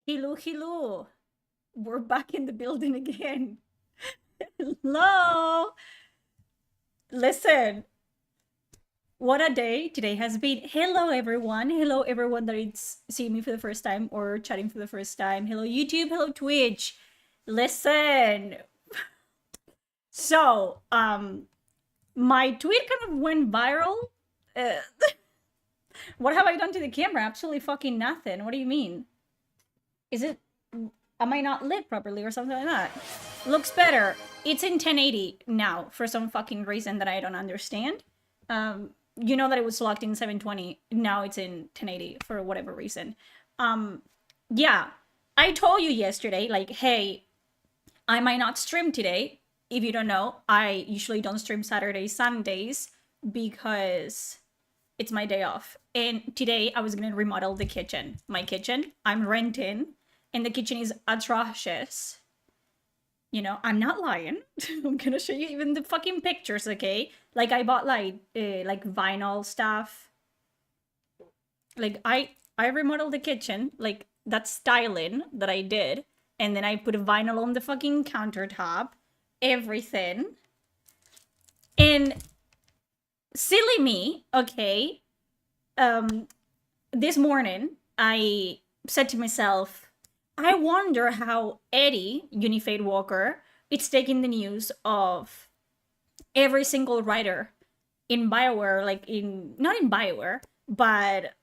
Hello, hello. We're back in the building again. Hello. Listen, what a day today has been. Hello, everyone. Hello, everyone that is seeing me for the first time or chatting for the first time. Hello, YouTube. Hello, Twitch. Listen. So, my tweet kind of went viral. Uh, what have I done to the camera? Absolutely fucking nothing. What do you mean? Is it am I not lit properly or something like that? Looks better. It's in 1080 now for some fucking reason that I don't understand. You know that it was locked in 720. Now it's in 1080 for whatever reason. Yeah. I told you yesterday, like, hey, I might not stream today. If you don't know, I usually don't stream Saturdays, Sundays because it's my day off. And today I was gonna remodel the kitchen. My kitchen. I'm renting, and the kitchen is atrocious. You know, I'm not lying. I'm gonna show you even the fucking pictures, okay? Like I bought like vinyl stuff. Like I remodeled the kitchen, like that styling that I did, and then I put a vinyl on the fucking countertop, everything. And silly me, okay? This morning I said to myself, I wonder how Eddie, Unified Walker, it's taking the news of every single writer in BioWare, like in not in BioWare, but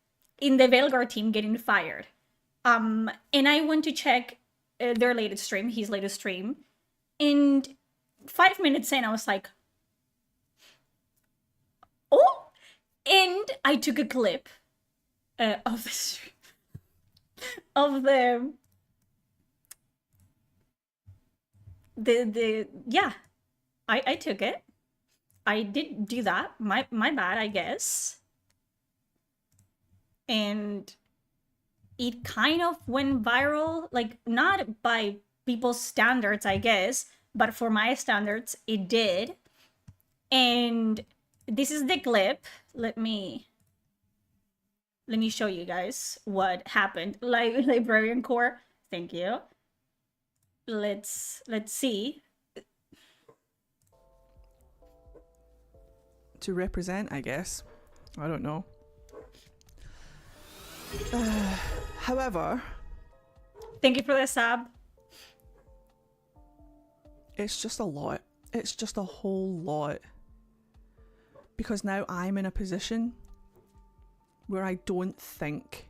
in the Velgar team getting fired. And I went to check their latest stream, his latest stream, and 5 minutes in, I was like, oh, and I took a clip of the stream, of the yeah, I took it. I did do that. My bad, I guess. And it kind of went viral, like not by people's standards, I guess, but for my standards, it did. And this is the clip. Let me show you guys what happened. Like Librarian Core. Thank you. Let's see. To represent, I guess. I don't know. However, Thank you for the sub. it's just a lot. It's just a whole lot. Because now I'm in a position where I don't think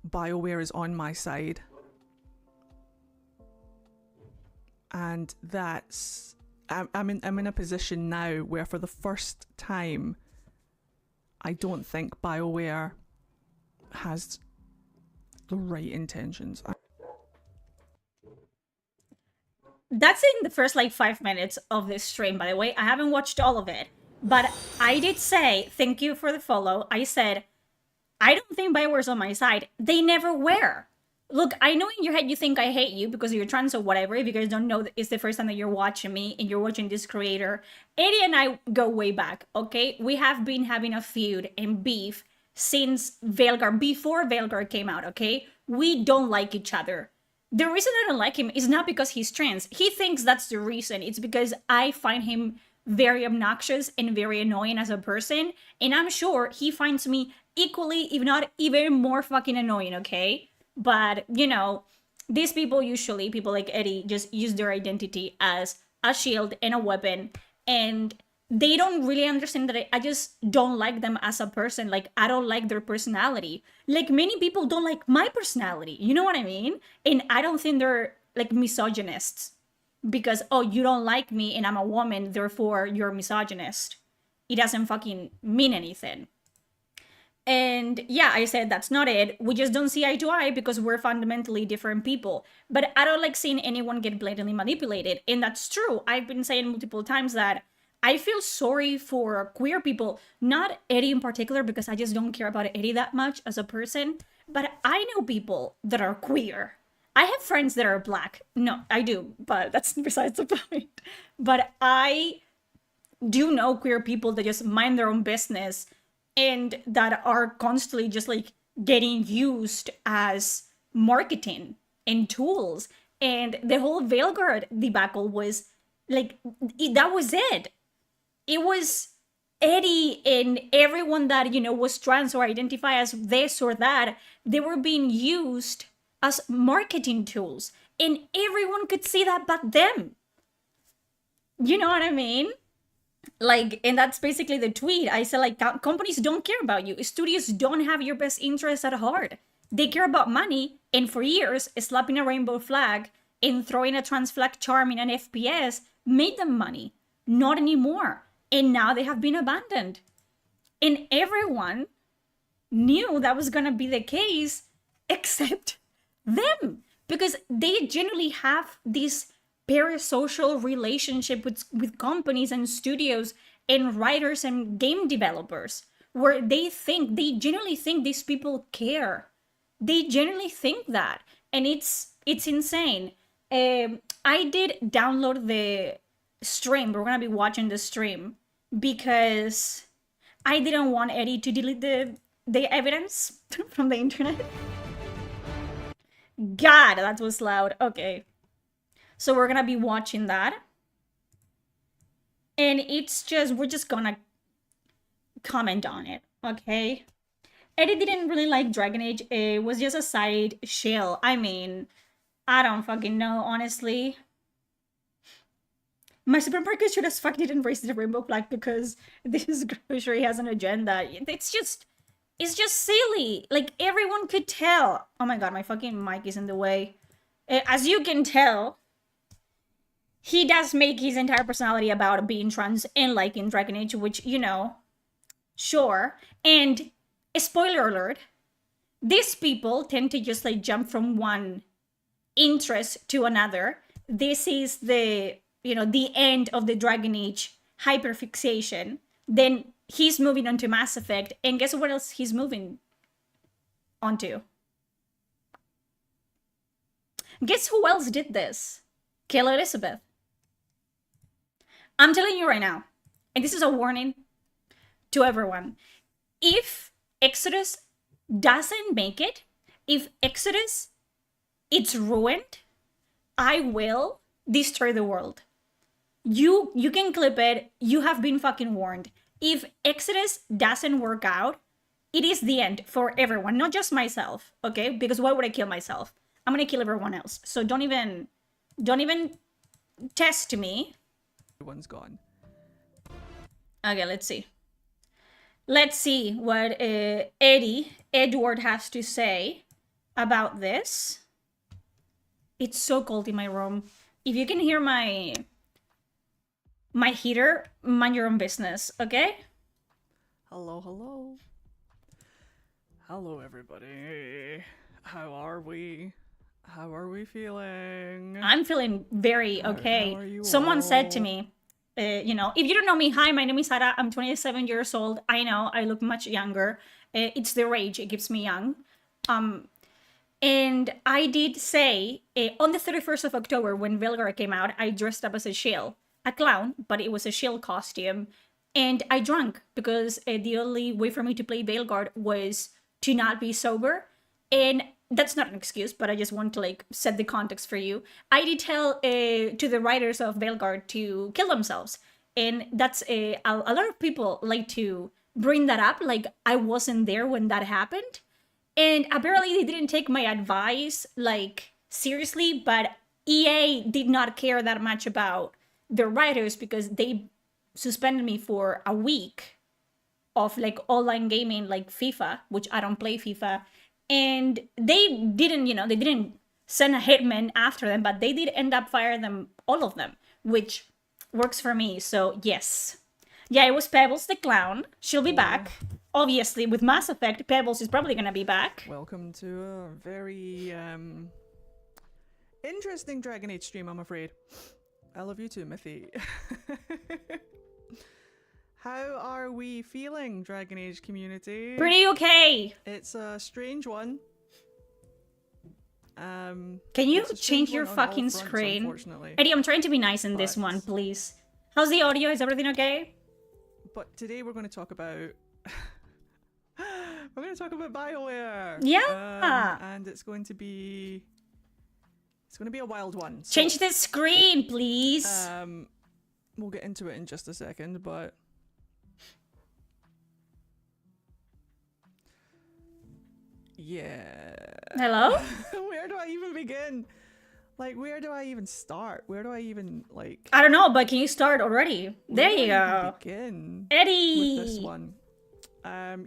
BioWare is on my side. And that's... I'm in a position now where for the first time, I don't think BioWare has the right intentions. That's in the first like 5 minutes of this stream, by the way. I haven't watched all of it. But I did say, thank you for the follow. I said, I don't think BioWare's on my side. They never were. Look, I know in your head you think I hate you because you're trans or whatever. If you guys don't know, it's the first time that you're watching me and you're watching this creator. Eddie and I go way back, okay? We have been having a feud and beef since Velgar, before Velgar came out, okay? We don't like each other. The reason I don't like him is not because he's trans. He thinks that's the reason. It's because I find him very obnoxious and very annoying as a person. And I'm sure he finds me equally, if not even more fucking annoying, okay? But, you know, these people usually, people like Eddie, just use their identity as a shield and a weapon. And they don't really understand that I just don't like them as a person. Like, I don't like their personality. Like, many people don't like my personality. You know what I mean? And I don't think they're, like, misogynists. Because, oh, you don't like me and I'm a woman, therefore you're misogynist. It doesn't fucking mean anything. And yeah, I said that's not it. We just don't see eye to eye because we're fundamentally different people. But I don't like seeing anyone get blatantly manipulated. And that's true. I've been saying multiple times that I feel sorry for queer people, not Eddie in particular, because I just don't care about Eddie that much as a person. But I know people that are queer. I have friends that are black. No, I do, but that's besides the point. But I do know queer people that just mind their own business and that are constantly just like getting used as marketing and tools. And the whole Veilguard debacle was like, that was it. It was Eddie and everyone that, was trans or identify as this or that, they were being used as marketing tools. And everyone could see that but them. You know what I mean? Like, and that's basically the tweet. I said, like, companies don't care about you. Studios don't have your best interests at heart. They care about money. And for years, slapping a rainbow flag and throwing a trans flag charm in an FPS made them money. Not anymore. And now they have been abandoned. And everyone knew that was going to be the case except them. Because they generally have this parasocial relationship with companies and studios and writers and game developers, where they genuinely think these people care. They genuinely think that. And it's insane. I did download the stream. We're gonna be watching the stream because I didn't want Eddie to delete the evidence from the internet. God, that was loud. Okay. So we're gonna be watching that. And we're just gonna comment on it, okay? Eddie didn't really like Dragon Age. It was just a side shill. I mean, I don't fucking know, honestly. My supermarket should as fuck didn't raise the rainbow flag because this grocery has an agenda. It's just silly. Like, everyone could tell. Oh my god, my fucking mic is in the way. As you can tell, he does make his entire personality about being trans and liking Dragon Age, which, sure. And, spoiler alert, these people tend to just, like, jump from one interest to another. This is the end of the Dragon Age hyperfixation. Then he's moving on to Mass Effect, and guess what else he's moving onto? Guess who else did this? Kayla Elizabeth. I'm telling you right now, and this is a warning to everyone. If Exodus doesn't make it, if Exodus it's ruined, I will destroy the world. You can clip it. You have been fucking warned. If Exodus doesn't work out, it is the end for everyone, not just myself, okay? Because why would I kill myself? I'm gonna kill everyone else. So don't even test me. Everyone's gone. Okay, let's see. Let's see what Edward has to say about this. It's so cold in my room. If you can hear my heater, mind your own business, okay? Hello. Hello, everybody. How are we? How are we feeling? I'm feeling very okay. How are you Someone all? said to me, if you don't know me, hi, my name is Sara. I'm 27 years old. I know I look much younger. It's the rage. It keeps me young. And I did say, on the 31st of October, when Veilguard came out, I dressed up as a shill. A clown, but it was a shill costume. And I drank, because the only way for me to play Veilguard was to not be sober. And that's not an excuse, but I just want to, like, set the context for you. I did tell to the writers of Veilguard to kill themselves. And that's a lot of people like to bring that up, like I wasn't there when that happened. And apparently they didn't take my advice, like, seriously, but EA did not care that much about the writers because they suspended me for a week of, like, online gaming, like FIFA, which I don't play FIFA. And they didn't, they didn't send a hitman after them, but they did end up firing them, all of them, which works for me. So yes. Yeah, it was Pebbles the clown. She'll be back. Obviously, with Mass Effect, Pebbles is probably gonna be back. Welcome to a very interesting Dragon Age stream, I'm afraid. I love you too, Mithy. How are we feeling, Dragon Age community? Pretty okay. It's a strange one. Can you change your fucking screen? Eddie, I'm trying to be nice in this one, please. How's the audio? Is everything okay? But today we're going to talk about We're going to talk about BioWare. Yeah. And it's going to be a wild one. So, Change the screen, please. we'll get into it in just a second, but yeah. Hello? Where do I even begin? Like, where do I even start? Where do I even, like... I don't know, but can you start already? There where you do I even go. begin Eddie! with this one?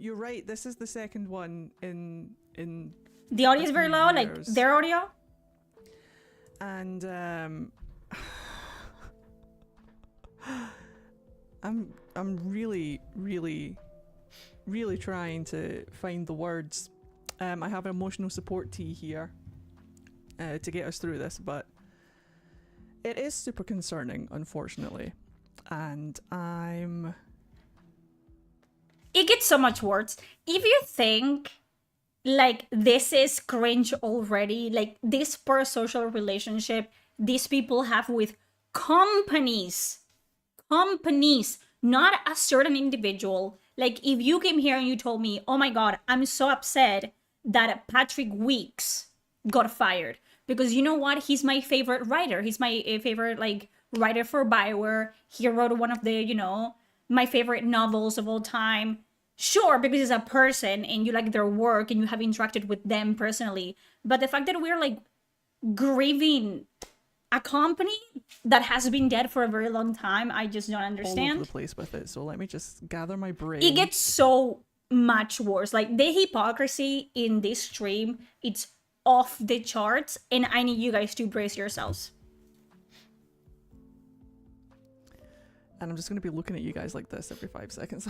You're right, this is the second one in The audio is very low, like years. their audio? And I'm really trying to find the words. I have an emotional support tea here to get us through this, but it is super concerning, unfortunately. And It gets so much worse. If you think like this is cringe already, like this parasocial relationship these people have with companies, not a certain individual. Like if you came here and you told me, oh my god, I'm so upset that Patrick Weeks got fired because you know what, he's my favorite writer, he's my favorite like writer for BioWare, he wrote one of the, you know, my favorite novels of all time. Sure, because he's a person and you like their work and you have interacted with them personally. But the fact that we're like grieving a company that has been dead for a very long time, I just don't all understand. over the place with it. So let me just gather my brain. It gets so much worse. Like the hypocrisy in this stream, it's off the charts, and I need you guys to brace yourselves. And I'm just going to be looking at you guys like this every 5 seconds.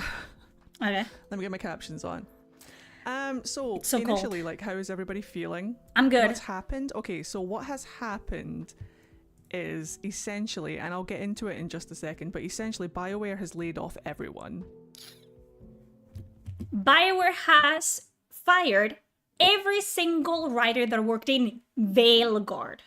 Okay. Let me get my captions on. So So initially, cold. like, how is everybody feeling? I'm good. What's happened? Okay, so what has happened is essentially, and I'll get into it in just a second, but essentially BioWare has laid off everyone. BioWare has fired every single writer that worked in Veilguard.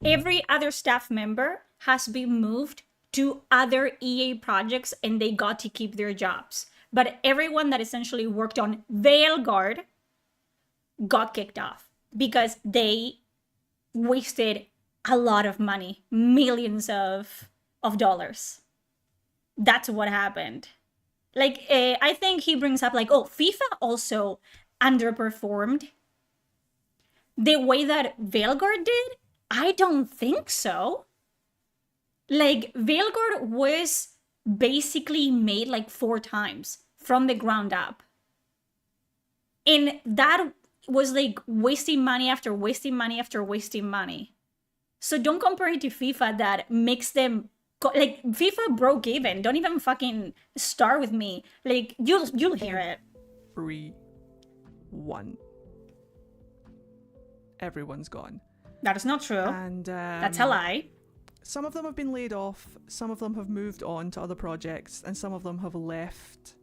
Every other staff member has been moved to other EA projects and they got to keep their jobs. But everyone that essentially worked on Veilguard got kicked off because they wasted a lot of money, millions of dollars. That's what happened. Like, I think he brings up like, oh, FIFA also underperformed the way that Veilguard did. I don't think so. Like, Veilguard was basically made like 4 times from the ground up. And that was like wasting money after wasting money after wasting money. So don't compare it to FIFA that makes them like FIFA broke even. Don't even fucking start with me. Like you'll hear it. 3, 1. Everyone's gone. That is not true. And That's a lie. some of them have been laid off, some of them have moved on to other projects, and some of them have left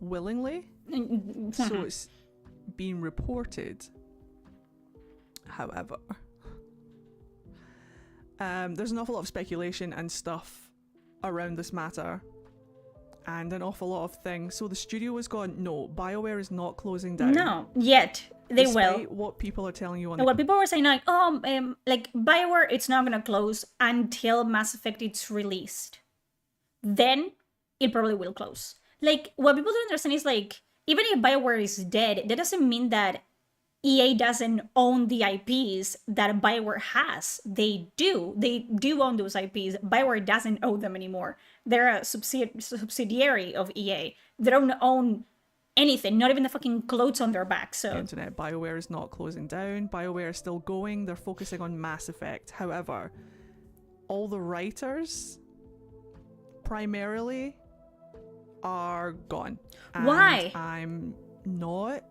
willingly. So it's been reported. However, there's an awful lot of speculation and stuff around this matter, and an awful lot of things. So the studio has gone, no, BioWare is not closing down. No, yet they will. Despite what people are telling you on And what people were saying like, like BioWare, it's not gonna close until Mass Effect is released. Then it probably will close. Like what people don't understand is like, even if BioWare is dead, that doesn't mean that EA doesn't own the IPs that BioWare has. They do. They do own those IPs. BioWare doesn't own them anymore. They're a subsidiary of EA. They don't own anything, not even the fucking clothes on their back. So internet, BioWare is not closing down. BioWare is still going. They're focusing on Mass Effect. However, all the writers primarily are gone. Why? And I'm not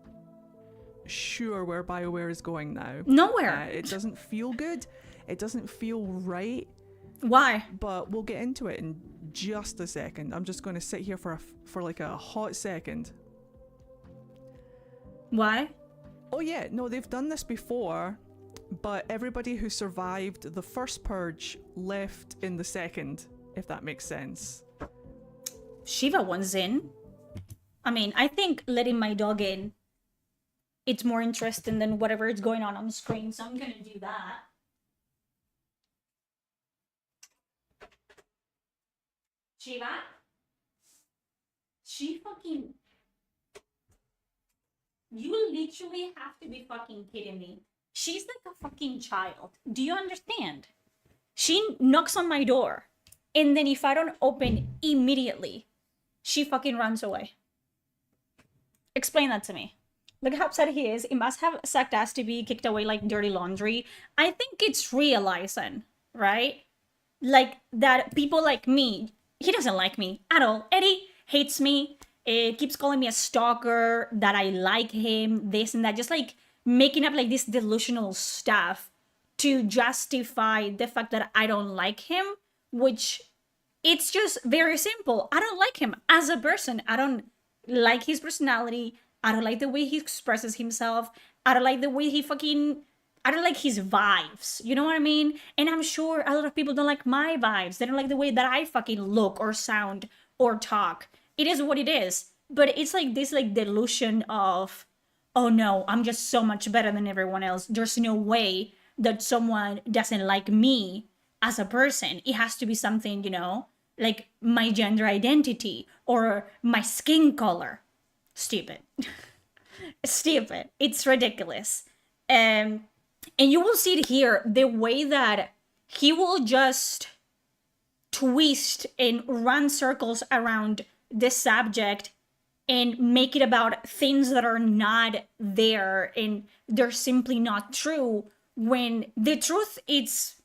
sure where BioWare is going now. Nowhere. It doesn't feel good. It doesn't feel right. Why? But we'll get into it in just a second. I'm just going to sit here for like a hot second. Why? Oh yeah, no, they've done this before, but everybody who survived the first purge left in the second, if that makes sense. Shiva one's in. I mean, I think letting my dog in, it's more interesting than whatever is going on screen, so I'm gonna do that. Shiva? She fucking... You literally have to be fucking kidding me. She's like a fucking child. Do you understand? She knocks on my door, and then if I don't open immediately, she fucking runs away. Explain that to me. Look how upset he is. It must have sucked ass to be kicked away like dirty laundry. I think it's realizing, right? Like that people like me, he doesn't like me at all. Eddie hates me. It keeps calling me a stalker, that I like him, this and that. Just like making up like this delusional stuff to justify the fact that I don't like him, which it's just very simple. I don't like him as a person. I don't like his personality. I don't like the way he expresses himself. I don't like the way he fucking... I don't like his vibes. You know what I mean? And I'm sure a lot of people don't like my vibes. They don't like the way that I fucking look or sound or talk. It is what it is. But it's like this like delusion of, oh no, I'm just so much better than everyone else. There's no way that someone doesn't like me as a person. It has to be something, you know, like my gender identity or my skin color. Stupid. Stupid. It's ridiculous. And you will see it here, the way that he will just twist and run circles around this subject and make it about things that are not there and they're simply not true, when the truth is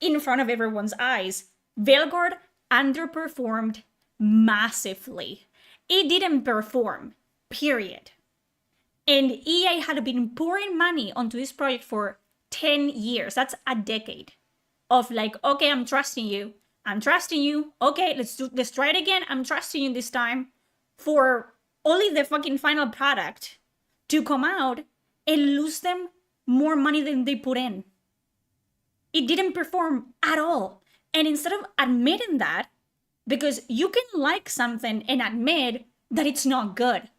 in front of everyone's eyes. Veilguard underperformed massively. It didn't perform, period. And EA had been pouring money onto this project for 10 years. That's a decade of like, okay, I'm trusting you. I'm trusting you. Okay, let's try it again. I'm trusting you this time, for only the fucking final product to come out and lose them more money than they put in. It didn't perform at all. And instead of admitting that, because you can like something and admit that it's not good.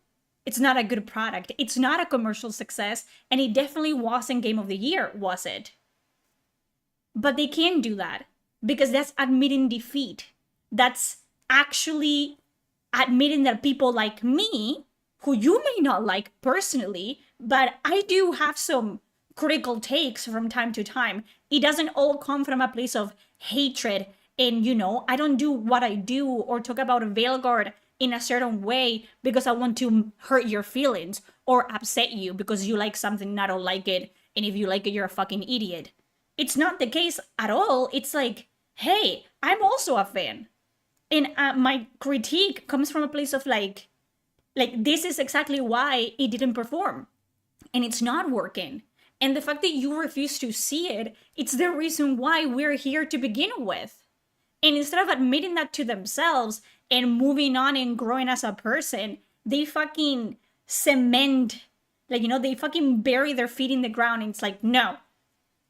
It's not a good product. It's not a commercial success. And it definitely wasn't Game of the Year, was it? But they can't do that because that's admitting defeat. That's actually admitting that people like me, who you may not like personally, but I do have some critical takes from time to time. It doesn't all come from a place of hatred. And, you know, I don't do what I do or talk about Veilguard in a certain way because I want to hurt your feelings or upset you because you like something and I don't like it. And if you like it, you're a fucking idiot. It's not the case at all. It's like, hey, I'm also a fan. And my critique comes from a place of like this is exactly why it didn't perform. And it's not working. And the fact that you refuse to see it, it's the reason why we're here to begin with. And instead of admitting that to themselves and moving on and growing as a person, they fucking cement, like, you know, they fucking bury their feet in the ground. And it's like, no,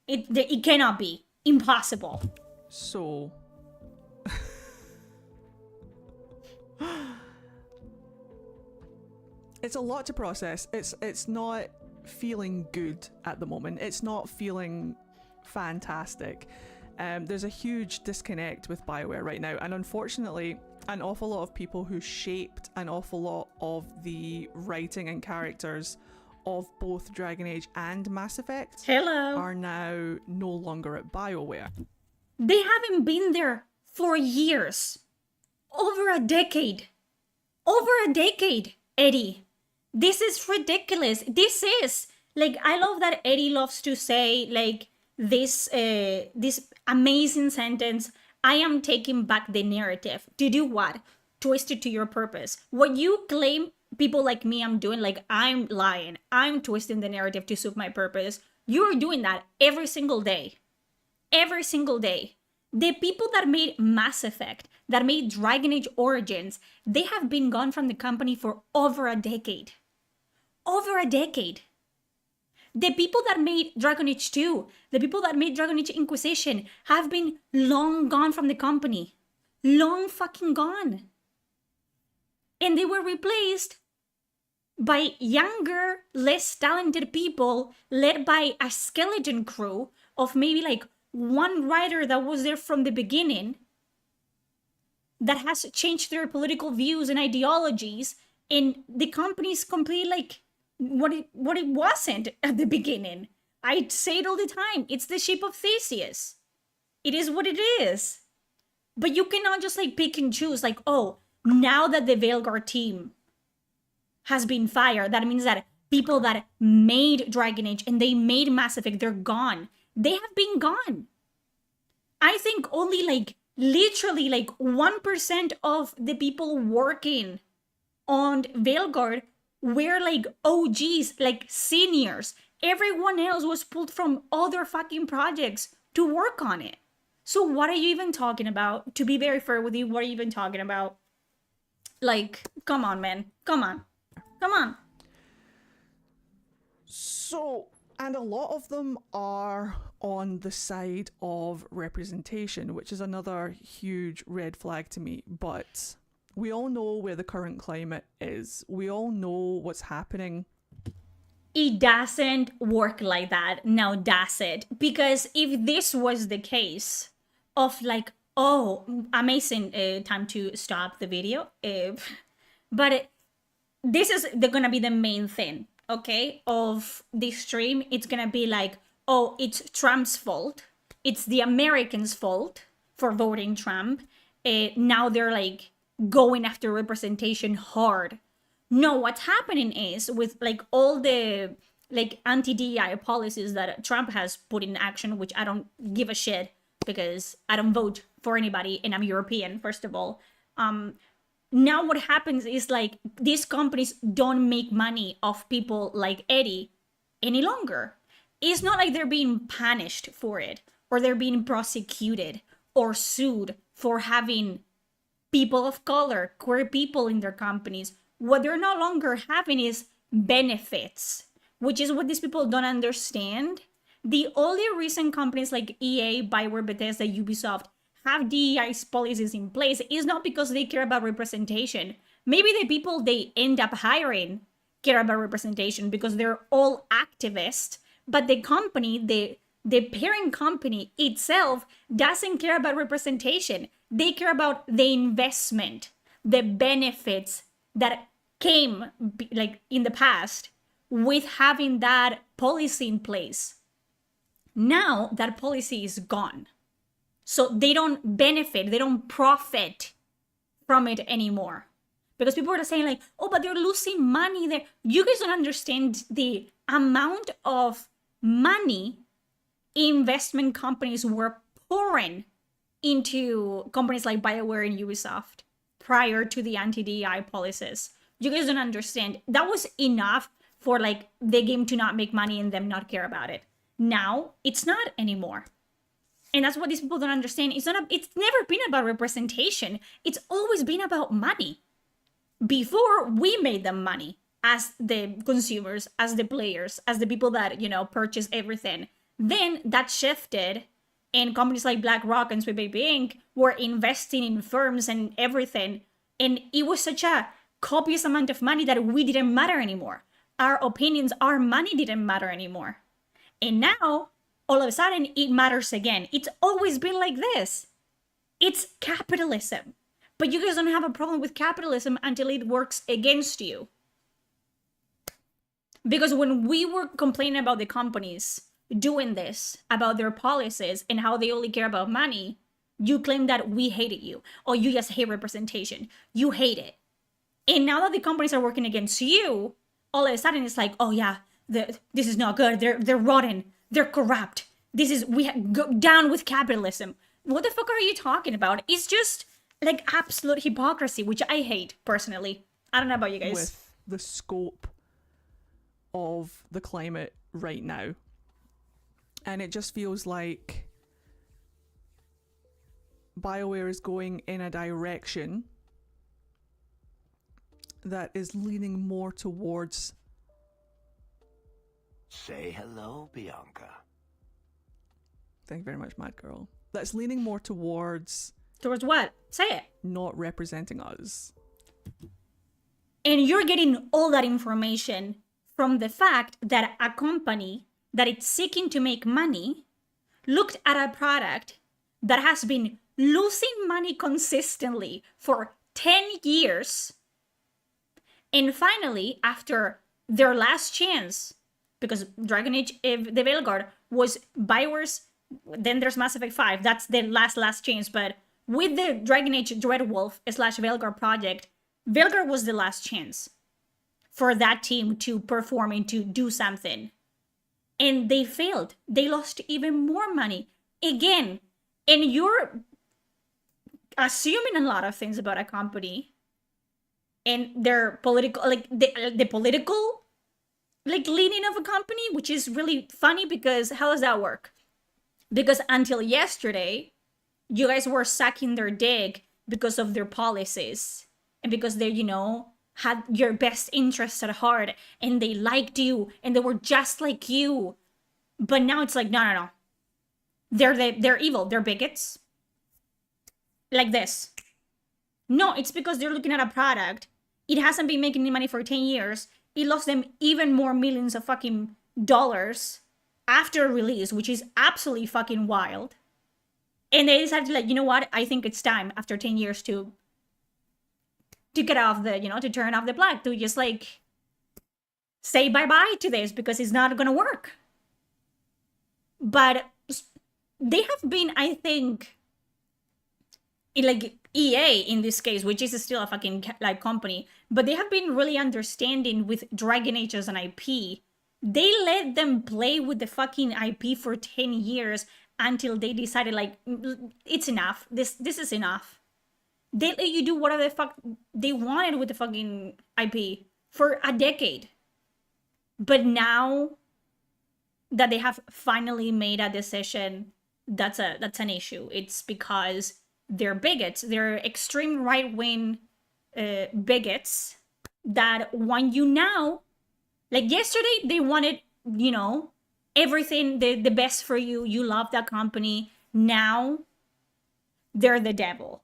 it cannot be. Impossible. So, it's a lot to process. It's not feeling good at the moment. It's not feeling fantastic. There's a huge disconnect with BioWare right now, and unfortunately, an awful lot of people who shaped an awful lot of the writing and characters of both Dragon Age and Mass Effect are now no longer at BioWare. They haven't been there for years. Over a decade. Over a decade, Eddie. This is ridiculous. This is, like, I love that Eddie loves to say, like, this amazing sentence, I am taking back the narrative. To do what? Twist it to your purpose. What you claim people like me I'm doing, like I'm lying, I'm twisting the narrative to suit my purpose. You're doing that every single day. Every single day. The people that made Mass Effect, that made Dragon Age Origins, they have been gone from the company for over a decade. Over a decade. The people that made Dragon Age 2, the people that made Dragon Age Inquisition have been long gone from the company. Long fucking gone. And they were replaced by younger, less talented people led by a skeleton crew of maybe like one writer that was there from the beginning that has changed their political views and ideologies, and the company's completely like what it wasn't at the beginning. I say it all the time. It's the ship of Theseus. It is what it is. But you cannot just like pick and choose, like, oh, now that the Veilguard team has been fired, that means that people that made Dragon Age and they made Mass Effect, they're gone. They have been gone. I think only like literally like 1% of the people working on Veilguard were like OGs, like seniors. Everyone else was pulled from other fucking projects to work on it. So what are you even talking about? To be very fair with you, what are you even talking about? Like, come on, man. Come on. Come on. So, and a lot of them are on the side of representation, which is another huge red flag to me. But we all know where the current climate is. We all know what's happening. It doesn't work like that. Now, does it? Because if this was the case of like, oh, amazing, time to stop the video. But this is gonna be the main thing, okay, of this stream. It's gonna be like, oh, it's Trump's fault. It's the Americans' fault for voting Trump. Now they're like going after representation hard. No, what's happening is with like all the like anti-DEI policies that Trump has put in action, which I don't give a shit because I don't vote for anybody and I'm European, first of all. Now what happens is like these companies don't make money off people like Eddie any longer. It's not like they're being punished for it or they're being prosecuted or sued for having people of color, queer people in their companies. What they're no longer having is benefits, which is what these people don't understand. The only reason companies like EA, BioWare, Bethesda, Ubisoft have DEI policies in place is not because they care about representation. Maybe the people they end up hiring care about representation because they're all activists, but the company, the parent company itself doesn't care about representation. They care about the investment, the benefits that came like in the past with having that policy in place. Now that policy is gone. So they don't benefit, they don't profit from it anymore. Because people are saying like, oh, but they're losing money there. You guys don't understand the amount of money investment companies were pouring into companies like BioWare and Ubisoft prior to the anti-DEI policies. You guys don't understand. That was enough for like the game to not make money and them not care about it. Now it's not anymore. And that's what these people don't understand. It's never been about representation. It's always been about money. Before we made them money as the consumers, as the players, as the people that, purchase everything. Then that shifted and companies like BlackRock and Sweet Baby Inc. were investing in firms and everything. And it was such a copious amount of money that we didn't matter anymore. Our opinions, our money didn't matter anymore. And now, all of a sudden, it matters again. It's always been like this. It's capitalism. But you guys don't have a problem with capitalism until it works against you. Because when we were complaining about the companies doing this, about their policies and how they only care about money, you claim that we hated you. Or you just hate representation. You hate it. And now that the companies are working against you, all of a sudden it's like, oh yeah, this is not good. They're rotten. They're corrupt. Go down with capitalism. What the fuck are you talking about? It's just like absolute hypocrisy, which I hate personally. I don't know about you guys. With the scope of the climate right now. And it just feels like BioWare is going in a direction that is leaning more towards... Say hello, Bianca. Thank you very much, Mad Girl. That's leaning more towards... Towards what? Say it. Not representing us. And you're getting all that information from the fact that a company that it's seeking to make money looked at a product that has been losing money consistently for 10 years. And finally, after their last chance, because Dragon Age the Veilguard was BioWare's, then there's Mass Effect 5, that's their last chance, but with the Dragon Age Dreadwolf / Veilguard project, Veilguard was the last chance for that team to perform and to do something. And they failed. They lost even more money. Again, and you're assuming a lot of things about a company and their political, like the political like leaning of a company, which is really funny because how does that work? Because until yesterday, you guys were sucking their dick because of their policies and because they, had your best interests at heart and they liked you and they were just like you. But now it's like, no. They're evil. They're bigots. Like this. No, it's because they're looking at a product. It hasn't been making any money for 10 years. It lost them even more millions of fucking dollars after release, which is absolutely fucking wild. And they decided, like, you know what? I think it's time after 10 years to get off the, to turn off the plug, to just like say bye-bye to this because it's not gonna work. But they have been, I think, like EA in this case, which is still a fucking like company, but they have been really understanding with Dragon Age as an IP. They let them play with the fucking IP for 10 years until they decided like it's enough. This is enough. They let you do whatever the fuck they wanted with the fucking IP for a decade. But now that they have finally made a decision, that's an issue. It's because they're bigots. They're extreme right-wing bigots that want you now. Like yesterday, they wanted, everything, the best for you. You love that company. Now, they're the devil.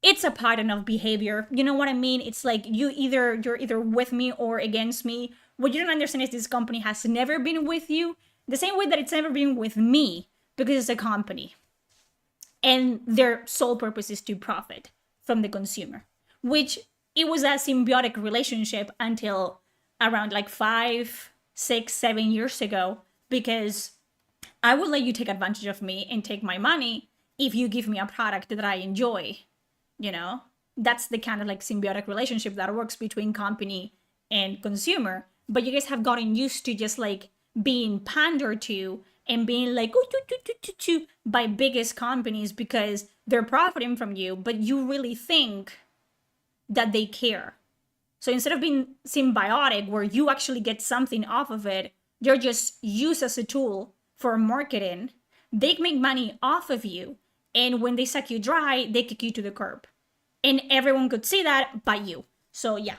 It's a pattern of behavior. You know what I mean? It's like you're either with me or against me. What you don't understand is this company has never been with you, the same way that it's never been with me, because it's a company. And their sole purpose is to profit from the consumer, which it was a symbiotic relationship until around like 5, 6, 7 years ago, because I will let you take advantage of me and take my money if you give me a product that I enjoy. That's the kind of like symbiotic relationship that works between company and consumer. But you guys have gotten used to just like being pandered to and being like by biggest companies because they're profiting from you, but you really think that they care. So instead of being symbiotic where you actually get something off of it, they're just used as a tool for marketing. They make money off of you, and when they suck you dry, they kick you to the curb. And everyone could see that but you. So yeah,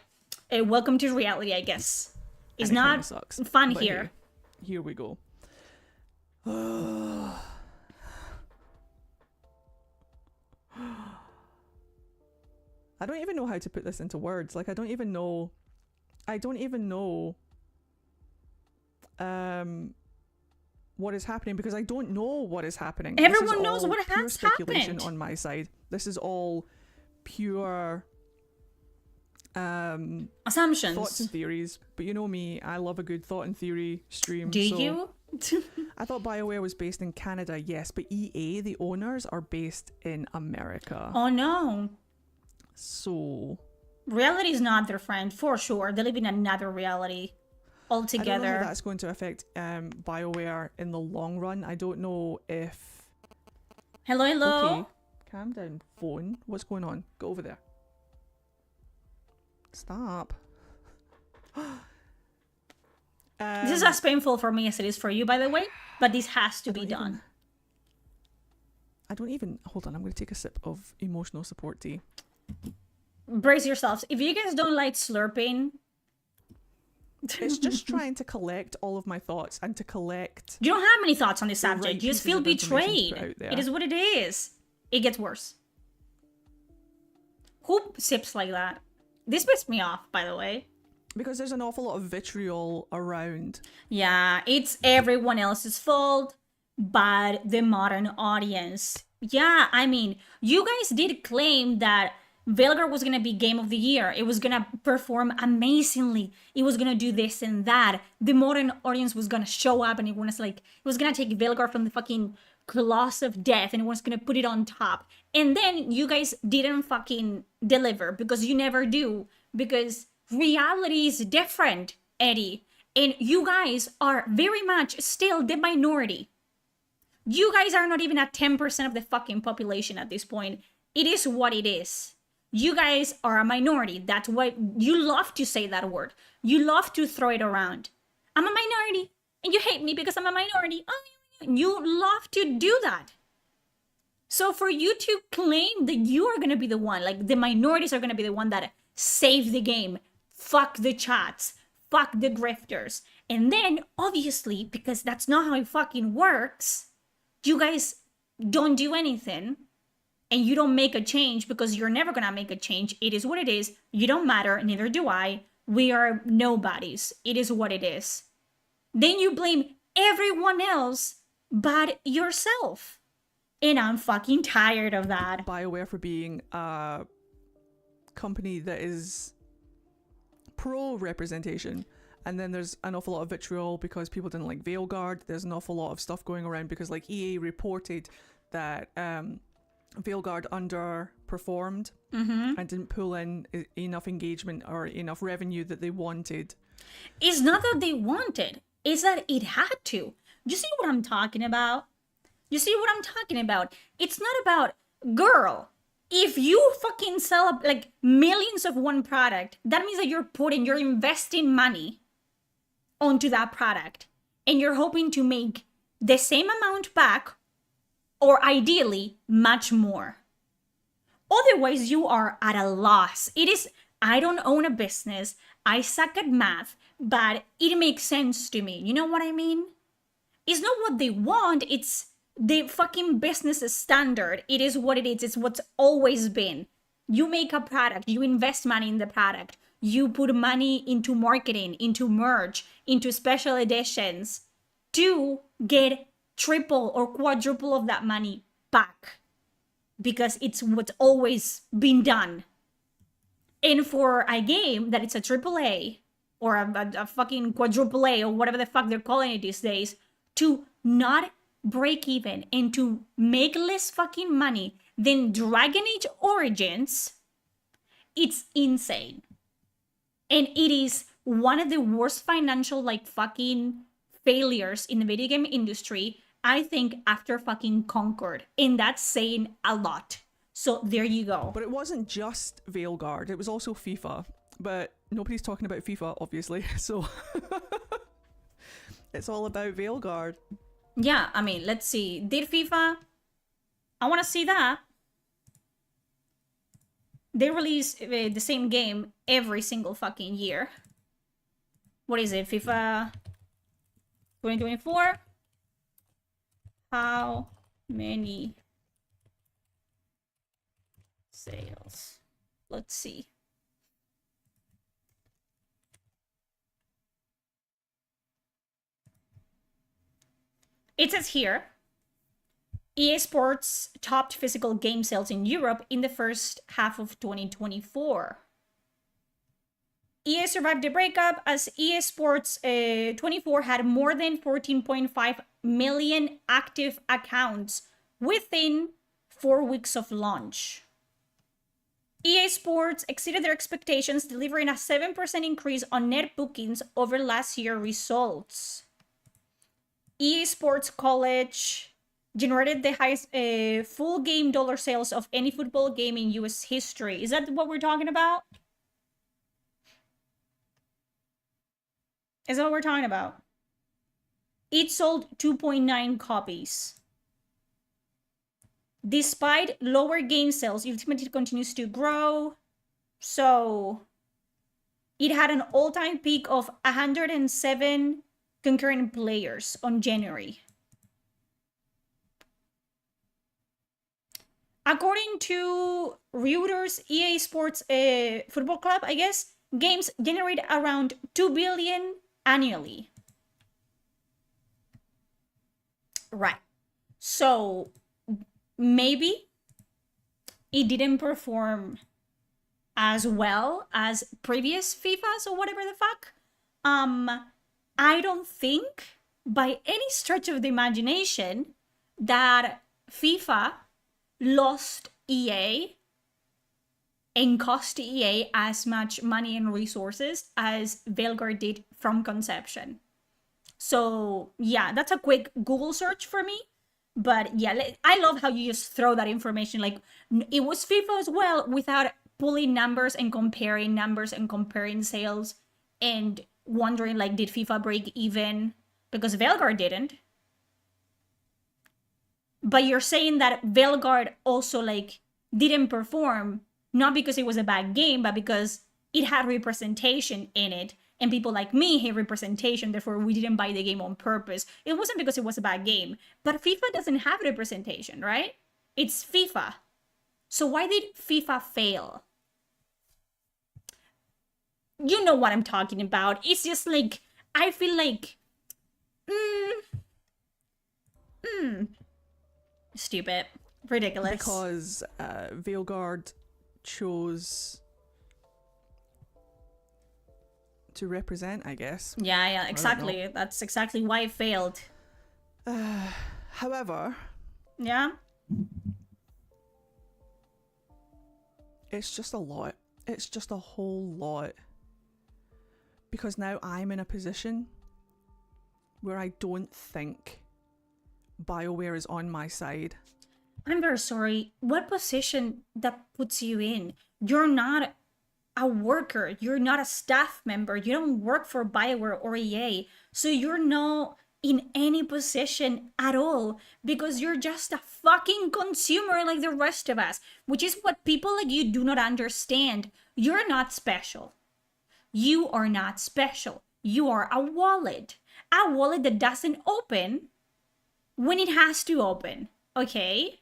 welcome to reality, I guess. It's not sucks, fun here. Here we go. I don't even know how to put this into words. Like, I don't even know what is happening, because I don't know what is happening. Everyone knows what has speculation happened on my side. This is all pure assumptions, thoughts and theories. But you know me, I love a good thought and theory stream. Do you? I thought BioWare was based in Canada, yes, but EA, the owners, are based in America. Oh no. So reality is not their friend, for sure. They live in another reality altogether. I don't know how that's going to affect BioWare in the long run. I don't know if... Hello? Okay, calm down, phone. What's going on? Go over there. Stop. This is as painful for me as it is for you, by the way, but this has to be done. Hold on, I'm going to take a sip of emotional support tea. Brace yourselves. If you guys don't like slurping... It's just trying to collect all of my thoughts and to collect... You don't have many thoughts on this subject. Right, you just feel betrayed. It is what it is. It gets worse. Who sips like that? This pissed me off, by the way. Because there's an awful lot of vitriol around. Yeah, it's everyone else's fault but the modern audience. Yeah, I mean, you guys did claim that Veilguard was gonna be Game of the Year. It was gonna perform amazingly. It was gonna do this and that. The modern audience was gonna show up and it was gonna take Veilguard from the fucking claws of death and it was gonna put it on top. And then you guys didn't fucking deliver because you never do. Because reality is different, Eddie. And you guys are very much still the minority. You guys are not even at 10% of the fucking population at this point. It is what it is. You guys are a minority. That's what you love to say that word. You love to throw it around. I'm a minority and you hate me because I'm a minority. Oh, you love to do that. So for you to claim that you are going to be the one, like the minorities are going to be the one that save the game, fuck the chats, fuck the grifters. And then obviously, because that's not how it fucking works, you guys don't do anything and you don't make a change because you're never gonna make a change. It is what it is. You don't matter, neither do I. We are nobodies. It is what it is. Then you blame everyone else but yourself. And I'm fucking tired of that. BioWare for being a company that is pro-representation. And then there's an awful lot of vitriol because people didn't like Veilguard. There's an awful lot of stuff going around because like EA reported that Veilguard underperformed and didn't pull in enough engagement or enough revenue that they wanted. It's not that they wanted. It's that it had to. You see what I'm talking about? You see what I'm talking about? It's not about, girl, if you fucking sell up like millions of one product, that means that you're investing money onto that product and you're hoping to make the same amount back or ideally much more. Otherwise you are at a loss. It is, I don't own a business, I suck at math, but it makes sense to me. You know what I mean? It's not what they want, it's the fucking business standard. It is what it is. It's what's always been. You make a product, you invest money in the product, you put money into marketing, into merch, into special editions to get triple or quadruple of that money back because it's what's always been done. And for a game that it's a triple A or a fucking quadruple A or whatever the fuck they're calling it these days, to not break even and to make less fucking money than Dragon Age Origins, it's insane. And it is one of the worst financial like fucking failures in the video game industry, I think, after fucking Concord. And that's saying a lot. So there you go. But it wasn't just Veilguard, it was also FIFA. But nobody's talking about FIFA, obviously, so it's all about Veilguard. Yeah, I mean, let's see. Did FIFA? I want to see that. They release the same game every single fucking year. What is it? FIFA 2024? How many sales? Let's see. It says here, EA Sports topped physical game sales in Europe in the first half of 2024. EA survived the breakup as EA Sports 24 had more than 14.5 million active accounts within 4 weeks of launch. EA Sports exceeded their expectations, delivering a 7% increase on net bookings over last year's results. EA Sports College generated the highest full game dollar sales of any football game in US history. Is that what we're talking about? Is that what we're talking about? It sold 2.9 copies. Despite lower game sales, Ultimate continues to grow. So it had an all-time peak of 107 concurrent players on January. According to Reuters, EA Sports Football Club, I guess, games generate around 2 billion annually. Right. So maybe it didn't perform as well as previous FIFAs or whatever the fuck. I don't think by any stretch of the imagination that FIFA lost EA and cost EA as much money and resources as Veilguard did from conception. So yeah, that's a quick Google search for me. But yeah, I love how you just throw that information. Like, it was FIFA as well, without pulling numbers and comparing sales and wondering, like, did FIFA break even? Because Veilguard didn't. But you're saying that Veilguard also, like, didn't perform, not because it was a bad game, but because it had representation in it. And people like me hate representation, therefore we didn't buy the game on purpose. It wasn't because it was a bad game. But FIFA doesn't have representation, right? It's FIFA. So why did FIFA fail? You know what I'm talking about. It's just like, I feel like, stupid, ridiculous. Because Veilguard chose to represent, I guess. Yeah, exactly. That's exactly why it failed. However, yeah, it's just a lot. It's just a whole lot. Because now I'm in a position where I don't think BioWare is on my side. I'm very sorry. What position that puts you in? You're not a worker. You're not a staff member. You don't work for BioWare or EA. So you're not in any position at all, because you're just a fucking consumer like the rest of us, which is what people like you do not understand. You're not special. You are not special. You are a wallet that doesn't open when it has to open, okay?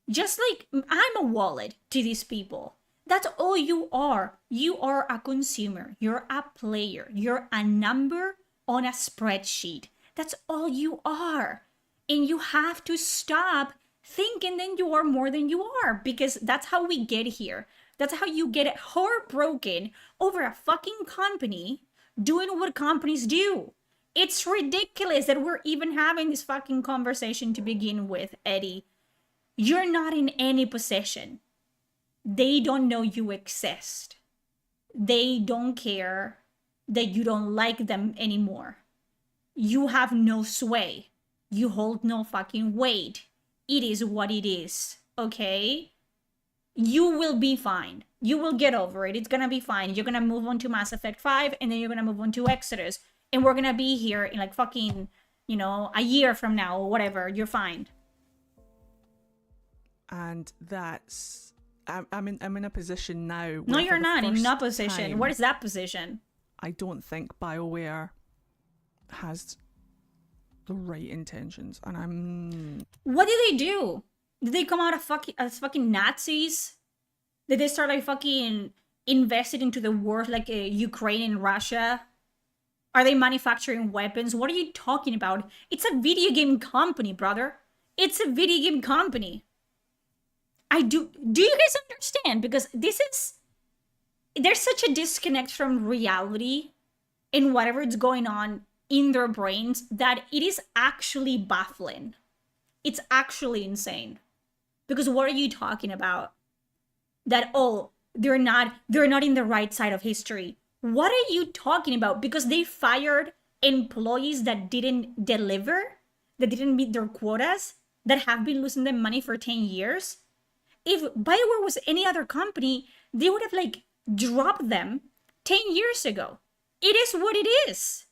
Just like I'm a wallet to these people. That's all you are. You are a consumer. You're a player. You're a number on a spreadsheet. That's all you are. And you have to stop thinking that you are more than you are, because that's how we get here. That's how you get heartbroken over a fucking company doing what companies do. It's ridiculous that we're even having this fucking conversation to begin with, Eddie. You're not in any position. They don't know you exist. They don't care that you don't like them anymore. You have no sway. You hold no fucking weight. It is what it is, okay? You will be fine. You will get over it. It's gonna be fine. You're gonna move on to Mass Effect 5, and then you're gonna move on to Exodus. And we're gonna be here in like fucking, a year from now or whatever. You're fine. And that's... I'm in a position now. No, you're not in that position. Time, what is that position? I don't think BioWare has the right intentions, and I'm... What did they do? Did they come out as fucking Nazis? Did they start like fucking invested into the war like Ukraine and Russia? Are they manufacturing weapons? What are you talking about? It's a video game company, brother. It's a video game company. Do you guys understand? Because there's such a disconnect from reality and whatever is going on in their brains that it is actually baffling. It's actually insane. Because what are you talking about? That, oh, they're not in the right side of history. What are you talking about? Because they fired employees that didn't deliver, that didn't meet their quotas, that have been losing them money for 10 years? If BioWare was any other company, they would have like dropped them 10 years ago. It is what it is.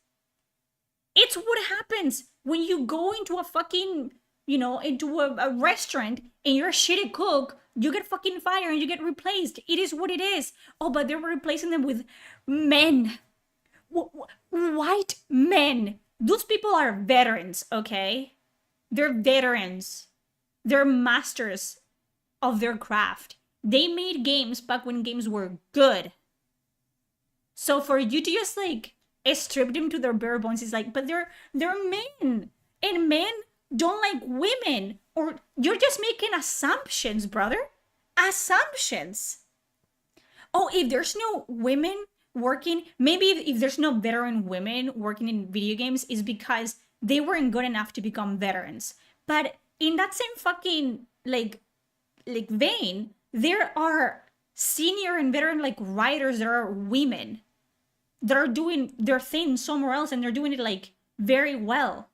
It's what happens when you go into a fucking, into a restaurant and you're a shitty cook, you get fucking fired and you get replaced. It is what it is. Oh, but they were replacing them with men. White men. Those people are veterans, okay? They're veterans. They're masters of their craft. They made games back when games were good. So for you to just like strip them to their bare bones is like, but they're men, and men don't like women, or you're just making assumptions, brother. Assumptions. Oh, if there's no women working, maybe if there's no veteran women working in video games, is because they weren't good enough to become veterans. But in that same fucking like vein, there are senior and veteran like writers that are women that are doing their thing somewhere else, and they're doing it like very well.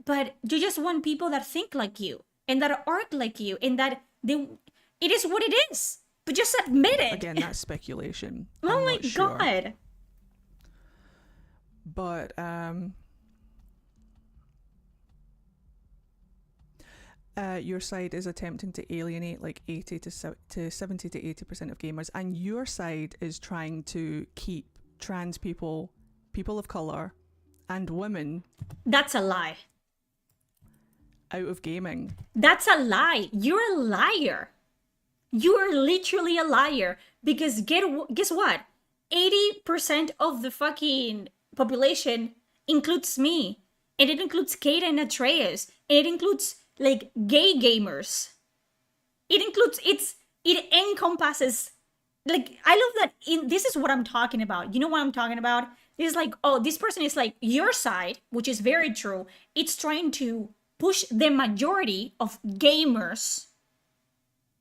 But you just want people that think like you and that art like you, and that it is what it is. But just admit it. Again, that's speculation. Oh I'm my not sure. god. But your side is attempting to alienate like 70 to 80% of gamers, and your side is trying to keep trans people, people of color, and women. That's a lie. Out of gaming. That's a lie. You're a liar. You are literally a liar. Because guess what? 80% of the fucking population includes me. And it includes Kate and Atreus. And it includes like gay gamers. It encompasses, like, I love that this is what I'm talking about. You know what I'm talking about? It's like, oh, this person is like your side, which is very true. It's trying to push the majority of gamers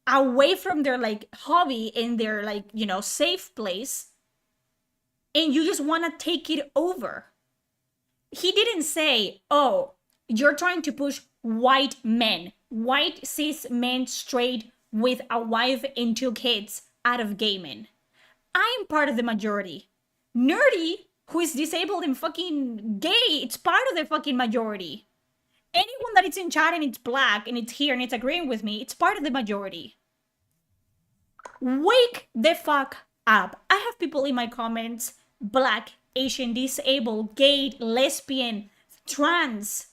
away from their like hobby and their like, you know, safe place, and you just want to take it over. He didn't say, oh, you're trying to push white men, white cis men straight with a wife and 2 kids out of gaming. I'm part of the majority. Nerdy, who is disabled and fucking gay, it's part of the fucking majority. Anyone that is in chat and it's black and it's here and it's agreeing with me, it's part of the majority. Wake the fuck up. I have people in my comments, black, Asian, disabled, gay, lesbian, trans,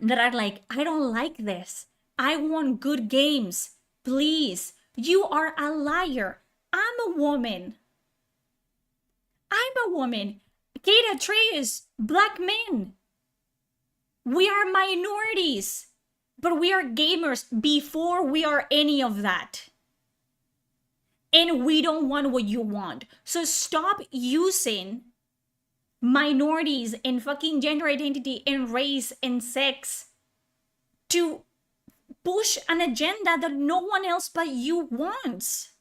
that are like, I don't like this. I want good games. Please. You are a liar. I'm a woman. Kate Atreus, black men. We are minorities, but we are gamers before we are any of that. And we don't want what you want. So stop using minorities and fucking gender identity and race and sex to push an agenda that no one else but you wants.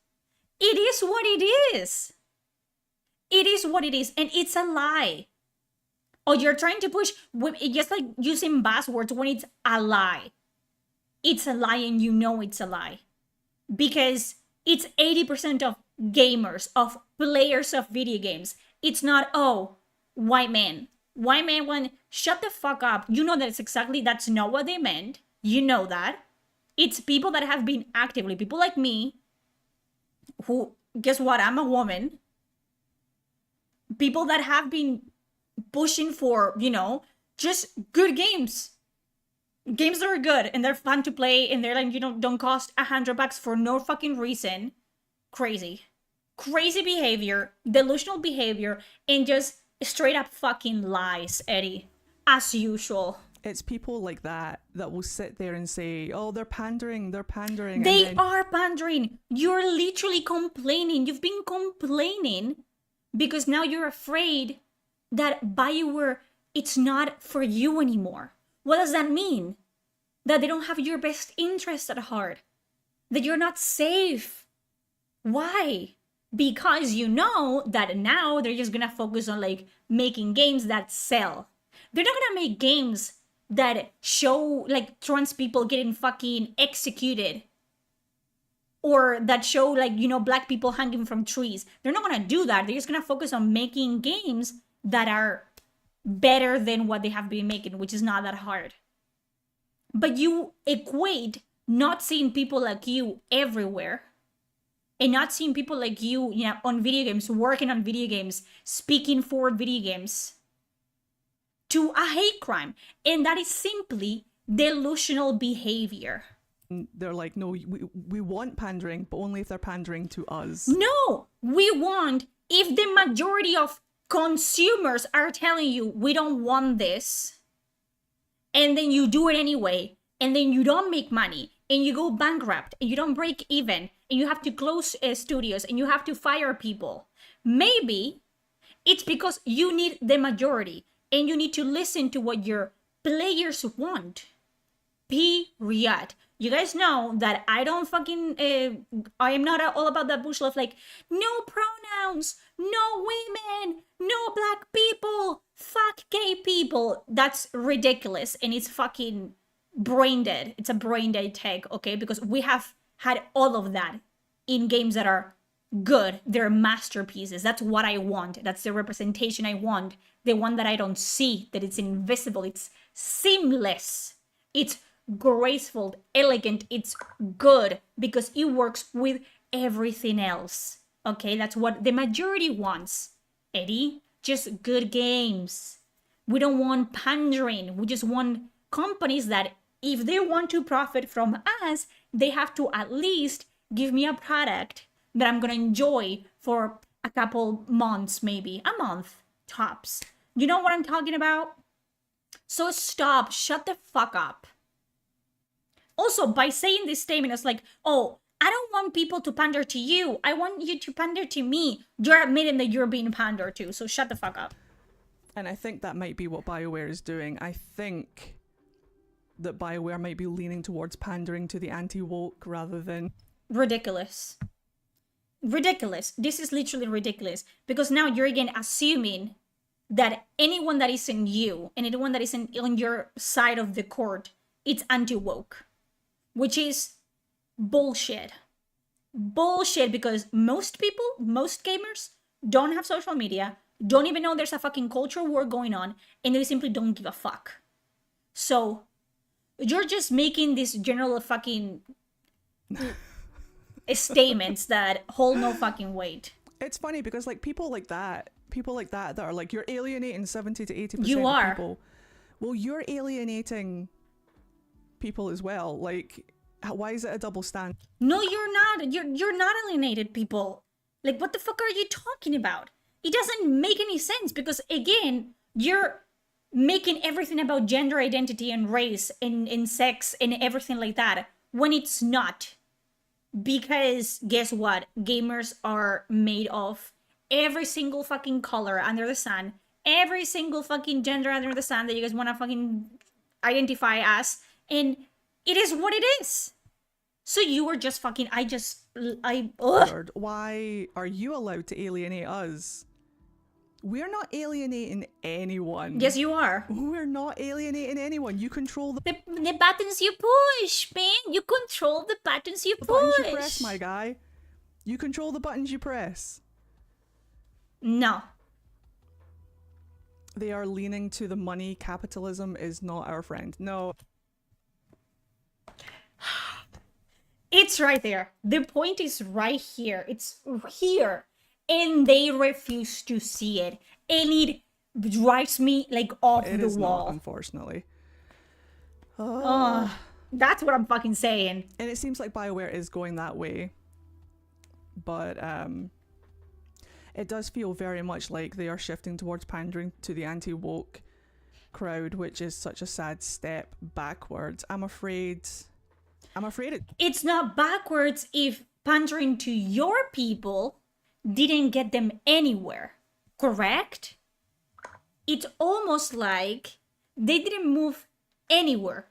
It is what it is. It is what it is, and it's a lie. Or you're trying to push, just like using buzzwords when it's a lie. It's a lie and you know it's a lie. Because it's 80% of gamers, of players of video games. It's not, oh, white man. White man went, shut the fuck up. You know that's not what they meant. You know that. It's people that have been actively, people like me, who, guess what, I'm a woman. People that have been pushing for, you know, just good games. Games that are good and they're fun to play and they're like, you know, don't cost $100 for no fucking reason. Crazy behavior, delusional behavior, and just straight up fucking lies, Eddie, as usual. It's people like that will sit there and say, oh, they're pandering. They are pandering. You're literally complaining. You've been complaining because now you're afraid that BioWare, it's not for you anymore. What does that mean? That they don't have your best interest at heart. That you're not safe. Why? Because you know that now they're just gonna focus on like making games that sell. They're not gonna make games that show like trans people getting fucking executed. Or that show like, you know, black people hanging from trees. They're not gonna do that. They're just gonna focus on making games that are better than what they have been making, which is not that hard. But you equate not seeing people like you everywhere and not seeing people like you know, on video games, working on video games, speaking for video games, to a hate crime. And that is simply delusional behavior. they're like, no, we want pandering, but only if they're pandering to us. No, we want, if the majority of consumers are telling you we don't want this, and then you do it anyway, and then you don't make money, and you go bankrupt, and you don't break even, and you have to close studios, and you have to fire people, maybe it's because you need the majority, and you need to listen to what your players want. Period. You guys know that I don't fucking, I am not all about that bullshit of like, no pronouns, no women, no black people, fuck gay people. That's ridiculous, and it's fucking brain dead. It's a brain dead take, okay? Because we have had all of that in games that are good. They're masterpieces. That's what I want. That's the representation I want. The one that I don't see, that it's invisible, it's seamless, it's graceful, elegant, it's good because it works with everything else. Okay, that's what the majority wants, Eddie. Just good games. We don't want pandering. We just want companies that if they want to profit from us, they have to at least give me a product that I'm gonna enjoy for a couple months, maybe a month tops. You know what I'm talking about? So stop, shut the fuck up. Also, by saying this statement, it's like, oh, I don't want people to pander to you. I want you to pander to me. You're admitting that you're being pandered to, so shut the fuck up. And I think that might be what BioWare is doing. I think that BioWare might be leaning towards pandering to the anti-woke rather than... Ridiculous. Ridiculous. This is literally ridiculous. Because now you're again assuming that anyone that isn't you and anyone that isn't on your side of the court, it's anti-woke. Which is bullshit. Bullshit, because most people, most gamers, don't have social media, don't even know there's a fucking cultural war going on, and they simply don't give a fuck. So, you're just making these general fucking statements that hold no fucking weight. It's funny because like people like that that are like, you're alienating 70 to 80% You of are. people. Well, you're alienating people as well. Like, why is it a double standard? No, you're not. You're not alienated people. Like, what the fuck are you talking about? It doesn't make any sense because, again, you're making everything about gender identity and race and sex and everything like that when it's not. Because guess what? Gamers are made of every single fucking color under the sun, every single fucking gender under the sun that you guys want to fucking identify as, and it is what it is. So you were just fucking, ugh. Why are you allowed to alienate us? We're not alienating anyone. Yes, you are. We're not alienating anyone. You control the buttons you push, man. You control the buttons you push. buttons you press, my guy. You control the buttons you press. No. They are leaning to the money. Capitalism is not our friend. No. It's right there. The point is right here. It's here. And they refuse to see it. And it drives me like off It the is wall. not, unfortunately. That's what I'm fucking saying. And it seems like BioWare is going that way. But it does feel very much like they are shifting towards pandering to the anti-woke crowd, which is such a sad step backwards. I'm afraid It's not backwards if pandering to your people didn't get them anywhere, correct? It's almost like they didn't move anywhere.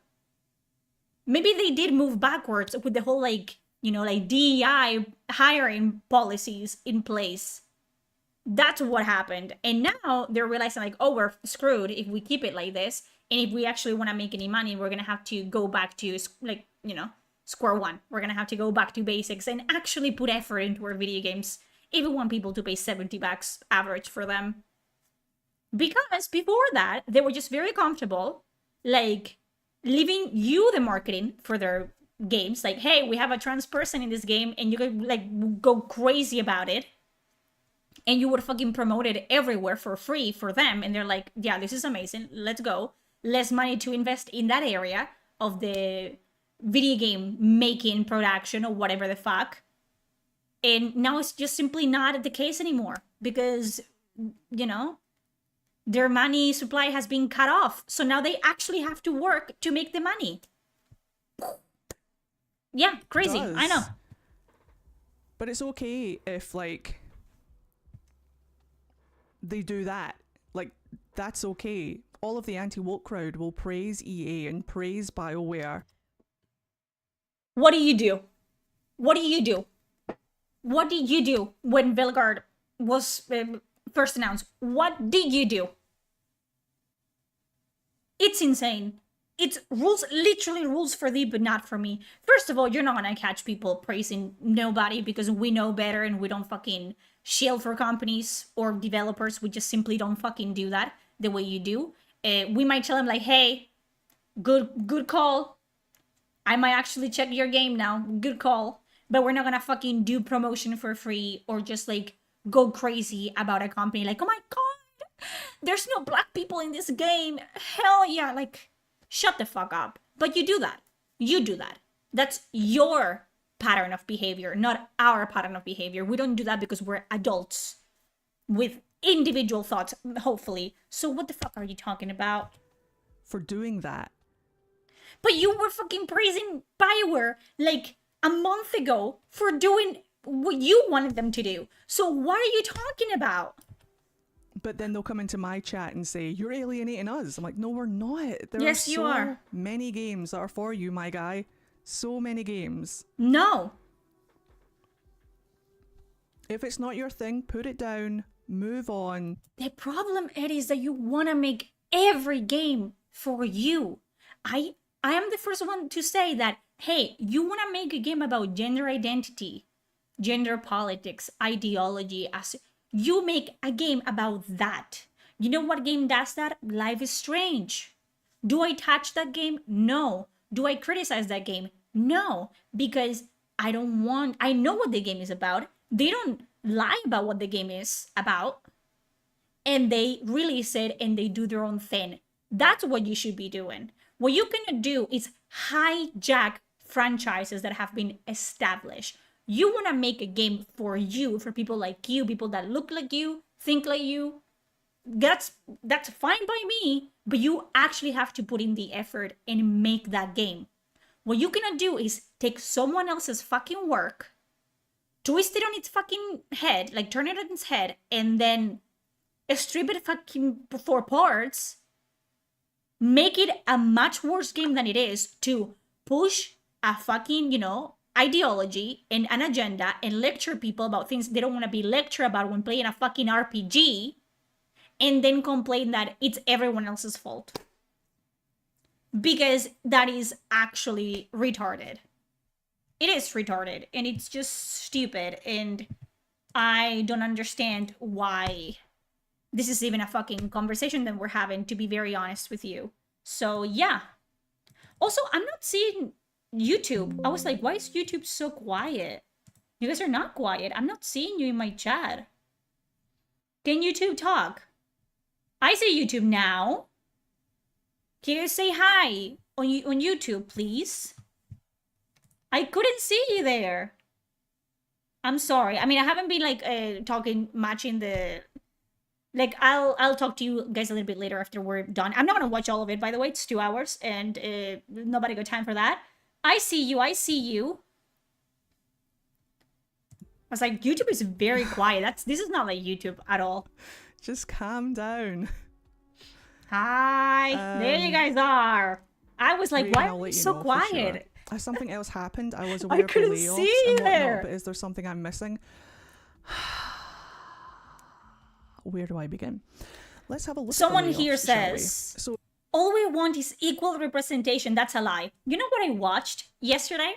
Maybe they did move backwards with the whole like DEI hiring policies in place. That's what happened. And now they're realizing like, oh, we're screwed if we keep it like this. And if we actually want to make any money, we're going to have to go back to square one. We're going to have to go back to basics and actually put effort into our video games. If we want people to pay $70 average for them. Because before that, they were just very comfortable, like, leaving you the marketing for their games. Like, hey, we have a trans person in this game, and you could, like, go crazy about it. And you would fucking promote it everywhere for free for them. And they're like, yeah, this is amazing. Let's go. Less money to invest in that area of the video game making production or whatever the fuck. And now it's just simply not the case anymore because, you know, their money supply has been cut off. So now they actually have to work to make the money. Yeah, crazy. I know. But it's okay if, like, they do that. Like, that's okay. All of the anti-woke crowd will praise EA and praise BioWare. What do you do? What do you do? What did you do when Vilgard was first announced? What did you do? It's insane. It's rules, literally rules for thee, but not for me. First of all, you're not gonna catch people praising nobody because we know better and we don't fucking shield for companies or developers. We just simply don't fucking do that the way you do. We might tell them like, hey, good call. I might actually check your game now. Good call. But we're not gonna fucking do promotion for free or just like go crazy about a company like, oh my god, there's no black people in this game. Hell yeah, like, shut the fuck up. But you do that. You do that. That's your pattern of behavior, not our pattern of behavior. We don't do that because we're adults with individual thoughts, hopefully. So what the fuck are you talking about? For doing that. But you were fucking praising BioWare like a month ago for doing what you wanted them to do. So what are you talking about? But then they'll come into my chat and say, you're alienating us. I'm like, no, we're not. There Yes, are you so are. many games that are for you, my guy. So many games. No. If it's not your thing, put it down. Move on. The problem, Eddie, is that you want to make every game for you. I am the first one to say that, hey, you want to make a game about gender identity, gender politics, ideology. As you make a game about that. You know what game does that? Life is Strange. Do I touch that game? No. Do I criticize that game? No. Because I know what the game is about. They don't lie about what the game is about. And they release it and they do their own thing. That's what you should be doing. What you're gonna do is hijack franchises that have been established. You wanna make a game for you, for people like you, people that look like you, think like you. That's fine by me, but you actually have to put in the effort and make that game. What you're gonna do is take someone else's fucking work, twist it on its fucking head, like turn it on its head, and then strip it fucking for parts, make it a much worse game than it is to push a fucking, ideology and an agenda and lecture people about things they don't want to be lectured about when playing a fucking RPG, and then complain that it's everyone else's fault. Because that is actually retarded. It is retarded, and it's just stupid, and I don't understand why this is even a fucking conversation that we're having, to be very honest with you. So, yeah. Also, I'm not seeing YouTube. I was like, why is YouTube so quiet? You guys are not quiet. I'm not seeing you in my chat. Can YouTube talk? I see YouTube now. Can you say hi on YouTube, please? I couldn't see you there. I'm sorry. I mean, I haven't been talking much in the... I'll talk to you guys a little bit later after we're done. I'm not gonna watch all of it, by the way. It's 2 hours, and nobody got time for that. I see you. I see you. I was like, YouTube is very quiet. This is not like YouTube at all. Just calm down. Hi. There you guys are. I was like, why are you so quiet? Sure. Something else happened. I was aware of the couldn't layoffs see you and whatnot, there. but is there something I'm missing? Where do I begin? Let's have a look. Someone at the layoffs, here shall we? says, So, all we want is equal representation. That's a lie. You know what I watched yesterday?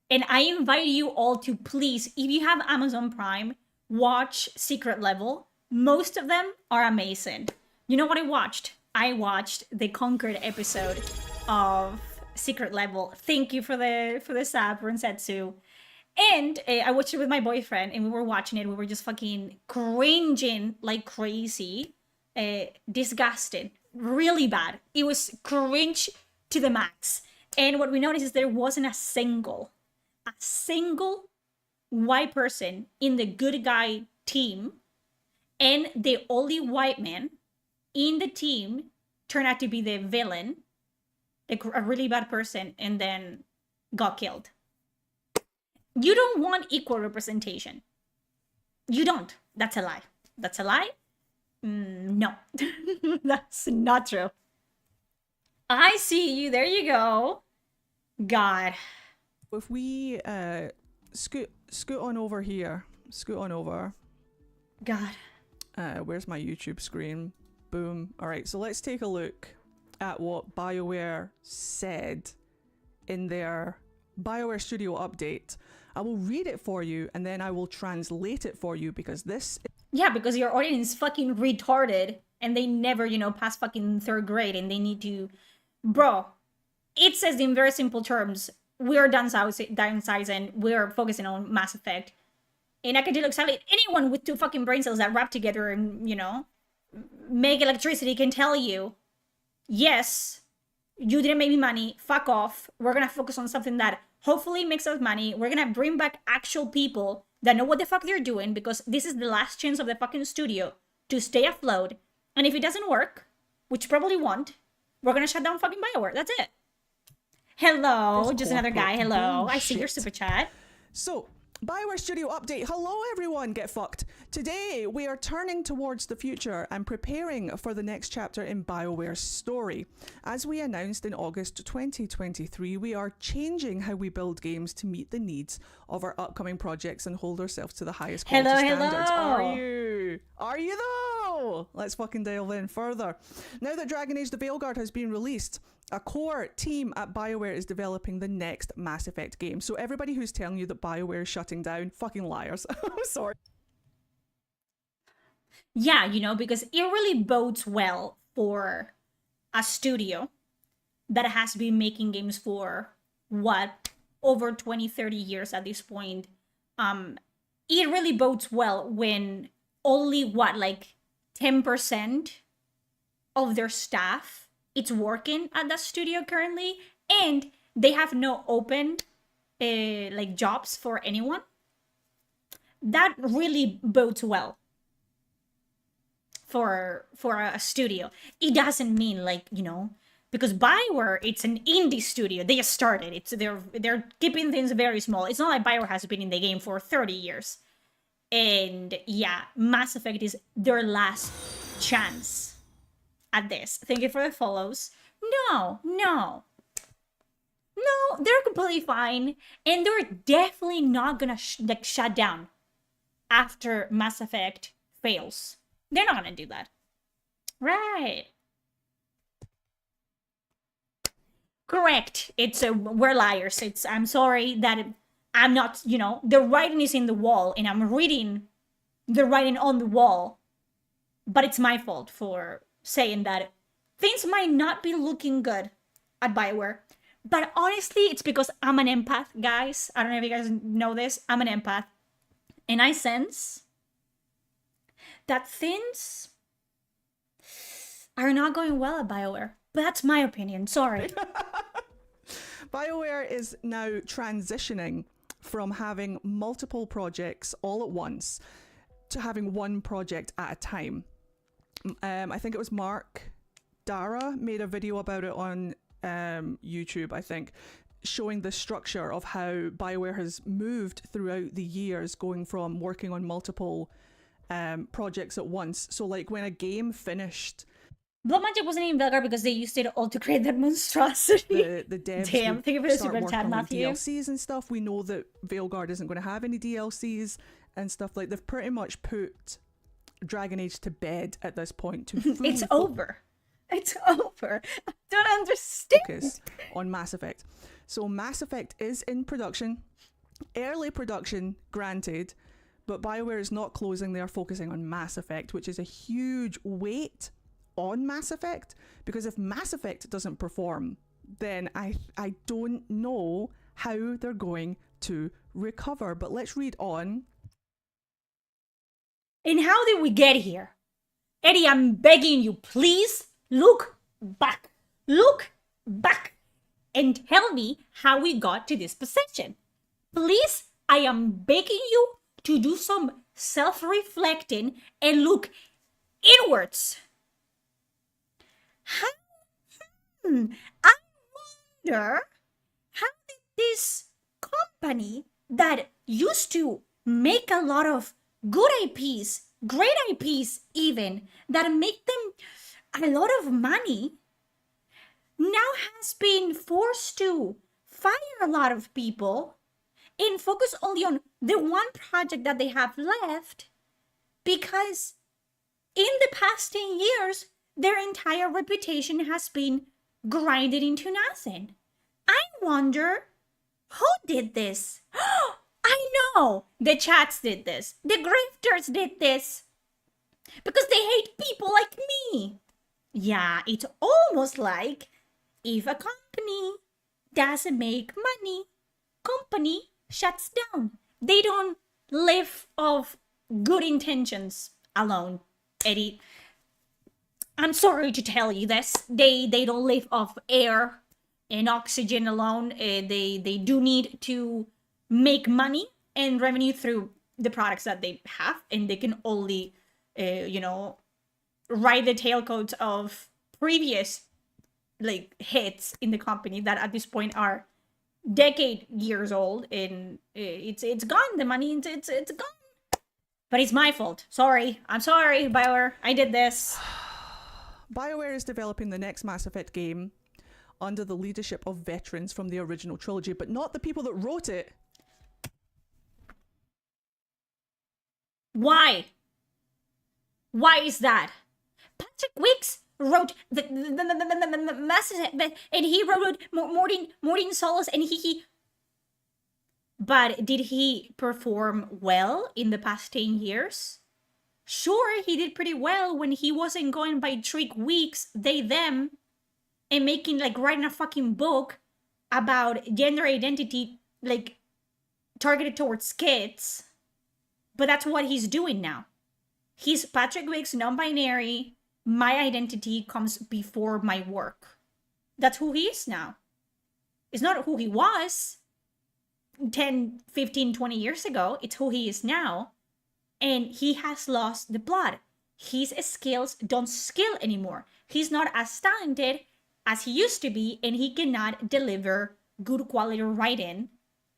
And I invite you all to please, if you have Amazon Prime, watch Secret Level. Most of them are amazing. You know what I watched? I watched the Conquered episode of Secret Level. Thank you for the sub, Rensetsu. And I watched it with my boyfriend, and we were watching it. We were just fucking cringing like crazy. Disgusting. Really bad. It was cringe to the max. And what we noticed is there wasn't a single white person in the good guy team, and the only white man in the team turned out to be the villain, like a really bad person, and then got killed. You don't want equal representation. You don't. That's a lie. That's a lie. No, that's not true. I see you. There you go. God. If we scoot on over here, God. Where's my YouTube screen? Boom. All right, so let's take a look at what BioWare said in their BioWare Studio update. I will read it for you and then I will translate it for you because this... Yeah, because your audience is fucking retarded and they never, pass fucking third grade and they need to... Bro, it says in very simple terms, we're downsizing, we're focusing on Mass Effect. And I can tell exactly anyone with 2 fucking brain cells that wrap together and, make electricity can tell you, yes, you didn't make me money, fuck off. We're gonna focus on something that hopefully makes us money. We're gonna bring back actual people that know what the fuck they're doing because this is the last chance of the fucking studio to stay afloat. And if it doesn't work, which probably won't, we're gonna shut down fucking BioWare. That's it. Hello, This just another guy. corporate Hello, I see your bullshit. super chat. So, BioWare Studio update. Hello everyone, get fucked. Today we are turning towards the future and preparing for the next chapter in BioWare's story. As we announced in August 2023, we are changing how we build games to meet the needs of our upcoming projects and hold ourselves to the highest quality standards. Are you though? Let's fucking delve in further. Now that Dragon Age the Veilguard has been released, a core team at BioWare is developing the next Mass Effect game. So everybody who's telling you that BioWare is shutting down, fucking liars. I'm sorry. Yeah, because it really bodes well for a studio that has been making games for over 20, 30 years at this point. It really bodes well when only 10% of their staff it's working at that studio currently, and they have no open jobs for anyone. That really bodes well for a studio. It doesn't mean because BioWare, it's an indie studio. They just started. They're keeping things very small. It's not like BioWare has been in the game for 30 years. And yeah, Mass Effect is their last chance at this. Thank you for the follows. No, they're completely fine, and they're definitely not gonna shut down after Mass Effect fails. They're not gonna do that, right? Correct. We're liars. I'm sorry that I'm not. The writing is in the wall, and I'm reading the writing on the wall, but it's my fault for saying that things might not be looking good at BioWare. But honestly, it's because I'm an empath, guys. I don't know if you guys know this. I'm an empath. And I sense that things are not going well at BioWare. But that's my opinion. Sorry. BioWare is now transitioning from having multiple projects all at once to having one project at a time. I think it was Mark Dara made a video about it on YouTube, I think, showing the structure of how BioWare has moved throughout the years, going from working on multiple projects at once. So when a game finished... Blood Magic wasn't in Veilguard because they used it all to create that monstrosity. The devs Damn, thank you for the super start chat, working on Matthew. DLCs and stuff. We know that Veilguard isn't going to have any DLCs and stuff. They've pretty much put Dragon Age to bed at this point. It's over. It's over. I don't understand. Focus on Mass Effect. So Mass Effect is in production. Early production, granted, but BioWare is not closing. They are focusing on Mass Effect, which is a huge weight on Mass Effect, because if Mass Effect doesn't perform, then I don't know how they're going to recover. But let's read on. And how did we get here? Eddie, I'm begging you, please look back. Look back. and tell me how we got to this position. Please, I am begging you to do some self-reflecting and look inwards. I wonder, how did this company that used to make a lot of good IPs, great IPs even, that make them a lot of money, now has been forced to fire a lot of people and focus only on the one project that they have left, because in the past 10 years, their entire reputation has been grinded into nothing. I wonder who did this? I know! The chats did this. The grifters did this. Because they hate people like me. Yeah, it's almost like if a company doesn't make money, company shuts down. They don't live off good intentions alone, Eddie. I'm sorry to tell you this. They don't live off air and oxygen alone. They do need to make money and revenue through the products that they have, and they can only, ride the tailcoats of previous like hits in the company that at this point are decade years old, and it's gone. The money it's gone. But it's my fault. Sorry. I'm sorry, BioWare. I did this. BioWare is developing the next Mass Effect game under the leadership of veterans from the original trilogy, but not the people that wrote it. Why? Why is that? Patrick Wicks wrote the Mass Effect, and he wrote Morton Solis, and he. But did he perform well in the past 10 years? Sure, he did pretty well when he wasn't going by Trick Weeks, they, them, and making, like, writing a fucking book about gender identity, like, targeted towards kids. But that's what he's doing now. He's Patrick Wicks, non-binary, my identity comes before my work. That's who he is now. It's not who he was 10, 15, 20 years ago. It's who he is now. And he has lost the plot. His skills don't skill anymore. He's not as talented as he used to be, and he cannot deliver good quality writing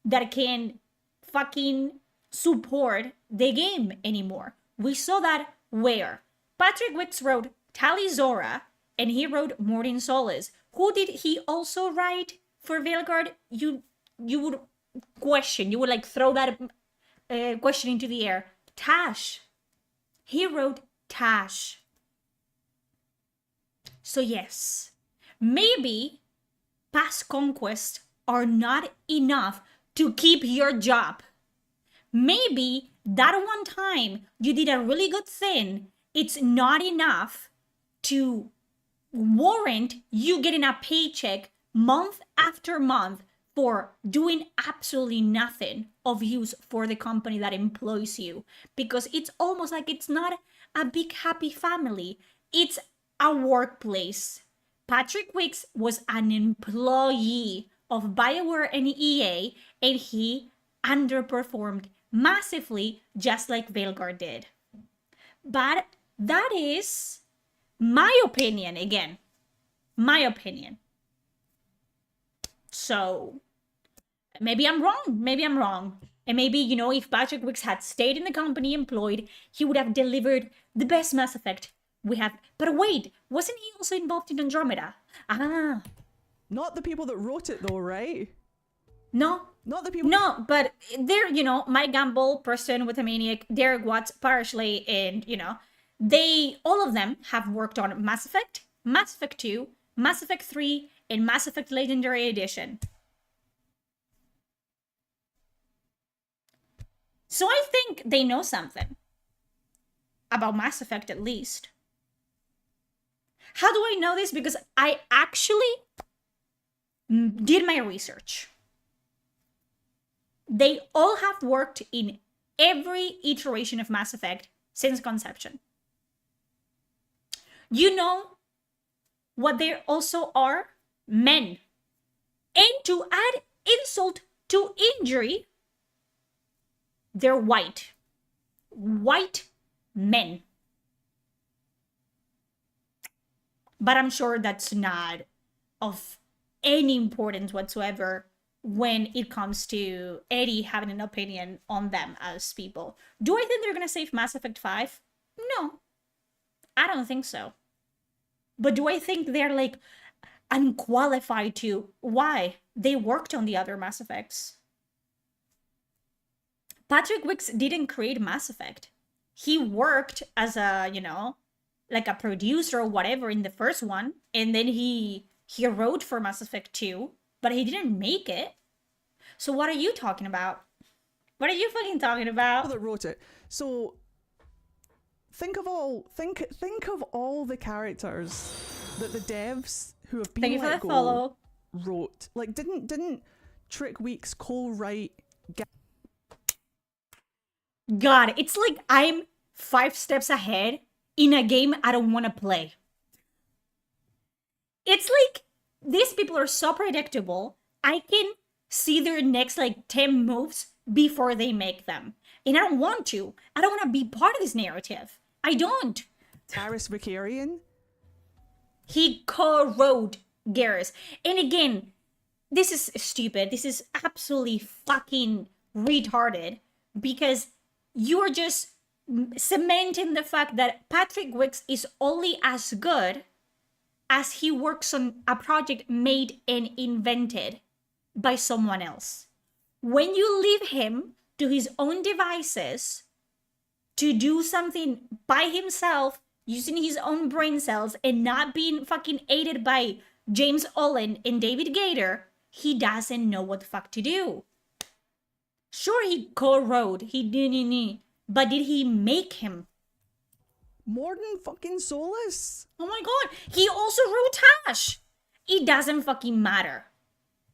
that can fucking support the game anymore. We saw that where Patrick Wicks wrote Tali Zora, and he wrote Morton Solis. Who did he also write for Veilguard? You would question. You would like throw that question into the air. Tash. He wrote Tash. So yes, maybe past conquests are not enough to keep your job. Maybe that one time you did a really good thing, it's not enough to warrant you getting a paycheck month after month for doing absolutely nothing of use for the company that employs you. Because it's almost like it's not a big happy family. It's a workplace. Patrick Wicks was an employee of BioWare and EA, and he underperformed massively, just like Veilguard did. But that is my opinion, again. My opinion. So maybe I'm wrong. And maybe, if Patrick Wicks had stayed in the company employed, he would have delivered the best Mass Effect we have. But wait, wasn't he also involved in Andromeda? Not the people that wrote it though, right? No. Not the people. No, but they're, Mike Gamble, Preston with a Maniac, Derek Watts, Parishley, and, they, all of them have worked on Mass Effect 2, Mass Effect 3, and Mass Effect Legendary Edition. So I think they know something about Mass Effect, at least. How do I know this? Because I actually did my research. They all have worked in every iteration of Mass Effect since conception. You know what they also are? Men. And to add insult to injury, they're white. White men. But I'm sure that's not of any importance whatsoever when it comes to Eddie having an opinion on them as people. Do I think they're gonna save Mass Effect 5? No. I don't think so. But do I think they're like unqualified to? Why? They worked on the other Mass Effects. Patrick Wicks didn't create Mass Effect. He worked as a, like a producer or whatever in the first one, and then he wrote for Mass Effect 2, but he didn't make it. So what are you talking about? What are you fucking talking about? That wrote it. So think of all the characters that the devs who have been Thank you for let the go follow. wrote. Like, didn't Trick Weeks co-write? God, it's like I'm 5 steps ahead in a game I don't want to play. It's like these people are so predictable. I can see their next like 10 moves before they make them. And I don't want to. I don't want to be part of this narrative. I don't. Aris Vicarian. He co-wrote Garrus. And again, this is stupid. This is absolutely fucking retarded because you're just cementing the fact that Patrick Wicks is only as good as he works on a project made and invented by someone else. When you leave him to his own devices to do something by himself, using his own brain cells and not being fucking aided by James Olin and David Gator, he doesn't know what the fuck to do. Sure, he co-wrote, but did he make him? Morden fucking Solus. Oh my god, he also wrote Tash. It doesn't fucking matter.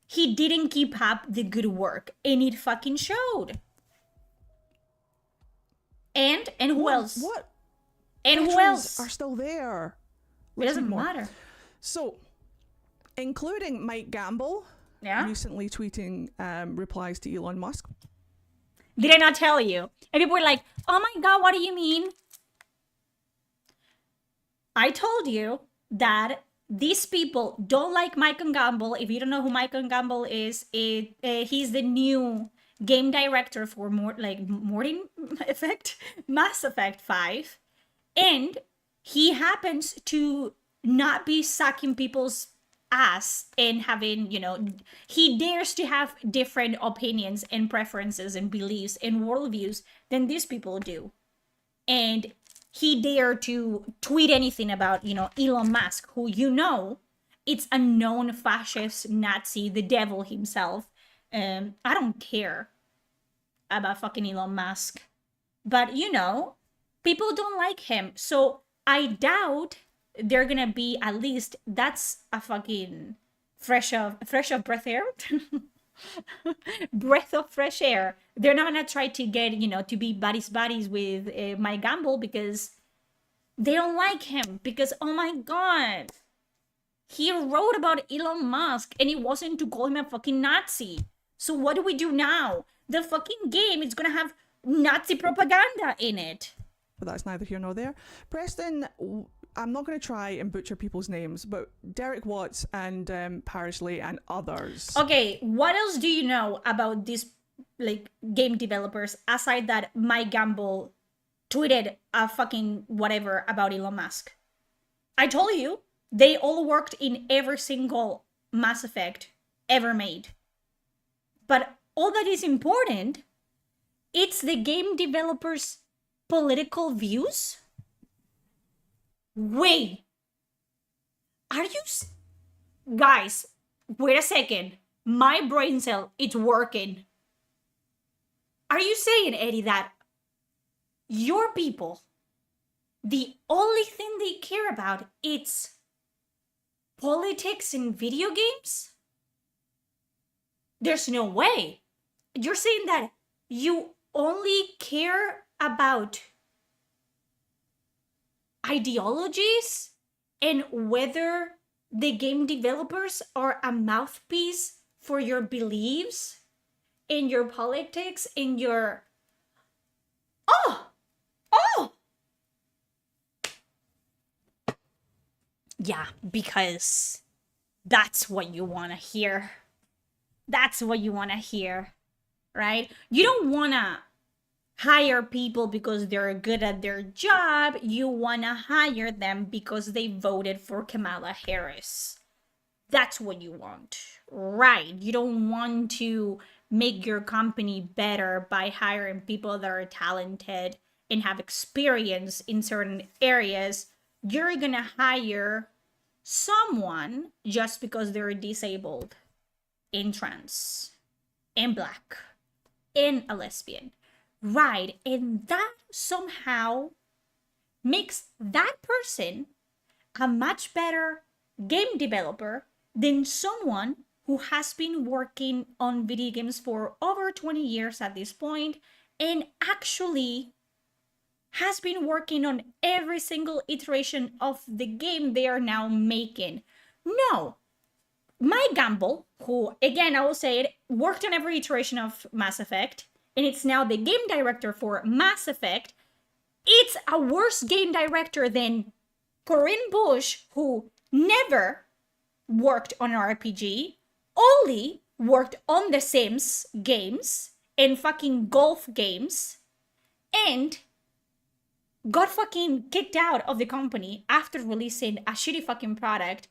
He didn't keep up the good work, and it fucking showed. And who else? What? And who Veterans else? are still there? It doesn't more. matter. So, including Mike Gamble, Yeah. recently tweeting replies to Elon Musk. Did I not tell you? And people were like, oh my god, what do you mean? I told you that these people don't like Mike Gamble. If you don't know who Mike Gamble is, he's the new game director for Mass Effect 5. And he happens to not be sucking people's ass and having, he dares to have different opinions and preferences and beliefs and worldviews than these people do. And he dared to tweet anything about, Elon Musk, who it's a known fascist Nazi, the devil himself. I don't care about fucking Elon Musk. But, people don't like him. So I doubt they're gonna be, at least that's a fucking fresh of breath air. Breath of fresh air. They're not gonna try to get, to be buddies with Mike Gamble because they don't like him. Because, oh my god, he wrote about Elon Musk and it wasn't to call him a fucking Nazi. So what do we do now? The fucking game is gonna have Nazi propaganda in it. But that's neither here nor there. Preston, I'm not going to try and butcher people's names, but Derek Watts and Parishley and others. Okay, what else do you know about these game developers aside that Mike Gamble tweeted a fucking whatever about Elon Musk? I told you, they all worked in every single Mass Effect ever made. But all that is important, it's the game developers' political views? Wait. Are you... Guys, wait a second. My brain cell, it's working. Are you saying, Eddie, that your people, the only thing they care about, it's politics in video games? There's no way. You're saying that you only care about ideologies and whether the game developers are a mouthpiece for your beliefs, in your politics, in your... Oh! Oh! Yeah, because that's what you want to hear. That's what you want to hear, right? You don't want to hire people because they're good at their job. You want to hire them because they voted for Kamala Harris. That's what you want, right? You don't want to make your company better by hiring people that are talented and have experience in certain areas. You're gonna hire someone just because they're disabled, and trans, and black, and a lesbian, right? And that somehow makes that person a much better game developer than someone who has been working on video games for over 20 years at this point and actually has been working on every single iteration of the game they are now making. No, Mike Gamble, who, again, I will say it, worked on every iteration of Mass Effect, and it's now the game director for Mass Effect. It's a worse game director than Corinne Bush, who never worked on an RPG, only worked on The Sims games and fucking golf games, and got fucking kicked out of the company after releasing a shitty fucking product.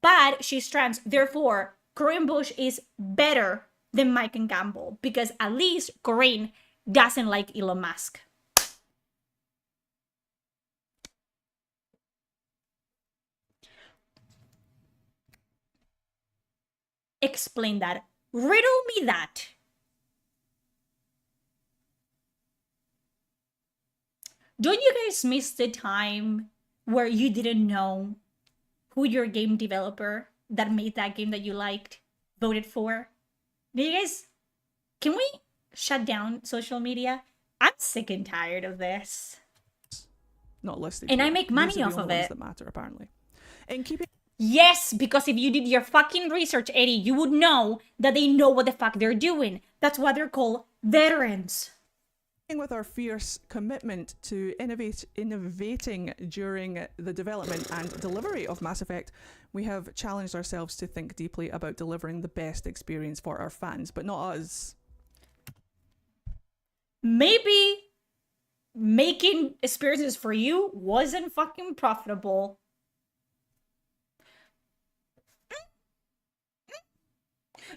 But she's trans, therefore Corinne Bush is better than Mike and Gamble, because at least Corinne doesn't like Elon Musk. Explain that. Riddle me that. Don't you guys miss the time where you didn't know who your game developer that made that game that you liked voted for? Do you guys... Can we shut down social media? I'm sick and tired of this. Not listed. And here. I make These money are off the of only ones it. that matter, apparently. In keeping Yes, because if you did your fucking research, Eddie, you would know that they know what the fuck they're doing. That's why they're called veterans. with our fierce commitment to innovating during the development and delivery of Mass Effect, we have challenged ourselves to think deeply about delivering the best experience for our fans, but not us. Maybe making experiences for you wasn't fucking profitable.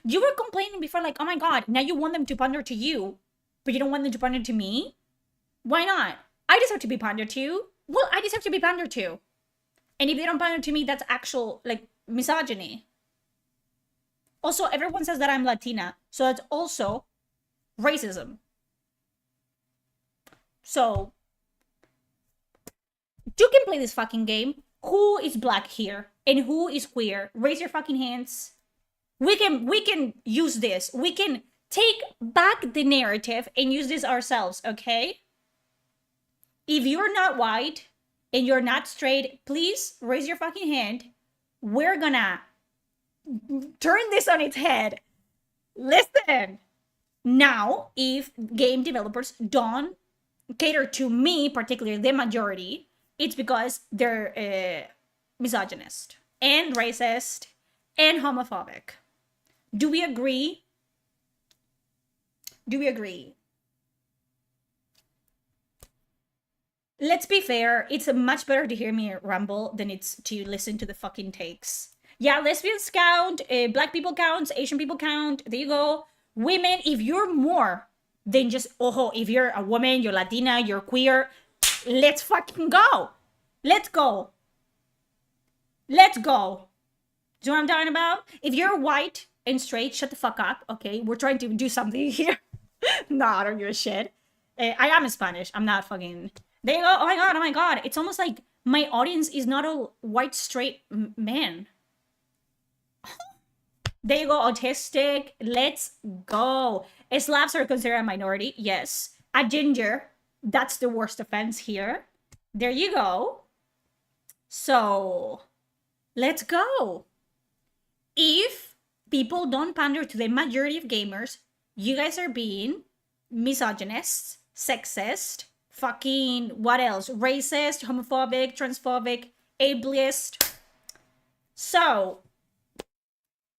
You were complaining before, like, oh my god, now you want them to pander to you, but you don't want them to pander to me? Why not? I deserve to be pandered to. Well, I deserve to be pandered to. And if they don't pander to me, that's actual, like, misogyny. Also, everyone says that I'm Latina, so that's also racism. So, you can play this fucking game. Who is black here? And who is queer? Raise your fucking hands. We can use this. We can take back the narrative and use this ourselves, okay? If you're not white and you're not straight, please raise your fucking hand. We're gonna turn this on its head. Listen. Now, if game developers don't cater to me, particularly the majority, it's because they're misogynist and racist and homophobic. Do we agree? Do we agree? Let's be fair, it's much better to hear me ramble than it's to listen to the fucking takes. Yeah, lesbians count, black people count, Asian people count, there you go. Women, if you're more than just, if you're a woman, you're Latina, you're queer, let's fucking go. Let's go. Let's go. Do you know what I'm talking about? If you're white and straight, shut the fuck up, okay? We're trying to do something here. No, I don't give a shit. I am Spanish. I'm not fucking... There you go. Oh my god. It's almost like my audience is not a white, straight man. There you go. Autistic. Let's go. Slavs are considered a minority. Yes. A ginger. That's the worst offense here. There you go. So, let's go. If people don't pander to the majority of gamers. You guys are being misogynists, sexist, fucking what else? Racist, homophobic, transphobic, ableist. So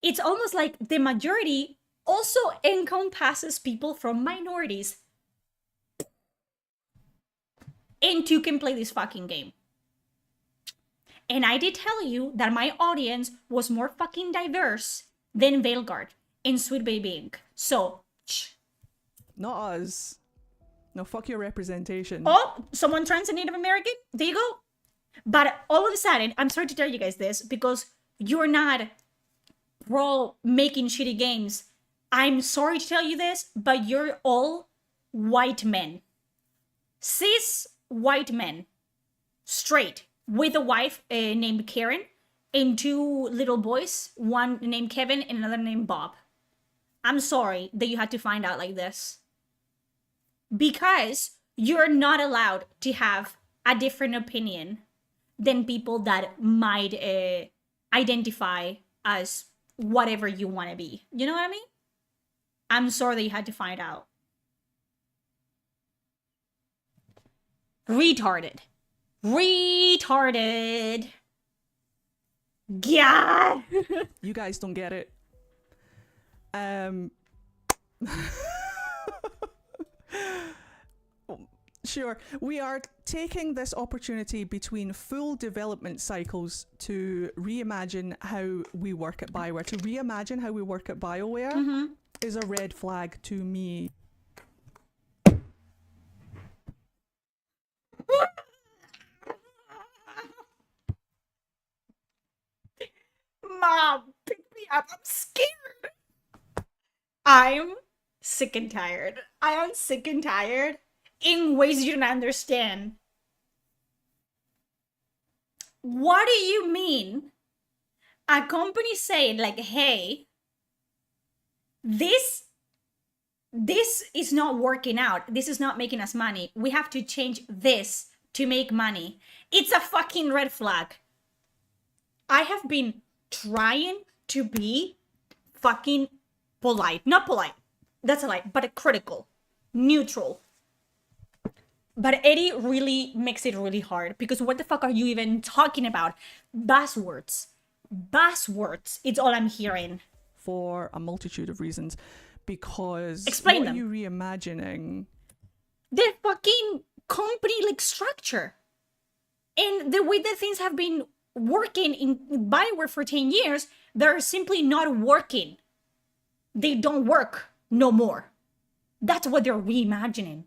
it's almost like the majority also encompasses people from minorities. And you can play this fucking game. And I did tell you that my audience was more fucking diverse than Veilguard and Sweet Baby Inc. So, Not us. No, fuck your representation. oh, someone trans and Native American? There you go. But all of a sudden, I'm sorry to tell you guys this because you're not pro making shitty games. I'm sorry to tell you this, but you're all white men. Cis white men. Straight. With a wife named Karen and 2 little boys, one named Kevin and another named Bob. I'm sorry that you had to find out like this. Because you're not allowed to have a different opinion than people that might identify as whatever you want to be. You know what I mean? I'm sorry that you had to find out. Retarded. Retarded. Yeah. You guys don't get it. Sure, we are taking this opportunity between full development cycles to reimagine how we work at BioWare. To reimagine how we work at BioWare is a red flag to me. Mom, pick me up. I'm scared. I'm sick and tired. I am sick and tired in ways you don't understand. What do you mean? A company saying like, hey, this is not working out. This is not making us money. We have to change this to make money. It's a fucking red flag. I have been trying to be fucking polite. Not polite. That's a lie. But critical. Neutral. But Eddie really makes it really hard. Because what the fuck are you even talking about? Buzzwords. Buzzwords. It's all I'm hearing. For a multitude of reasons. Because Explain what them. are you reimagining? The fucking company like structure. And the way that things have been working in BioWare for 10 years, they're simply not working. They don't work no more. That's what they're reimagining.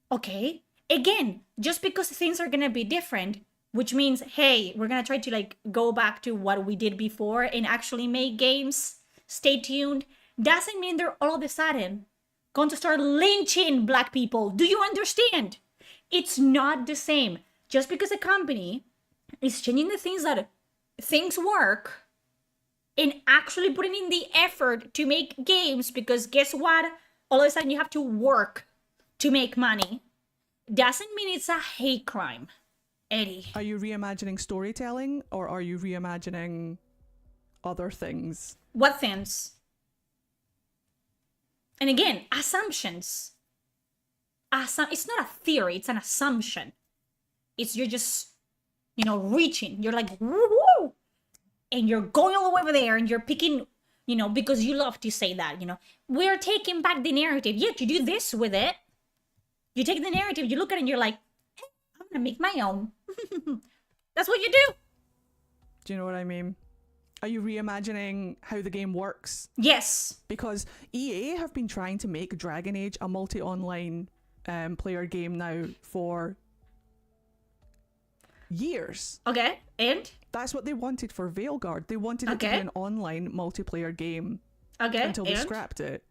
Okay? Again, just because things are gonna be different, which means, hey, we're gonna try to like go back to what we did before and actually make games, stay tuned, doesn't mean they're all of a sudden going to start lynching black people. Do you understand? It's not the same. Just because a company is changing the things that things work and actually putting in the effort to make games, because guess what? All of a sudden you have to work to make money. Doesn't mean it's a hate crime, Eddie. Are you reimagining storytelling or are you reimagining other things? What things? And again, assumptions. It's not a theory, it's an assumption. It's you're just, reaching. You're like, woo-hoo! And you're going all the way over there and you're picking, because you love to say that, we're taking back the narrative. Yeah, you do this with it. You take the narrative, you look at it and you're like, hey, I'm gonna make my own. That's what you do. Do you know what I mean? Are you reimagining how the game works? Yes. Because EA have been trying to make Dragon Age a multi-online player game now for years. Okay, and? That's what they wanted for Veilguard. They wanted it to be an online multiplayer game. Okay, until they scrapped it.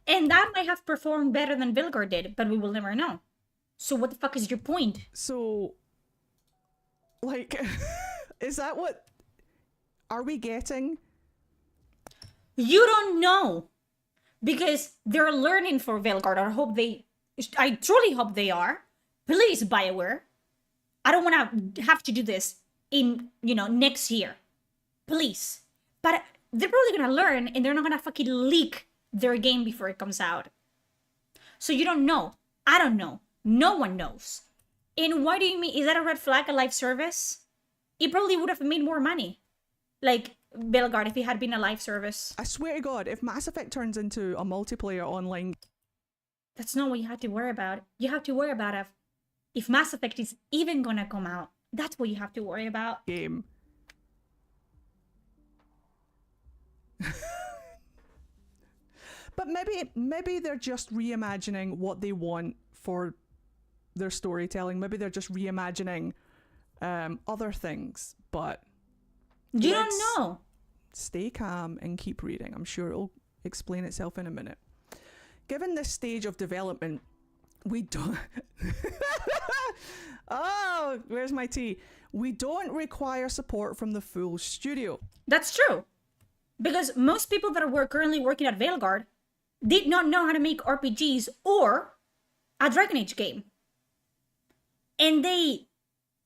And that might have performed better than Veilguard did, but we will never know. So what the fuck is your point? So, like, is that what... Are we getting? You don't know. Because they're learning for Veilguard. I truly hope they are. Please, BioWare. I don't want to have to do this in, next year. Please. But they're probably gonna learn and they're not gonna fucking leak their game before it comes out. So you don't know. I don't know. No one knows. And why do you mean, is that a red flag, a live service? It probably would have made more money. Like Bellegarde, if it had been a live service. I swear to God, if Mass Effect turns into a multiplayer online, that's not what you have to worry about. You have to worry about if Mass Effect is even gonna come out. That's what you have to worry about. game. But maybe they're just reimagining what they want for their storytelling. Maybe they're just reimagining other things. But you don't know. Stay calm and keep reading. I'm sure it'll explain itself in a minute. Given this stage of development, we don't... Oh, where's my tea? We don't require support from the full studio. That's true. Because most people that were currently working at Veilguard did not know how to make RPGs or a Dragon Age game. And they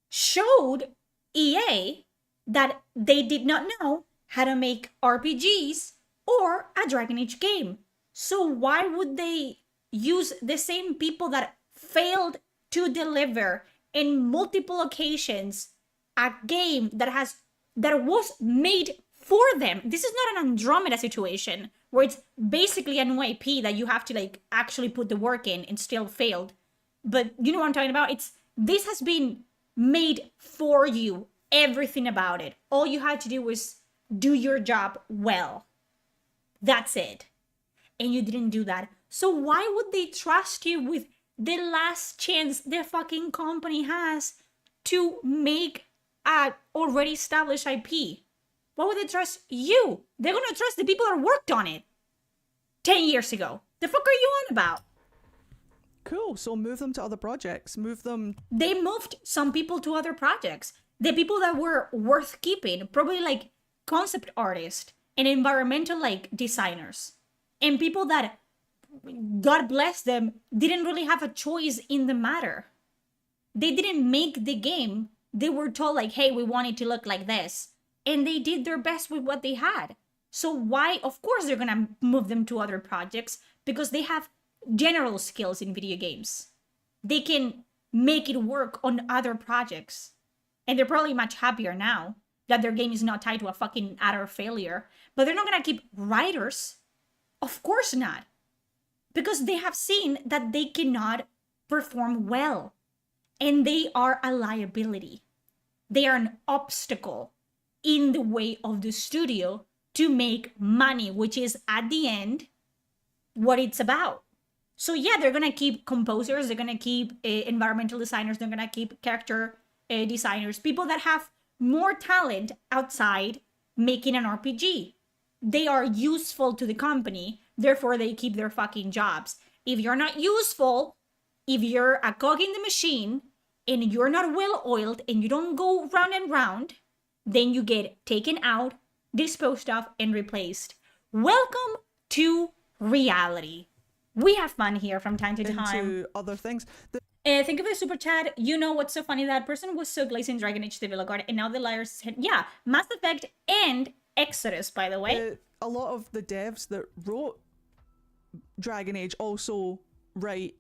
showed EA that they did not know how to make RPGs or a Dragon Age game. So why would they use the same people that failed to deliver in multiple occasions a game that was made for them? This is not an Andromeda situation where it's basically a new IP that you have to like actually put the work in and still failed. But you know what I'm talking about? This has been made for you. Everything about it. All you had to do was do your job well. That's it. And you didn't do that. So why would they trust you with the last chance the fucking company has to make a already established IP? Why would they trust you? They're gonna trust the people that worked on it 10 years ago. The fuck are you on about? Cool, so move them to other projects. They moved some people to other projects. The people that were worth keeping, probably like concept artists and environmental like designers. And people that, God bless them, didn't really have a choice in the matter. They didn't make the game. They were told like, hey, we want it to look like this. And they did their best with what they had. So why? Of course they're gonna move them to other projects because they have general skills in video games. They can make it work on other projects. And they're probably much happier now that their game is not tied to a fucking utter failure. But they're not gonna keep writers. Of course not. Because they have seen that they cannot perform well. And they are a liability. They are an obstacle in the way of the studio to make money, which is at the end what it's about. So yeah, they're gonna keep composers, they're gonna keep environmental designers, they're gonna keep character designers, people that have more talent outside making an RPG. They are useful to the company, therefore they keep their fucking jobs. If you're not useful, if you're a cog in the machine and you're not well oiled and you don't go round and round, then you get taken out, disposed of, and replaced. Welcome to reality. We have fun here from time to time. Into other things. Think of the super chat. You know what's so funny? That person was so glazed in Dragon Age the Veilguard, and now the liars said, yeah, Mass Effect and Exodus, by the way. A lot of the devs that wrote Dragon Age also write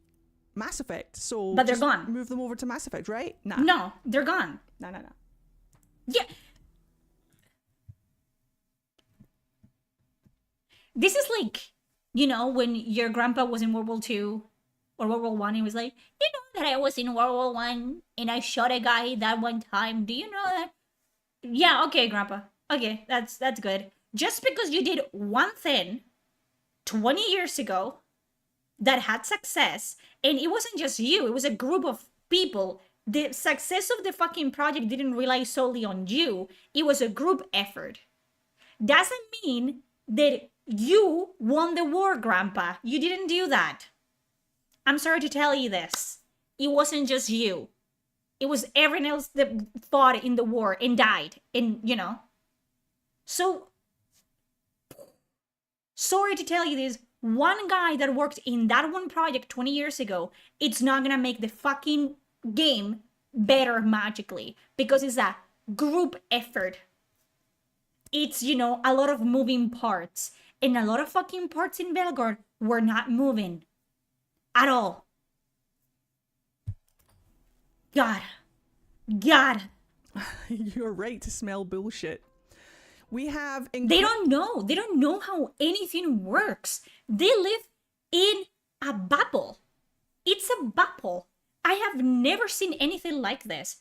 Mass Effect. So but they're gone. Move them over to Mass Effect, right? Nah. No, they're gone. No. Yeah. This is like, you know, when your grandpa was in World War II or World War I, he was like, you know that I was in World War I and I shot a guy that one time. Do you know that? Yeah, okay, grandpa. Okay, that's good. Just because you did one thing 20 years ago that had success, and it wasn't just you, it was a group of people. The success of the fucking project didn't rely solely on you. It was a group effort. Doesn't mean that you won the war, grandpa. You didn't do that. I'm sorry to tell you this. It wasn't just you. It was everyone else that fought in the war and died. And, you know. So, sorry to tell you this. One guy that worked in that one project 20 years ago, it's not gonna make the fucking game better magically. Because it's a group effort. it's, you know, a lot of moving parts. And a lot of fucking parts in Belgorod were not moving at all. God. God. You're right to smell bullshit. We have... They don't know. They don't know how anything works. They live in a bubble. It's a bubble. I have never seen anything like this.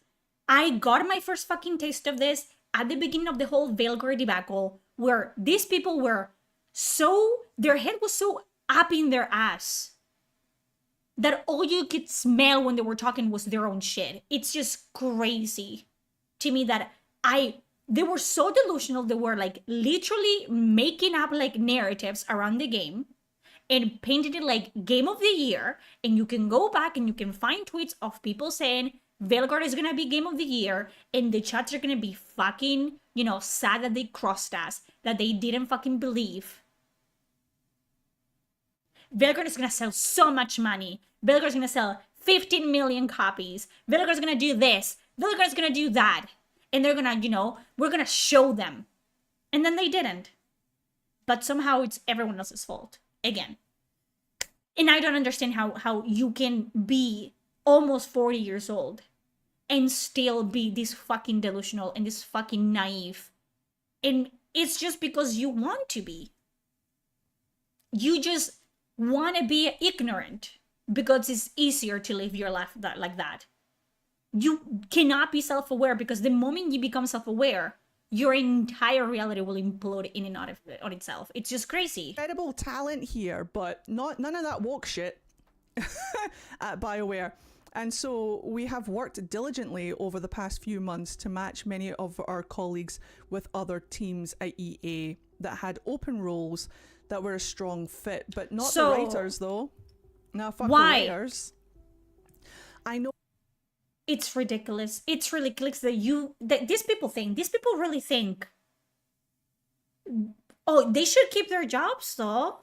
I got my first fucking taste of this at the beginning of the whole Velgor debacle, where these people were so... their head was so up in their ass that all you could smell when they were talking was their own shit. It's just crazy to me that they were so delusional. They were like literally making up like narratives around the game and painted it like game of the year. And you can go back and you can find tweets of people saying Velgard is gonna be game of the year, and the chats are gonna be fucking, you know, sad that they crossed us, that they didn't fucking believe. Velgard is gonna sell so much money. Velgard is gonna sell 15 million copies. Velgard is gonna do this. Velgard is gonna do that. And they're gonna, you know, we're gonna show them. And then they didn't. But somehow it's everyone else's fault. Again. And I don't understand how you can be almost 40 years old and still be this fucking delusional and this fucking naive. And it's just because you want to be. You just want to be ignorant because it's easier to live your life like that. You cannot be self-aware because the moment you become self-aware, your entire reality will implode in and out of on itself. It's just crazy. Incredible talent here, but none of that woke shit at BioWare. And so we have worked diligently over the past few months to match many of our colleagues with other teams at EA that had open roles that were a strong fit, but not the writers though. Now fuck why? The writers. I know. It's ridiculous. It's ridiculous that these people really think, oh, they should keep their jobs though.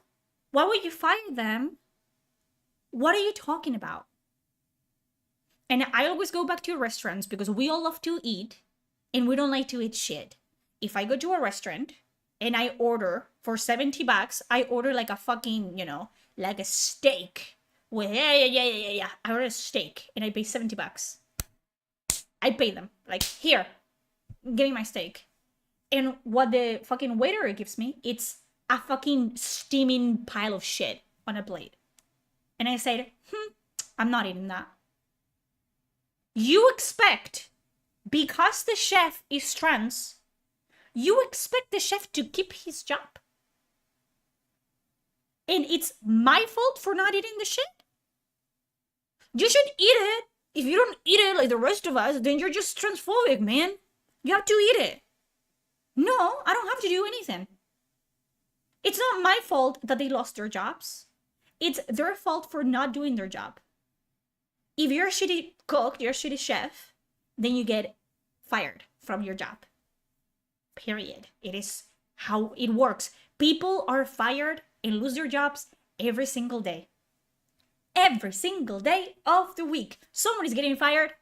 Why would you fire them? What are you talking about? And I always go back to restaurants because we all love to eat and we don't like to eat shit. If I go to a restaurant and I order for $70, I order like a fucking, you know, like a steak. Well, yeah. I order a steak and I pay $70. I pay them. Like, here, give me my steak. And what the fucking waiter gives me, it's a fucking steaming pile of shit on a plate. And I said, I'm not eating that. You expect, because the chef is trans, you expect the chef to keep his job. And it's my fault for not eating the shit? You should eat it. If you don't eat it like the rest of us, then you're just transphobic, man. You have to eat it. No, I don't have to do anything. It's not my fault that they lost their jobs. It's their fault for not doing their job. If you're a shitty cook, you're a shitty chef, then you get fired from your job. Period. It is how it works. People are fired and lose their jobs every single day. Every single day of the week. Someone is getting fired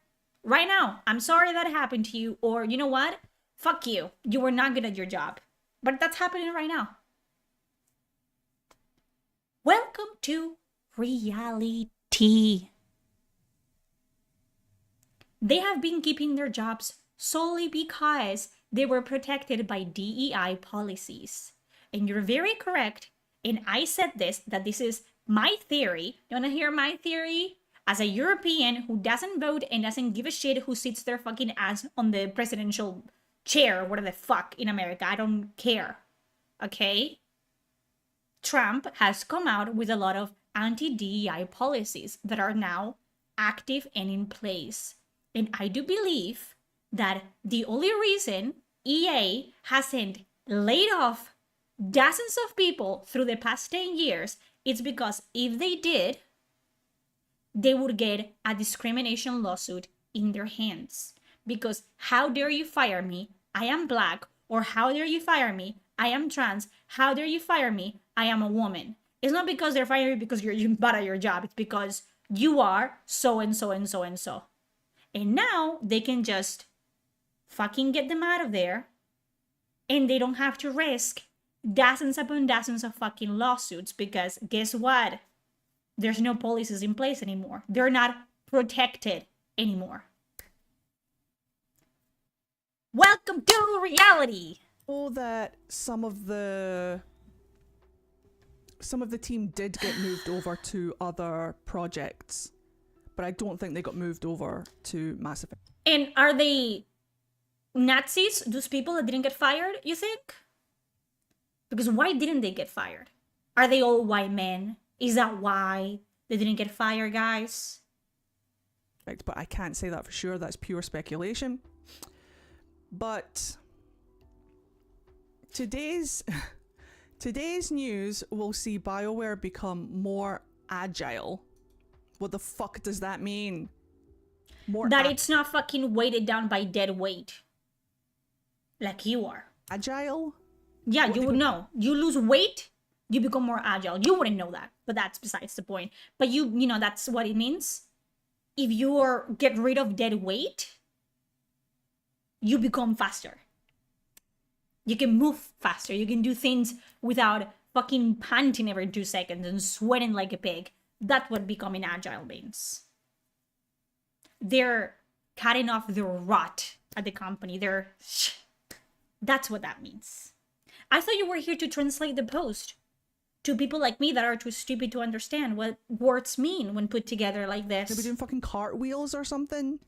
right now. I'm sorry that happened to you. Or you know what? Fuck you. You were not good at your job. But that's happening right now. Welcome to reality. They have been keeping their jobs solely because they were protected by DEI policies. And you're very correct. And I said this, that this is my theory. You wanna hear my theory? As a European who doesn't vote and doesn't give a shit who sits their fucking ass on the presidential chair, whatever the fuck, in America, I don't care. Okay? Trump has come out with a lot of anti-DEI policies that are now active and in place. And I do believe that the only reason EA hasn't laid off dozens of people through the past 10 years is because if they did, they would get a discrimination lawsuit in their hands. Because how dare you fire me? I am black. Or how dare you fire me? I am trans. How dare you fire me? I am a woman. It's not because they're firing you because you're bad at your job. It's because you are so and so and so and so. And now they can just fucking get them out of there and they don't have to risk dozens upon dozens of fucking lawsuits because guess what? There's no policies in place anymore. They're not protected anymore. Welcome to reality. know that some of the team did get moved over to other projects, but I don't think they got moved over to Mass Effect. And are they Nazis? Those people that didn't get fired, you think? Because why didn't they get fired? Are they all white men? Is that why they didn't get fired, guys? But I can't say that for sure. That's pure speculation. But today's news will see BioWare become more agile. What the fuck does that mean? That it's not fucking weighted down by dead weight. Like you are. Agile? Yeah, you would know. You lose weight, you become more agile. You wouldn't know that, but that's besides the point. But you know, that's what it means. If you get rid of dead weight, you become faster. You can move faster. You can do things without fucking panting every 2 seconds and sweating like a pig. That's what becoming agile means. They're cutting off the rot at the company. That's what that means. I thought you were here to translate the post to people like me that are too stupid to understand what words mean when put together like this. Are we doing fucking cartwheels or something?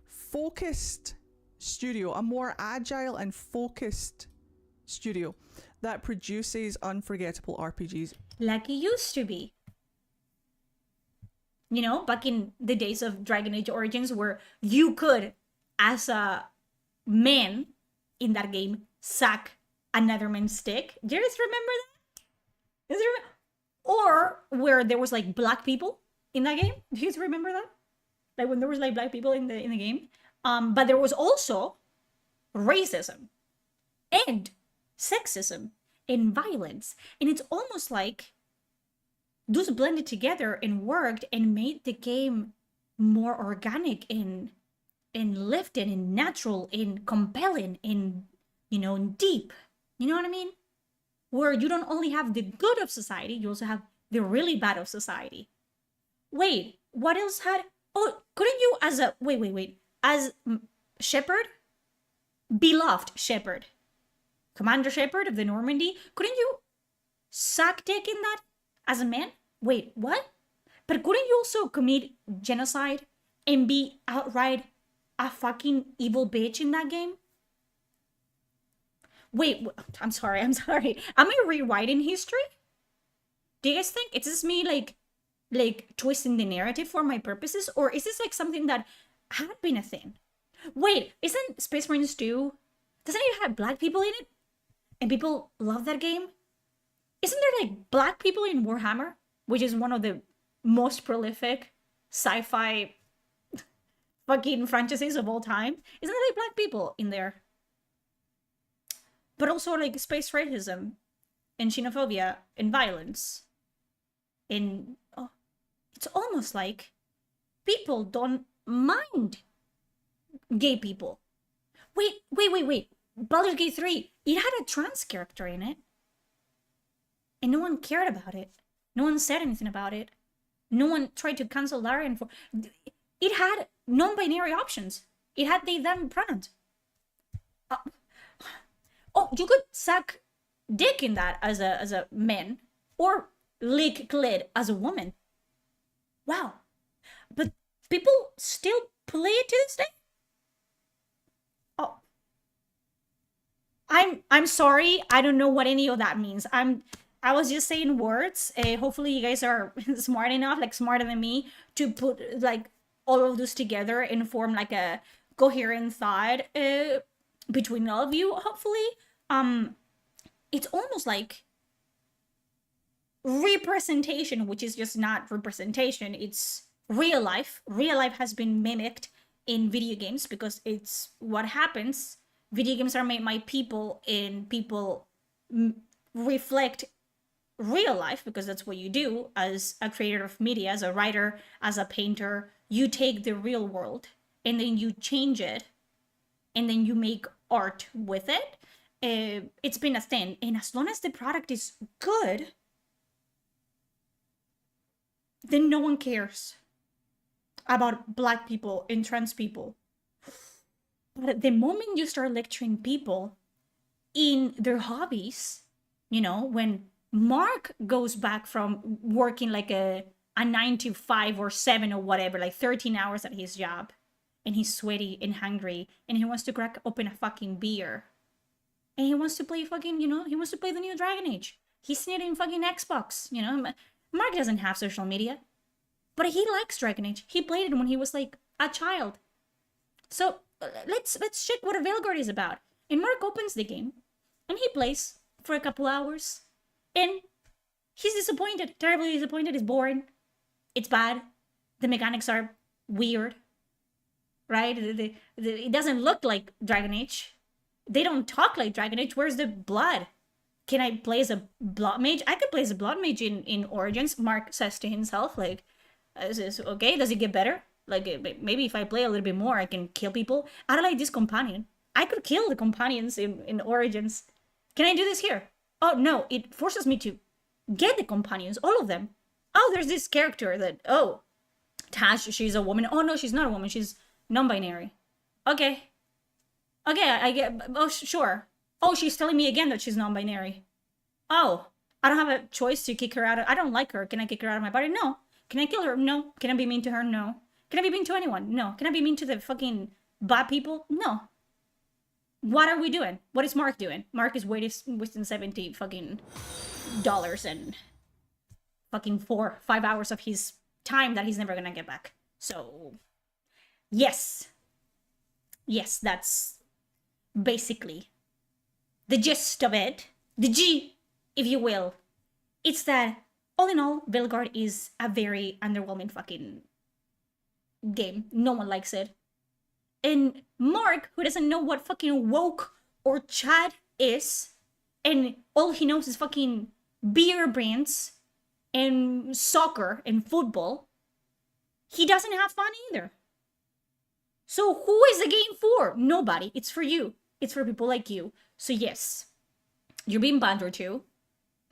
Focused studio, a more agile and focused studio that produces unforgettable RPGs. Like it used to be. You know, back in the days of Dragon Age Origins where you could, as a man in that game, suck another man's stick. Do you guys remember that? Or where there was like black people in that game. Do you guys remember that? Like when there was like black people in the game. But there was also racism and sexism and violence. And it's almost like those blended together and worked and made the game more organic and lived in and natural and compelling and, you know, deep. You know what I mean? Where you don't only have the good of society, you also have the really bad of society. Wait, what else had... Oh, couldn't you as a... Wait. As Shepard? Beloved Shepard. Commander Shepard of the Normandy? Couldn't you suck dick in that as a man? Wait, what? But couldn't you also commit genocide and be outright a fucking evil bitch in that game? Wait, I'm sorry. Am I rewriting history? Do you guys think it's just me like twisting the narrative for my purposes? Or is this like something that had been a thing? Wait, isn't Space Marines 2, doesn't it have black people in it? And people love that game? Isn't there like black people in Warhammer? Which is one of the most prolific sci-fi fucking franchises of all time. Isn't there like black people in there? But also like space racism and xenophobia and violence. And it's almost like people don't mind gay people. Wait. Baldur's Gate 3, it had a trans character in it. And no one cared about it. No one said anything about it. No one tried to cancel Larian for... It had non-binary options. It had they, them pronouns. You could suck dick in that as a man. Or lick clit as a woman. Wow. But people still play it to this day? Oh. I'm sorry. I don't know what any of that means. I was just saying words. Hopefully you guys are smart enough, like smarter than me, to put like all of this together and form like a coherent thought between all of you, hopefully. It's almost like representation, which is just not representation. It's real life. Real life has been mimicked in video games because it's what happens. Video games are made by people and people reflect real life because that's what you do as a creator of media, as a writer, as a painter. You take the real world and then you change it and then you make art with it. It's been a thing. And as long as the product is good, then no one cares about black people and trans people. But the moment you start lecturing people in their hobbies, you know, when Mark goes back from working like a 9 to 5 or 7 or whatever, like 13 hours at his job, and he's sweaty and hungry, and he wants to crack open a fucking beer, and he wants to play fucking, you know, he wants to play the new Dragon Age. He's seen it in fucking Xbox, you know. Mark doesn't have social media, but he likes Dragon Age. He played it when he was like a child. So let's check what a Veilguard is about. And Mark opens the game, and he plays for a couple hours, and he's disappointed, terribly disappointed. It's boring. It's bad. The mechanics are weird, right? It doesn't look like Dragon Age. They don't talk like Dragon Age. Where's the blood? Can I play as a blood mage? I could play as a blood mage in Origins. Mark says to himself, like, is this okay? Does it get better? Like, maybe if I play a little bit more, I can kill people. I don't like this companion. I could kill the companions in Origins. Can I do this here? Oh, no. It forces me to get the companions, all of them. Oh, there's this character that, oh, Tash, she's a woman. Oh, no, she's not a woman. She's non-binary. Okay, I get, oh, sure. Oh, she's telling me again that she's non-binary. Oh, I don't have a choice to kick her out. I don't like her. Can I kick her out of my body? No. Can I kill her? No. Can I be mean to her? No. Can I be mean to anyone? No. Can I be mean to the fucking bad people? No. What are we doing? What is Mark doing? Mark is wasting 70 fucking dollars and fucking 4-5 hours of his time that he's never gonna get back. So, yes, that's basically the gist of it. The G, if you will. It's that, all in all, Veilguard is a very underwhelming fucking game. No one likes it. And Mark, who doesn't know what fucking woke or chat is, and all he knows is fucking beer brands and soccer and football, he doesn't have fun either. So who is the game for? Nobody. It's for you. It's for people like you. So yes, you're being bantered to,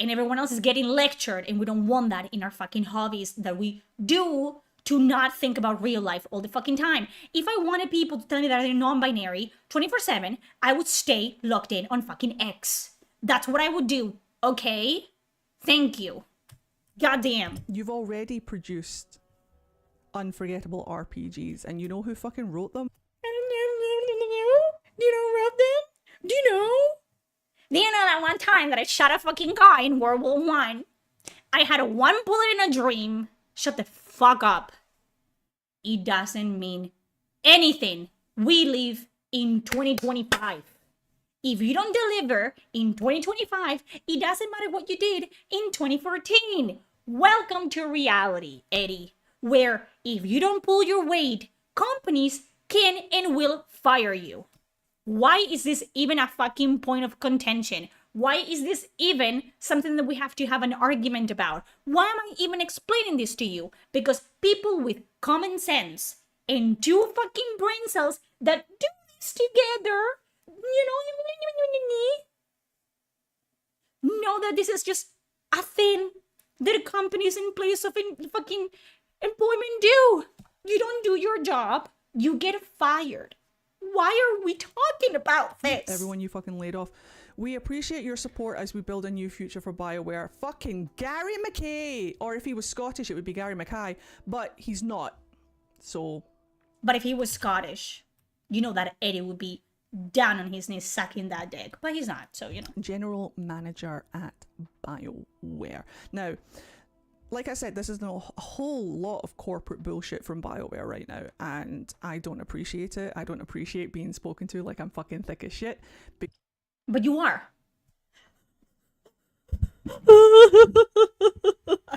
and everyone else is getting lectured, and we don't want that in our fucking hobbies that we do to not think about real life all the fucking time. If I wanted people to tell me that they're non-binary 24/7, I would stay locked in on fucking X. That's what I would do, okay? Thank you. Goddamn. You've already produced unforgettable RPGs, and you know who fucking wrote them? Do you know who wrote them? Do you know? Do you know that one time that I shot a fucking guy in World War I? I had one bullet in a dream. Shut the fuck up. It doesn't mean anything. We live in 2025. If you don't deliver in 2025, it doesn't matter what you did in 2014. Welcome to reality, Eddie, where if you don't pull your weight, companies can and will fire you. Why is this even a fucking point of contention? Why is this even something that we have to have an argument about? Why am I even explaining this to you? Because people with common sense and 2 fucking brain cells that do this together, know that this is just a thing that companies in place of fucking employment do. You don't do your job, you get fired. Why are we talking about this? Everyone you fucking laid off. We appreciate your support as we build a new future for BioWare. Fucking Gary McKay! Or if he was Scottish, it would be Gary Mackay. But he's not. So... But if he was Scottish, you know that Eddie would be down on his knees sucking that dick. But he's not, so you know. General manager at BioWare. Now, like I said, this is a whole lot of corporate bullshit from BioWare right now, and I don't appreciate it. I don't appreciate being spoken to like I'm fucking thick as shit. But you are. I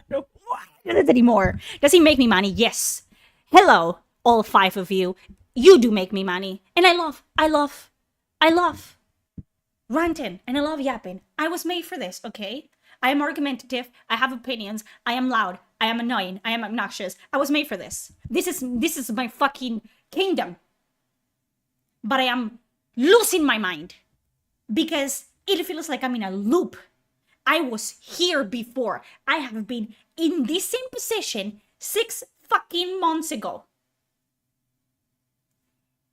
don't want to do this anymore. Does he make me money? Yes. Hello, all 5 of you. You do make me money. And I love ranting, and I love yapping. I was made for this, okay? I am argumentative. I have opinions. I am loud. I am annoying. I am obnoxious. I was made for this. This is my fucking kingdom. But I am losing my mind because it feels like I'm in a loop. I was here before. I have been in this same position 6 fucking months ago.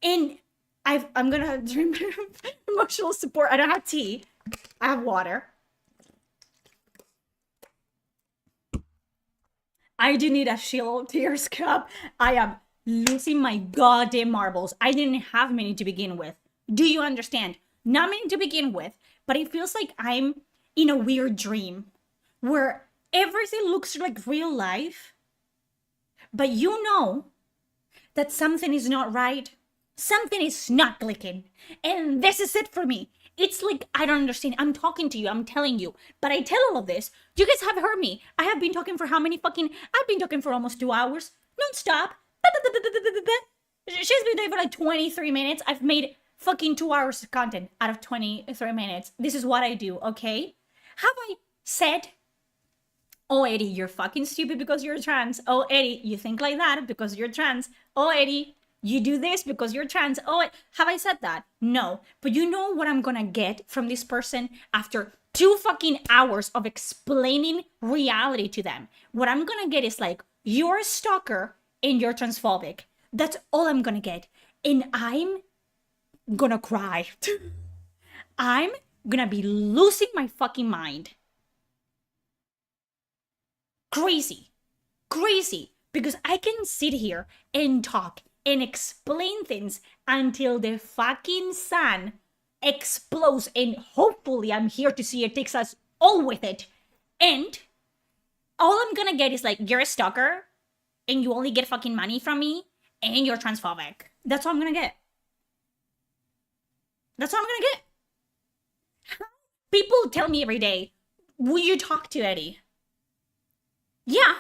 And I'm gonna drink emotional support. I don't have tea. I have water. I do need a Shield Tears cup. I am losing my goddamn marbles. I didn't have many to begin with. Do you understand? Not many to begin with, but it feels like I'm in a weird dream where everything looks like real life, but you know that something is not right. Something is not clicking. And this is it for me. It's like, I don't understand. I'm talking to you. I'm telling you. But I tell all of this. You guys have heard me. I have been talking for how many fucking... I've been talking for almost 2 hours. Non-stop. She's been doing for like 23 minutes. I've made fucking 2 hours of content out of 23 minutes. This is what I do, okay? Have I said, oh, Eddie, you're fucking stupid because you're trans. Oh, Eddie, you think like that because you're trans. Oh, Eddie, you do this because you're trans. Oh, have I said that? No. But you know what I'm gonna get from this person after 2 fucking hours of explaining reality to them? What I'm gonna get is like, you're a stalker and you're transphobic. That's all I'm gonna get. And I'm gonna cry. I'm gonna be losing my fucking mind. Crazy. Crazy. Because I can sit here and talk and explain things until the fucking sun explodes, and hopefully I'm here to see it takes us all with it. And all I'm gonna get is like, you're a stalker and you only get fucking money from me and you're transphobic. That's all I'm gonna get. That's all I'm gonna get. People tell me every day, will you talk to Eddie? Yeah.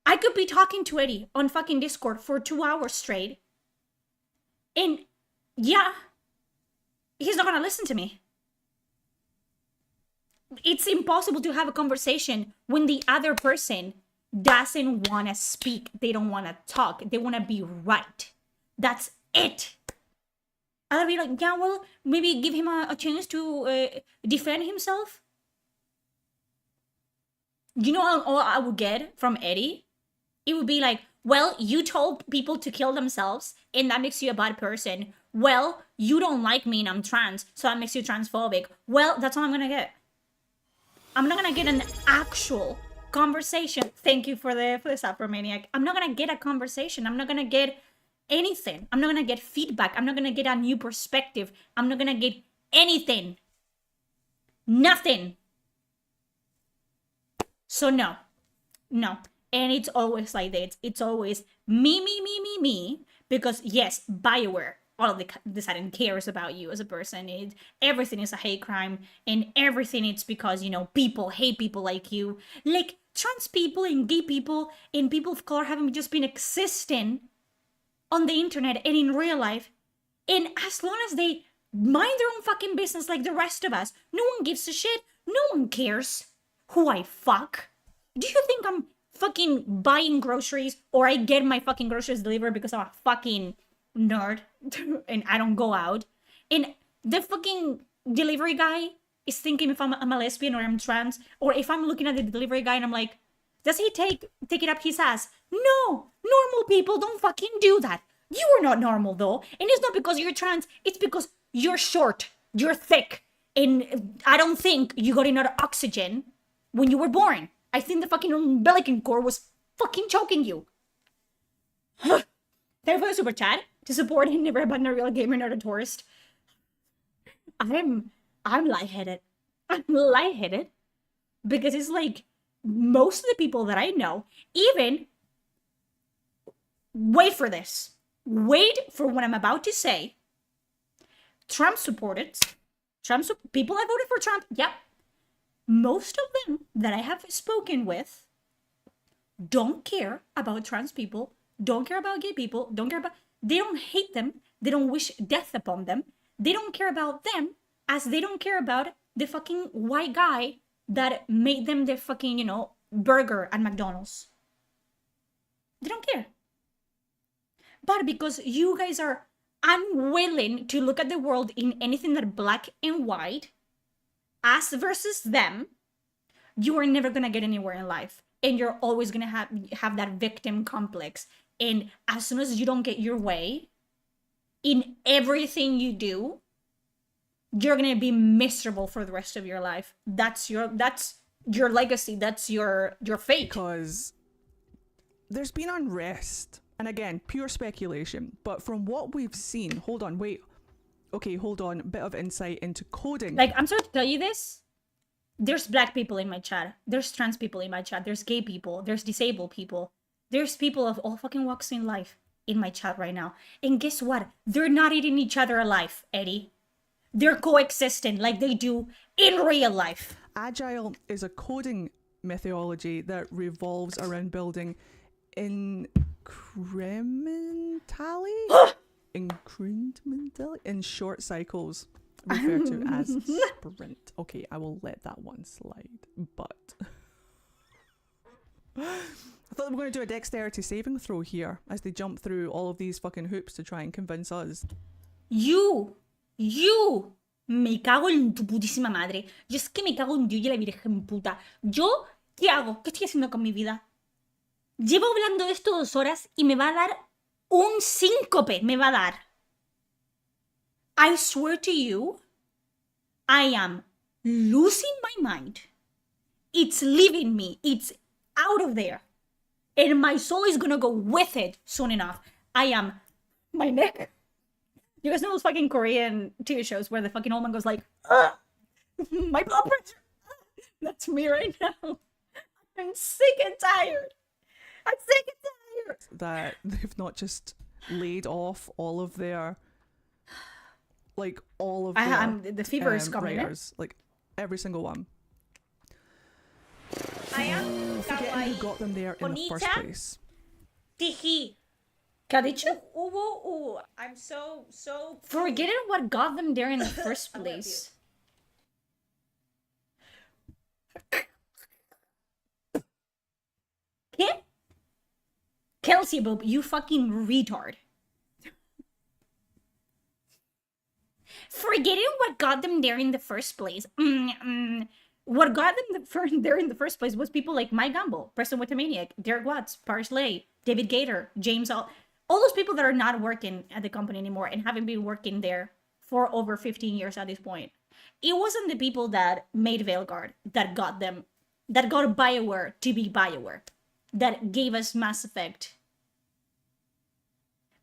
I could be talking to Eddie on fucking Discord for 2 hours straight. And yeah, he's not gonna listen to me. It's impossible to have a conversation when the other person doesn't want to speak. They don't want to talk. They want to be right. That's it. I'll be like, yeah, well, maybe give him a chance to defend himself. You know all I would get from Eddie? It would be like, well, you told people to kill themselves and that makes you a bad person. Well, you don't like me and I'm trans, so that makes you transphobic. Well, that's all I'm gonna get. I'm not gonna get an actual conversation. Thank you for the Sappermaniac. I'm not gonna get a conversation. I'm not gonna get anything. I'm not gonna get feedback. I'm not gonna get a new perspective. I'm not gonna get anything. Nothing. So no. And it's always like that. It's always me. Because yes, BioWare all of the sudden cares about you as a person. Everything is a hate crime, and everything it's because, you know, people hate people like you. Like trans people and gay people and people of color haven't just been existing on the internet and in real life. And as long as they mind their own fucking business like the rest of us, no one gives a shit. No one cares who I fuck. Do you think I'm fucking buying groceries or I get my fucking groceries delivered because I'm a fucking nerd and I don't go out? And the fucking delivery guy is thinking if I'm a lesbian or I'm trans, or if I'm looking at the delivery guy and I'm like, does he take it up his ass? No, normal people don't fucking do that. You are not normal though, and it's not because you're trans, it's because you're short, you're thick, and I don't think you got enough oxygen when you were born. I think the fucking umbilical cord was fucking choking you. Thank you for the super chat to support him. Never been a real gamer, not a tourist. I'm lightheaded. I'm lightheaded because it's like most of the people that I know, even wait for this. Wait for what I'm about to say. Trump supported. People that voted for Trump. Yep. Most of them that I have spoken with don't care about trans people, don't care about gay people, they don't hate them, they don't wish death upon them, they don't care about them as they don't care about the fucking white guy that made them their fucking, you know, burger at McDonald's. They don't care. But because you guys are unwilling to look at the world in anything that black and white, us versus them, you are never gonna get anywhere in life. And you're always gonna have that victim complex. And as soon as you don't get your way in everything you do, you're gonna be miserable for the rest of your life. That's your legacy. That's your fate. Because there's been unrest, and again, pure speculation, but from what we've seen, hold on, bit of insight into coding. Like, I'm sorry to tell you this, there's black people in my chat, there's trans people in my chat, there's gay people, there's disabled people, there's people of all fucking walks in life in my chat right now. And guess what? They're not eating each other alive, Eddie. They're coexisting like they do in real life. Agile is a coding methodology that revolves around building incrementally in short cycles, referred to as sprint. Okay, I will let that one slide, but I thought we were going to do a dexterity saving throw here as they jump through all of these fucking hoops to try and convince us. You, me cago en tu putísima madre. Yo es que me cago en Dios y la virgen puta. Yo, ¿qué hago? ¿Qué estoy haciendo con mi vida? Llevo hablando de esto 2 horas y me va a dar un síncope. Me va a dar. I swear to you, I am losing my mind. It's leaving me. It's out of there. And my soul is gonna go with it soon enough. My neck. You guys know those fucking Korean TV shows where the fucking old man goes like, my blood pressure. That's me right now. I'm sick and tired. That they've not just laid off all of their, like, all of their the fever is coming writers, like every single one. I am Forgetting who got them there in the first place. Tiji. ¿Qué ha dicho? I'm so Forgetting what got them there in the first place. ¿Qué? Kelsey, Bob, you fucking retard. Forgetting what got them there in the first place. What got them there in the first place was people like Mike Gamble, Preston Witamaniac, Derek Watts, Paris Lay, David Gator, James all those people that are not working at the company anymore and haven't been working there for over 15 years at this point. It wasn't the people that made Veilguard that got BioWare to be BioWare, that gave us Mass Effect.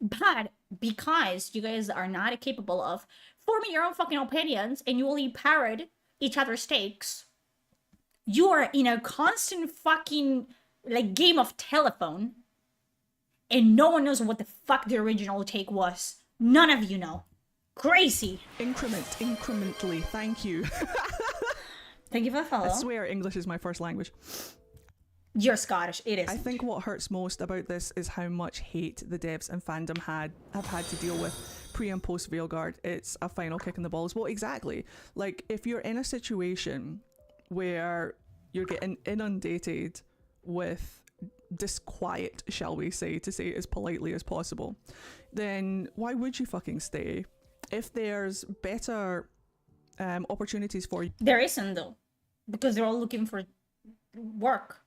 But because you guys are not capable of forming your own fucking opinions and you only parrot each other's takes, you are in a constant fucking like game of telephone and no one knows what the fuck the original take was. None of you know. Crazy. Incrementally, thank you. Thank you for the follow. I swear English is my first language. You're Scottish, it is. I think what hurts most about this is how much hate the devs and fandom have had to deal with pre and post Veilguard. It's a final kick in the balls. Well, exactly. Like, if you're in a situation where you're getting inundated with disquiet, shall we say, to say it as politely as possible, then why would you fucking stay? If there's better opportunities for you. There isn't, though, because they're all looking for work.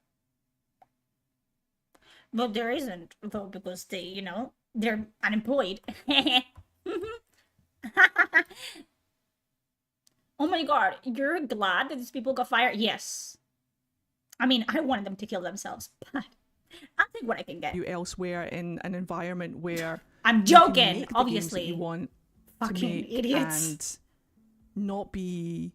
But there isn't, though, because they're unemployed. Oh my god, you're glad that these people got fired? Yes. I mean, I wanted them to kill themselves, but I'll take what I can get. You elsewhere in an environment where I'm you can joking, make the obviously. games that you want Fucking to make idiots. and not be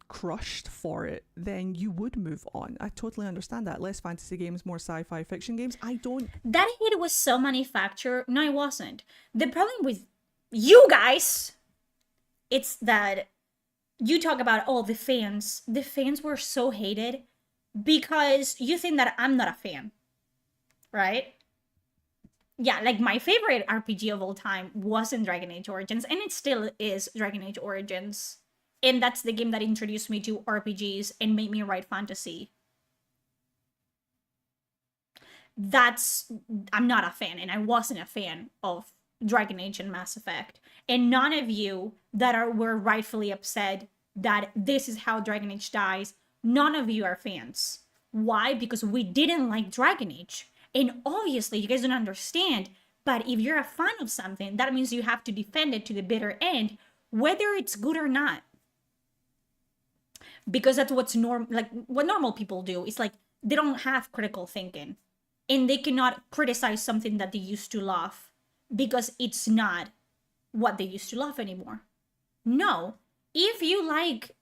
crushed for it, then you would move on. I totally understand that. Less fantasy games, more sci-fi fiction games. That hate was so manufactured. No, it wasn't. The problem with you guys, it's that you talk about, the fans. The fans were so hated because you think that I'm not a fan, right? Yeah, like my favorite RPG of all time wasn't Dragon Age Origins, and it still is Dragon Age Origins. And that's the game that introduced me to RPGs and made me write fantasy. I'm not a fan, and I wasn't a fan of Dragon Age and Mass Effect. And none of you that were rightfully upset that this is how Dragon Age dies, none of you are fans. Why? Because we didn't like Dragon Age. And obviously, you guys don't understand, but if you're a fan of something, that means you have to defend it to the bitter end, whether it's good or not. Because that's what's what normal people do. It's like they don't have critical thinking. And they cannot criticize something that they used to love because it's not what they used to love anymore. No. If you like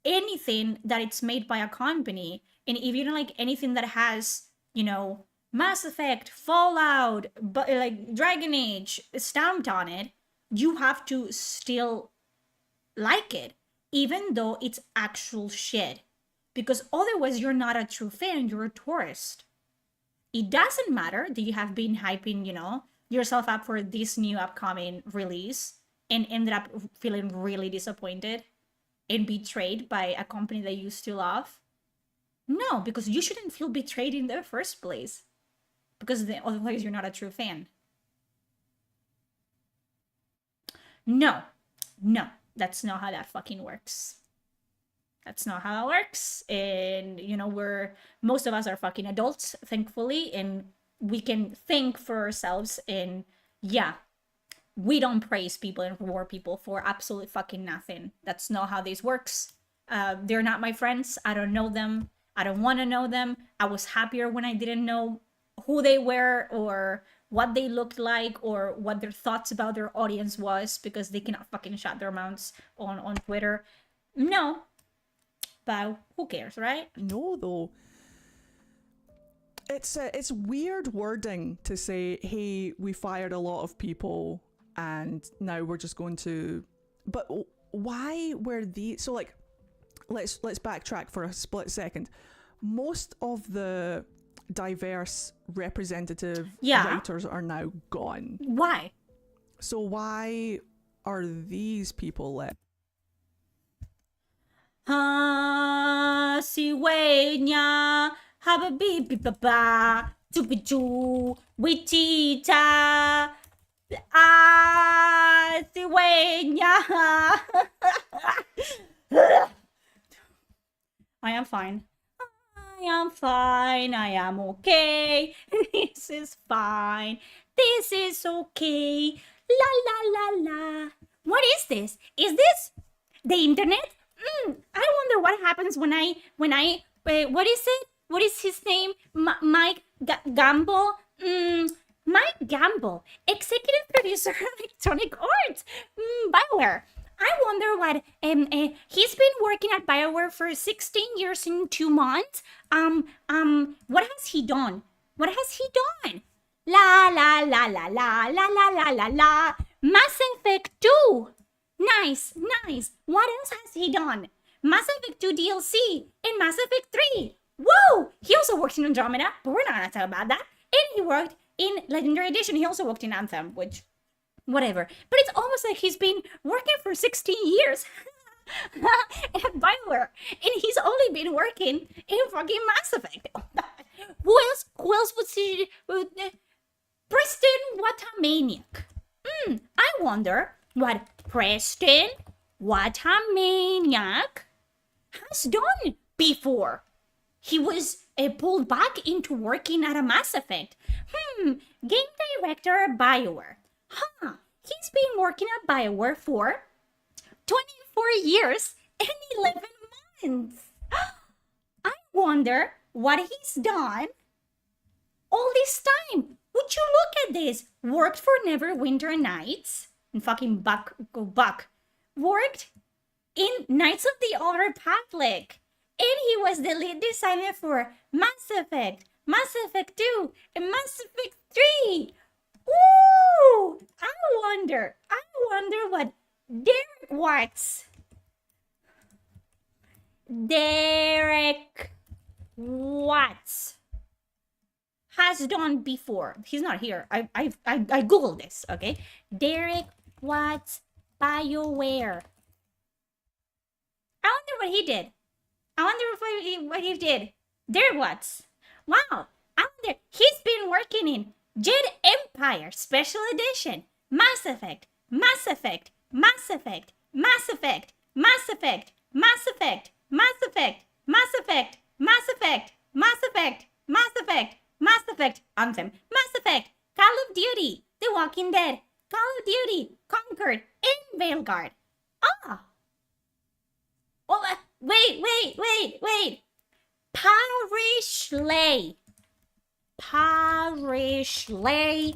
anything that it's made by a company, and if you don't like anything that has, Mass Effect, Fallout, but like Dragon Age stamped on it, you have to still like it, even though it's actual shit. Because otherwise you're not a true fan, you're a tourist. It doesn't matter that you have been hyping, yourself up for this new upcoming release and ended up feeling really disappointed and betrayed by a company that you used to love. No, because you shouldn't feel betrayed in the first place. Because otherwise you're not a true fan. No, that's not how that fucking works. That's not how that works. And, most of us are fucking adults, thankfully, and we can think for ourselves. And yeah, we don't praise people and reward people for absolutely fucking nothing. That's not how this works. They're not my friends. I don't know them. I don't want to know them. I was happier when I didn't know who they were or what they looked like or what their thoughts about their audience was, because they cannot fucking shut their mouths on Twitter. No. But who cares, right? No, though. It's weird wording to say, hey, we fired a lot of people and now we're just going to... But why were these... So, like, let's backtrack for a split second. Most of the diverse representative writers are now gone. Why? So why are these people left? Si wenya habibi baba tupichu witita si wenya. I am fine. I am fine. I am okay. This is fine. This is okay. La la la la. What is this? Is this the internet? I wonder what happens when I what is it? What is his name? Mike Gamble? Mike Gamble, executive producer of Electronic Arts, BioWare. I wonder what he's been working at BioWare for 16 years and 2 months. What has he done? What has he done? La la la la la la la la la la. Mass Effect 2. Nice. What else has he done? Mass Effect 2 DLC and Mass Effect 3. Whoa! He also works in Andromeda, but we're not gonna talk about that. And he worked in Legendary Edition. He also worked in Anthem, which, whatever. But it's almost like he's been working for 16 years at BioWare, and he's only been working in fucking Mass Effect. Who else was he? Preston Watamaniac. I wonder what Preston Watamaniac has done before he was pulled back into working at a Mass Effect. Game director at BioWare. He's been working at BioWare for 24 years and 11 months. I wonder what he's done all this time. Would you look at this? Worked for Neverwinter Nights and fucking Buck. Worked in Knights of the Old Republic. And he was the lead designer for Mass Effect, Mass Effect 2, and Mass Effect 3. Ooh! I wonder what Derek Watts has done before. He's not here. I googled this, okay? Derek Watts BioWare. I wonder what he did. What he did. Derek Watts. Wow. I wonder. He's been working in Jade Empire Special Edition, Mass Effect, Mass Effect, Mass Effect, Mass Effect, Mass Effect, Mass Effect, Mass Effect, Mass Effect, Mass Effect, Mass Effect, Mass Effect, Mass Effect, Anthem, Mass Effect, Call of Duty, The Walking Dead, Call of Duty, Conquered, and Veilguard. Ah! Oh, wait. Parish Lay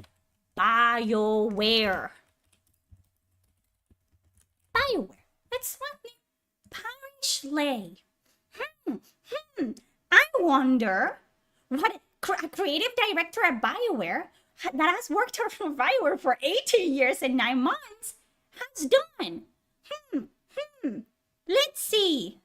BioWare. BioWare. That's what Parish Lay. I wonder what a creative director at BioWare that has worked on BioWare for 18 years and 9 months has done. Let's see.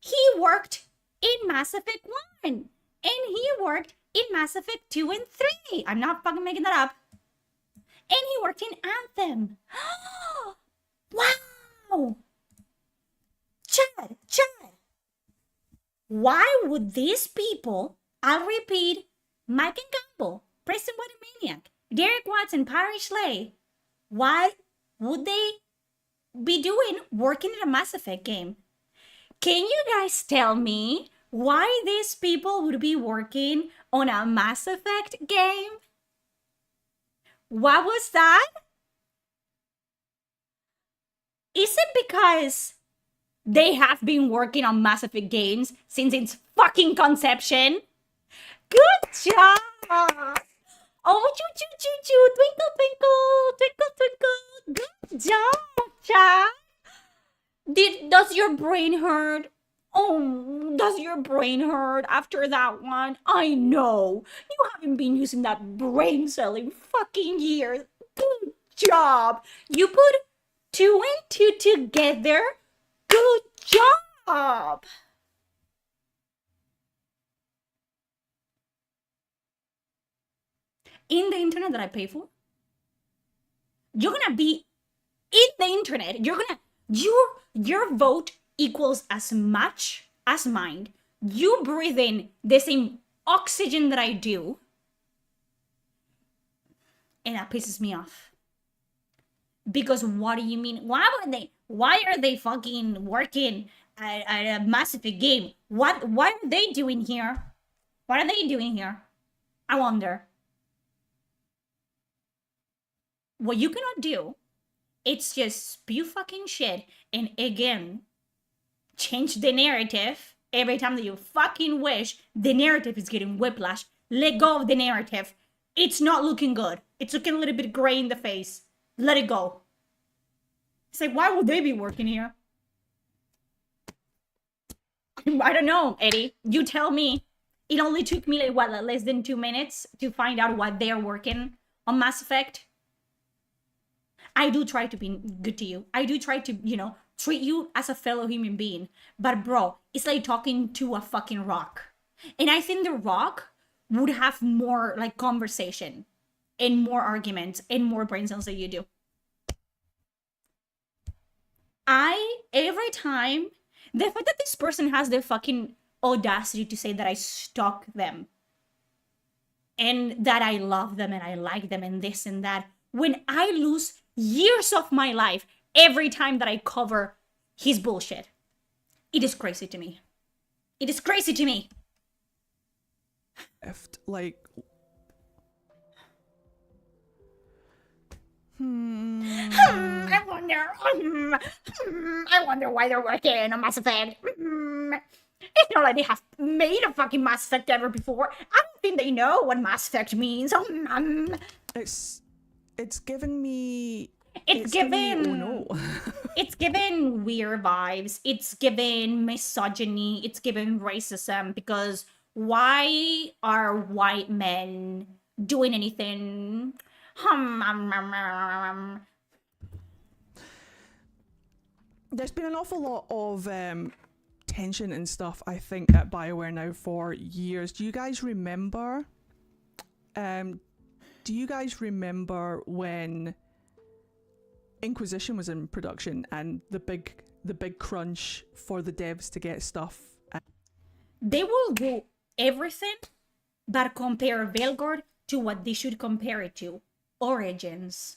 He worked in Mass Effect 1. And he worked in Mass Effect 2 and 3. I'm not fucking making that up. And he worked in Anthem. Wow! Chad. Why would these people, I'll repeat, Mike and Campbell, Preston Watermaniac, Derek Watson, Parish Lay, why would they be working in a Mass Effect game? Can you guys tell me why these people would be working on a Mass Effect game? What was that? Is it because they have been working on Mass Effect games since its fucking conception? Good job! Oh, choo, twinkle, good job, Chad! Does your brain hurt? Oh, does your brain hurt after that one? I know. You haven't been using that brain cell in fucking years. Good job. You put 2 and 2 together. Good job. In the internet that I pay for, you're gonna be in the internet. Your vote equals as much as mine. You breathe in the same oxygen that I do, and that pisses me off. Because what do you mean? Why are they fucking working at a Mass Effect game? What are they doing here? What are they doing here? I wonder. What you cannot do, it's just spew fucking shit and again change the narrative every time that you fucking wish the narrative is getting whiplash. Let go of the narrative. It's not looking good. It's looking a little bit gray in the face. Let it go. It's like, why would they be working here? I don't know, Eddie. You tell me. It only took me like less than 2 minutes to find out what they're working on Mass Effect. I do try to be good to you. I do try to, treat you as a fellow human being. But bro, it's like talking to a fucking rock. And I think the rock would have more like conversation and more arguments and more brain cells than you do. Every time, the fact that this person has the fucking audacity to say that I stalk them and that I love them and I like them and this and that, when I lose years of my life every time that I cover his bullshit. It is crazy to me. It is crazy to me. If, like... I wonder why they're working on Mass Effect. It's not like they have made a fucking Mass Effect ever before. I don't think they know what Mass Effect means. It's given me... It's given... Oh no. It's given weird vibes. It's given misogyny. It's given racism. Because why are white men doing anything? There's been an awful lot of tension and stuff, I think, at BioWare now for years. Do you guys remember? When Inquisition was in production and the big crunch for the devs to get stuff? They will do everything but compare Veilguard to what they should compare it to: Origins.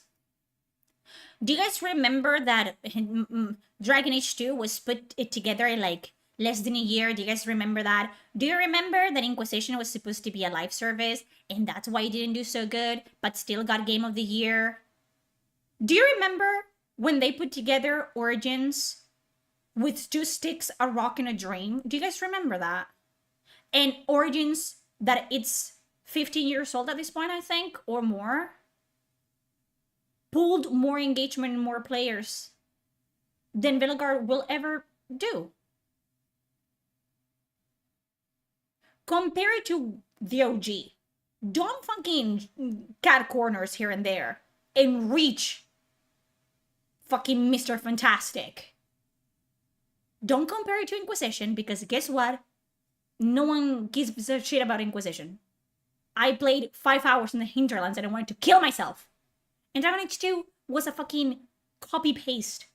Do you guys remember that Dragon Age 2 was put it together in like less than a year? Do you guys remember that? Do you remember that Inquisition was supposed to be a live service and that's why it didn't do so good, but still got Game of the Year? Do you remember when they put together Origins with 2 sticks, a rock, and a dream? Do you guys remember that? And Origins, that it's 15 years old at this point, I think, or more, pulled more engagement and more players than Veilguard will ever do. Compare it to the OG. Don't fucking cat corners here and there and reach fucking Mr. Fantastic. Don't compare it to Inquisition, because guess what? No one gives a shit about Inquisition. I played 5 hours in the hinterlands and I wanted to kill myself. And Dragon Age 2 was a fucking copy-paste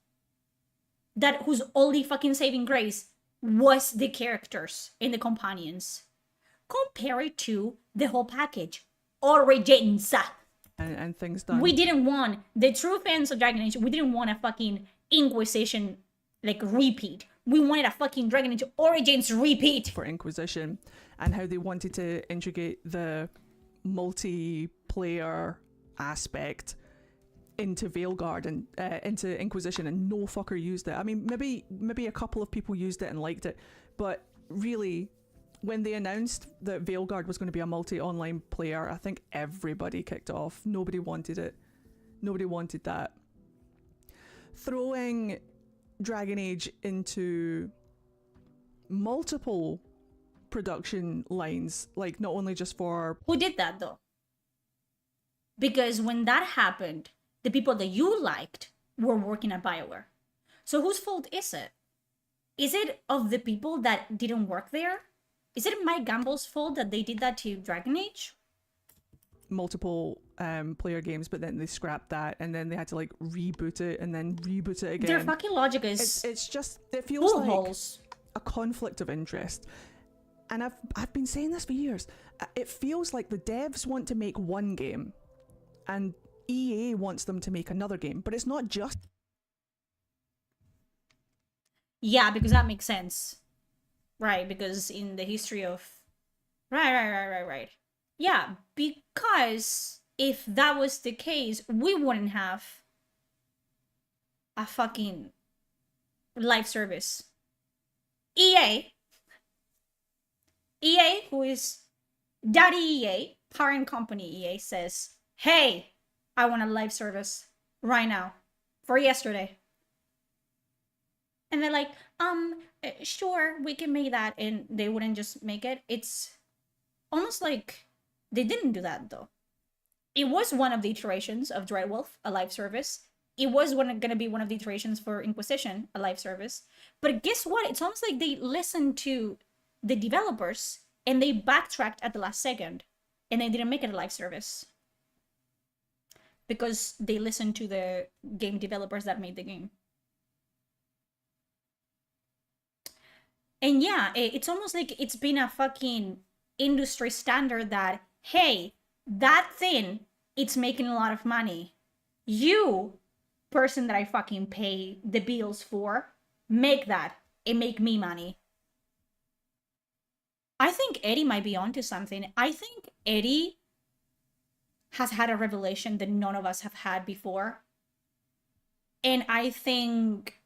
that whose only fucking saving grace was the characters and the companions. Compare it to the whole package. Origins. And things done. We didn't want, the true fans of Dragon Age, we didn't want a fucking Inquisition like repeat. We wanted a fucking Dragon Age Origins repeat. For Inquisition, and how they wanted to integrate the multiplayer aspect into Veilguard and into Inquisition, and no fucker used it. I mean, maybe a couple of people used it and liked it, but really, when they announced that Veilguard was going to be a multi-online player, I think everybody kicked off. Nobody wanted it. Nobody wanted that. Throwing Dragon Age into multiple production lines, like not only just for... Who did that though? Because when that happened, the people that you liked were working at BioWare. So whose fault is it? Is it of the people that didn't work there? Is it Mike Gamble's fault that they did that to Dragon Age? Multiple player games, but then they scrapped that, and then they had to like reboot it and then reboot it again. Their fucking logic is it's just, it feels like holes. A conflict of interest. And I've been saying this for years. It feels like the devs want to make one game and EA wants them to make another game, but it's not just... Yeah, because that makes sense. Right, because in the history of... Right. Yeah, because if that was the case, we wouldn't have a fucking live service. EA, who is Daddy EA, parent company EA, says, hey, I want a live service right now for yesterday. And they're like, sure, we can make that. And they wouldn't just make it. It's almost like they didn't do that, though. It was one of the iterations of Dreadwolf, a live service. It was going to be one of the iterations for Inquisition, a live service. But guess what? It's almost like they listened to the developers and they backtracked at the last second. And they didn't make it a live service. Because they listened to the game developers that made the game. And yeah, it's almost like it's been a fucking industry standard that, hey, that thing, it's making a lot of money. You, person that I fucking pay the bills for, make that and make me money. I think Eddie might be onto something. I think Eddie has had a revelation that none of us have had before. And I think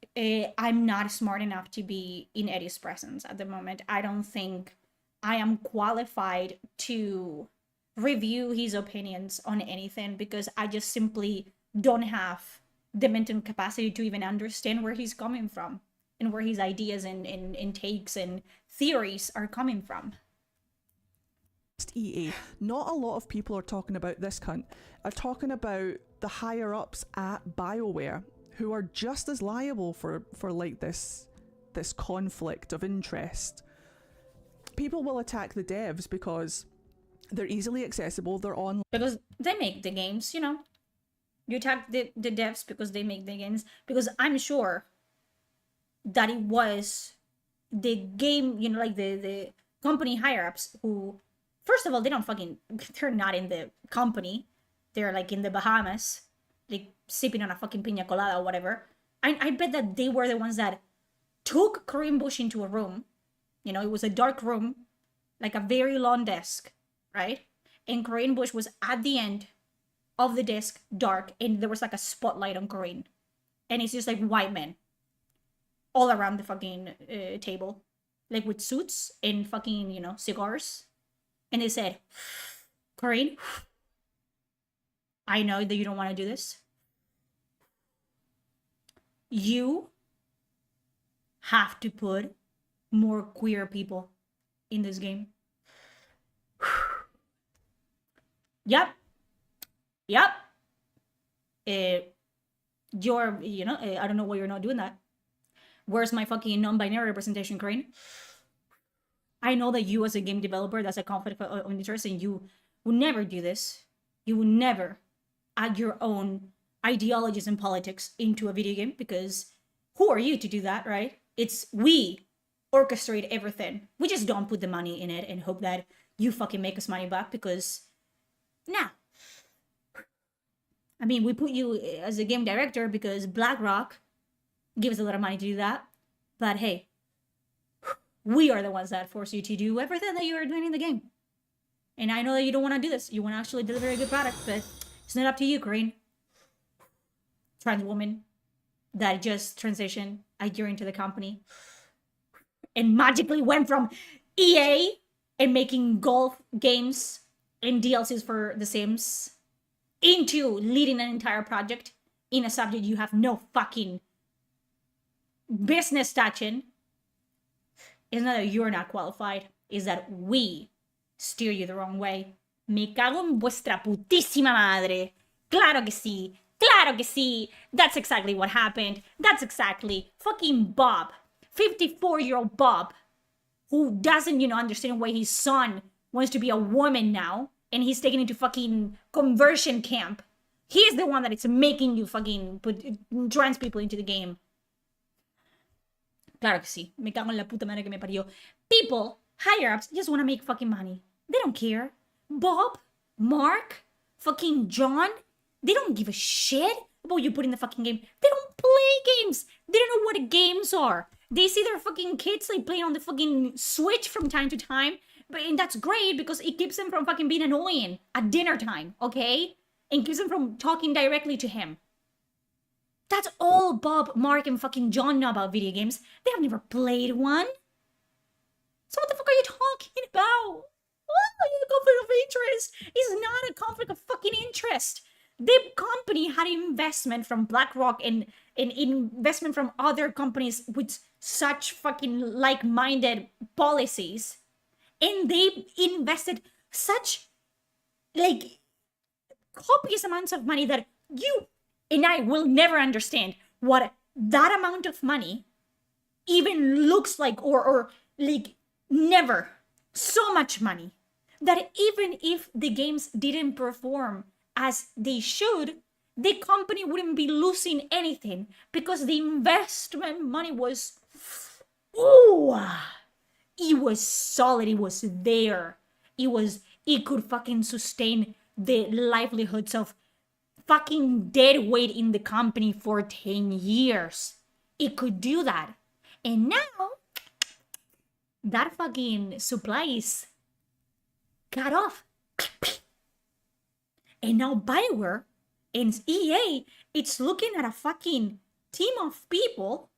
I'm not smart enough to be in Eddie's presence at the moment. I don't think I am qualified to review his opinions on anything because I just simply don't have the mental capacity to even understand where he's coming from and where his ideas and takes and theories are coming from. EA. Not a lot of people are talking about this cunt. Are talking about the higher ups at BioWare who are just as liable for like this conflict of interest. People will attack the devs because they're easily accessible, they're on... Because they make the games, you know. You attack the devs because they make the games. Because I'm sure that it was the game, you know, like the company higher-ups who First of all, they're not in the company. They're like in the Bahamas, like sipping on a fucking pina colada or whatever. I bet that they were the ones that took Corinne Bush into a room. You know, it was a dark room, like a very long desk, right? And Corinne Bush was at the end of the desk, dark, and there was like a spotlight on Corinne. And it's just like white men all around the fucking table, like with suits and fucking, you know, cigars. And they said, Corinne, I know that you don't want to do this. You have to put more queer people in this game. Yep. I don't know why you're not doing that. Where's my fucking non-binary representation, Crane? I know that you as a game developer, that's a conflict of interest, and you would never do this. You would never add your own ideologies and politics into a video game, because who are you to do that, right? It's we orchestrate everything. We just don't put the money in it and hope that you fucking make us money back, because nah. I mean, we put you as a game director because BlackRock gives a lot of money to do that. But hey, we are the ones that force you to do everything that you are doing in the game. And I know that you don't want to do this. You want to actually deliver a good product, but it's not up to you, Corinne. Trans woman that just transitioned a year into the company and magically went from EA and making golf games and DLCs for The Sims into leading an entire project in a subject you have no fucking business touching. It's not that you're not qualified, it's that we steer you the wrong way. Me cago en vuestra putísima madre. Claro que sí. Claro que sí. That's exactly what happened. That's exactly fucking Bob. 54-year-old Bob, who doesn't, understand why his son wants to be a woman now, and he's taken into fucking conversion camp. He's the one that is making you fucking put trans people into the game. Claro que sí. Me cago en la puta madre que me parió. People, higher-ups, just want to make fucking money. They don't care. Bob, Mark, fucking John, they don't give a shit about you putting the fucking game. They don't play games. They don't know what games are. They see their fucking kids like playing on the fucking Switch from time to time. And that's great because it keeps them from fucking being annoying at dinner time, okay? And keeps them from talking directly to him. That's all Bob, Mark, and fucking John know about video games. They have never played one. So what the fuck are you talking about? Oh, conflict of interest. It's not a conflict of fucking interest. The company had investment from BlackRock and investment from other companies with such fucking like-minded policies. And they invested such, copious amounts of money that you and I will never understand what that amount of money even looks like, or never. So much money that even if the games didn't perform as they should, the company wouldn't be losing anything because the investment money was, it was solid, it was there. It could fucking sustain the livelihoods of fucking dead weight in the company for 10 years. It could do that. And now, that fucking supply is cut off. And now BioWare and EA, it's looking at a fucking team of people,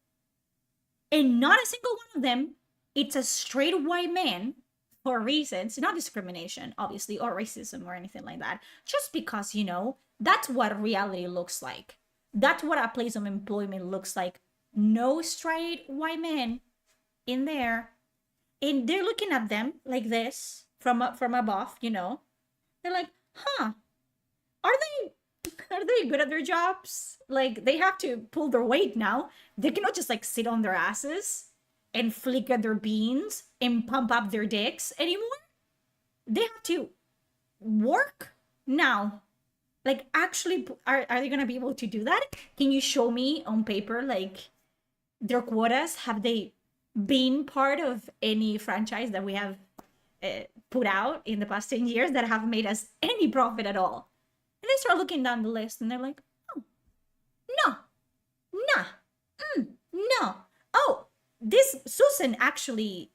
and not a single one of them, it's a straight white man for reasons, not discrimination, obviously, or racism or anything like that. Just because, that's what reality looks like. That's what a place of employment looks like. No straight white men in there. And they're looking at them like this from above, They're like, are they good at their jobs? Like, they have to pull their weight now. They cannot just sit on their asses and flick at their beans and pump up their dicks anymore. They have to work now. Actually, are they gonna be able to do that? Can you show me on paper, their quotas? Have they been part of any franchise that we have put out in the past 10 years that have made us any profit at all. And they start looking down the list and they're like, oh, no, nah, no. Oh, this Susan actually,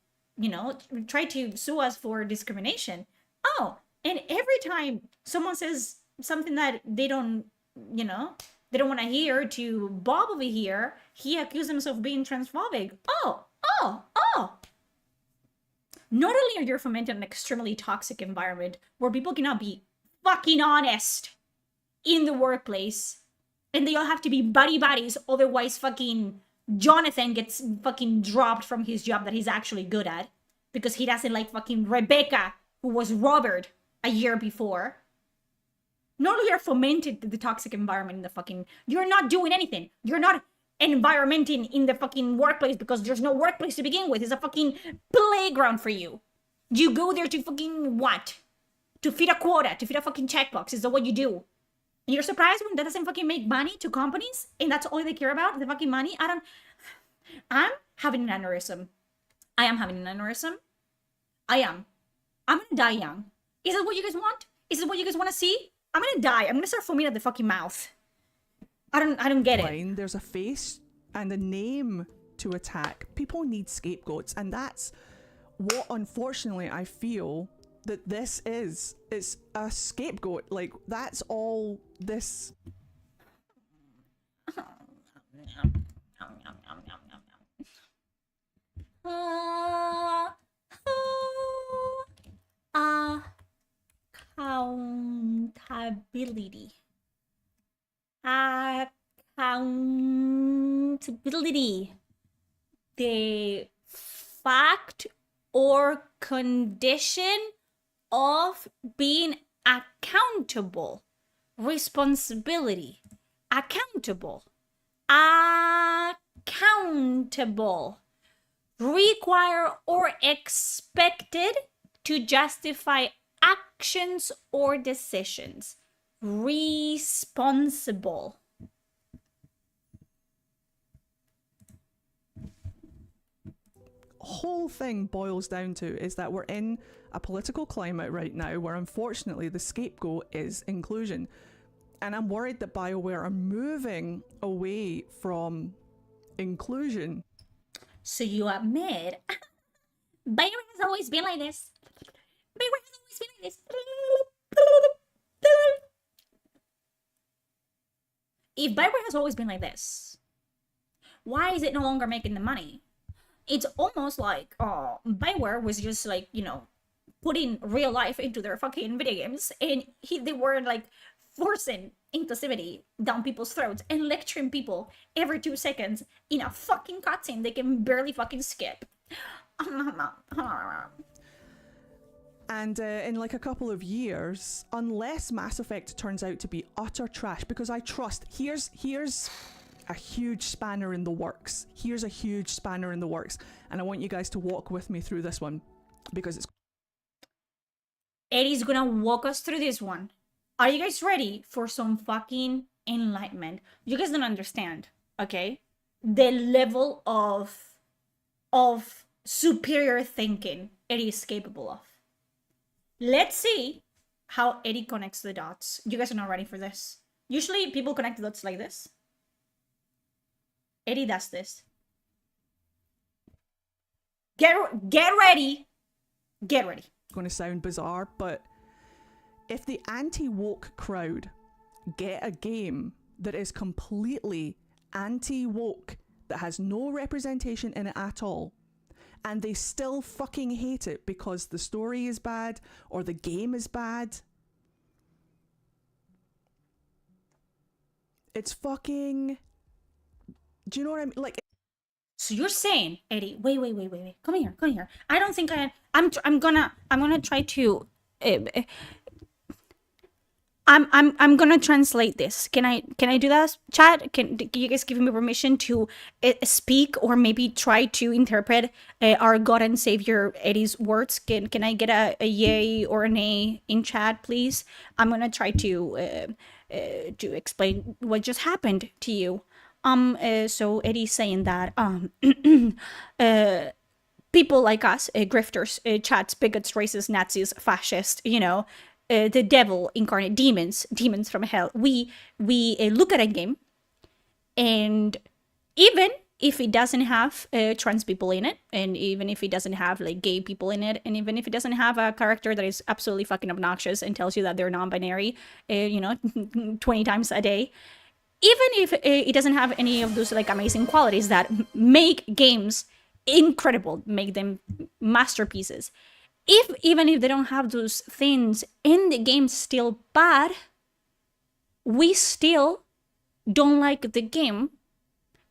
tried to sue us for discrimination. Oh, and every time someone says something that they don't want to hear to Bob over here, he accused himself of being transphobic. Oh. Not only are you fomenting an extremely toxic environment where people cannot be fucking honest in the workplace, and they all have to be buddies, otherwise fucking Jonathan gets fucking dropped from his job that he's actually good at because he doesn't like fucking Rebecca, who was robbed a year before. Not only are fomented the toxic environment in the fucking, you're not doing anything. You're not environmenting in the fucking workplace because there's no workplace to begin with. It's a fucking playground for you. You go there to fucking what? To feed a quota, to feed a fucking checkbox. Is that what you do? And you're surprised when that doesn't fucking make money to companies and that's all they care about, the fucking money? I'm having an aneurysm. I am having an aneurysm. I am. I'm gonna die young. Is that what you guys want? Is it what you guys want to see? I'm gonna die. I'm gonna start foaming at the fucking mouth. I don't get it. There's a face and a name to attack. People need scapegoats, and that's what, unfortunately, I feel that this is. It's a scapegoat. Like, that's all this. Accountability. Accountability. The fact or condition of being accountable. Responsibility. Accountable. Accountable. Require or expected to justify actions or decisions. Responsible. Whole thing boils down to is that we're in a political climate right now where unfortunately the scapegoat is inclusion. And I'm worried that BioWare are moving away from inclusion. So you admit BioWare has always been like this. BioWare has always been like this. If BioWare has always been like this, why is it no longer making the money? It's almost like BioWare was just like, putting real life into their fucking video games, and they were like forcing inclusivity down people's throats and lecturing people every 2 seconds in a fucking cutscene they can barely fucking skip. And in like a couple of years, unless Mass Effect turns out to be utter trash, because I trust, here's a huge spanner in the works. Here's a huge spanner in the works. And I want you guys to walk with me through this one, because it's... Eddie's gonna walk us through this one. Are you guys ready for some fucking enlightenment? You guys don't understand, okay? The level of superior thinking Eddie is capable of. Let's see how Eddie connects the dots. You guys are not ready for this. Usually people connect the dots like this. Eddie does this. Get ready. Get ready. It's going to sound bizarre, but if the anti-woke crowd get a game that is completely anti-woke, that has no representation in it at all, and they still fucking hate it because the story is bad or the game is bad, it's fucking... Do you know what I mean? Like... So you're saying, Eddie, wait. Come here. I don't think I'm gonna try to I'm gonna translate this. Can I do that, chat? Can you guys give me permission to speak or maybe try to interpret our God and Savior Eddie's words? Can I get a yay or an nay in chat, please? I'm gonna try to explain what just happened to you. So Eddie's saying that people like us, grifters, chats, bigots, racists, Nazis, fascists, the devil incarnate, demons from hell, we look at a game, and even if it doesn't have trans people in it, and even if it doesn't have like gay people in it, and even if it doesn't have a character that is absolutely fucking obnoxious and tells you that they're non-binary, 20 times a day, even if it doesn't have any of those like amazing qualities that make games incredible, make them masterpieces, even if they don't have those things and the game's still bad, we still don't like the game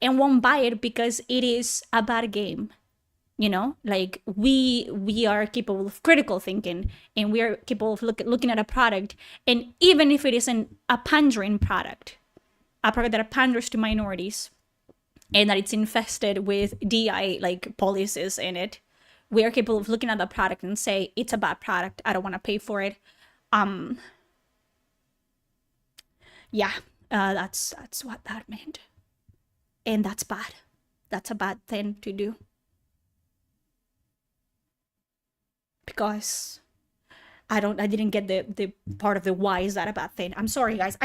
and won't buy it because it is a bad game. Like we are capable of critical thinking, and we are capable of looking at a product, and even if it isn't a pandering product, a product that panders to minorities, and that it's infested with DEI like policies in it, we are capable of looking at the product and say it's a bad product, I don't want to pay for it. That's what that meant, and that's bad. That's a bad thing to do, because I didn't get the part of the why is that a bad thing. I'm sorry, guys.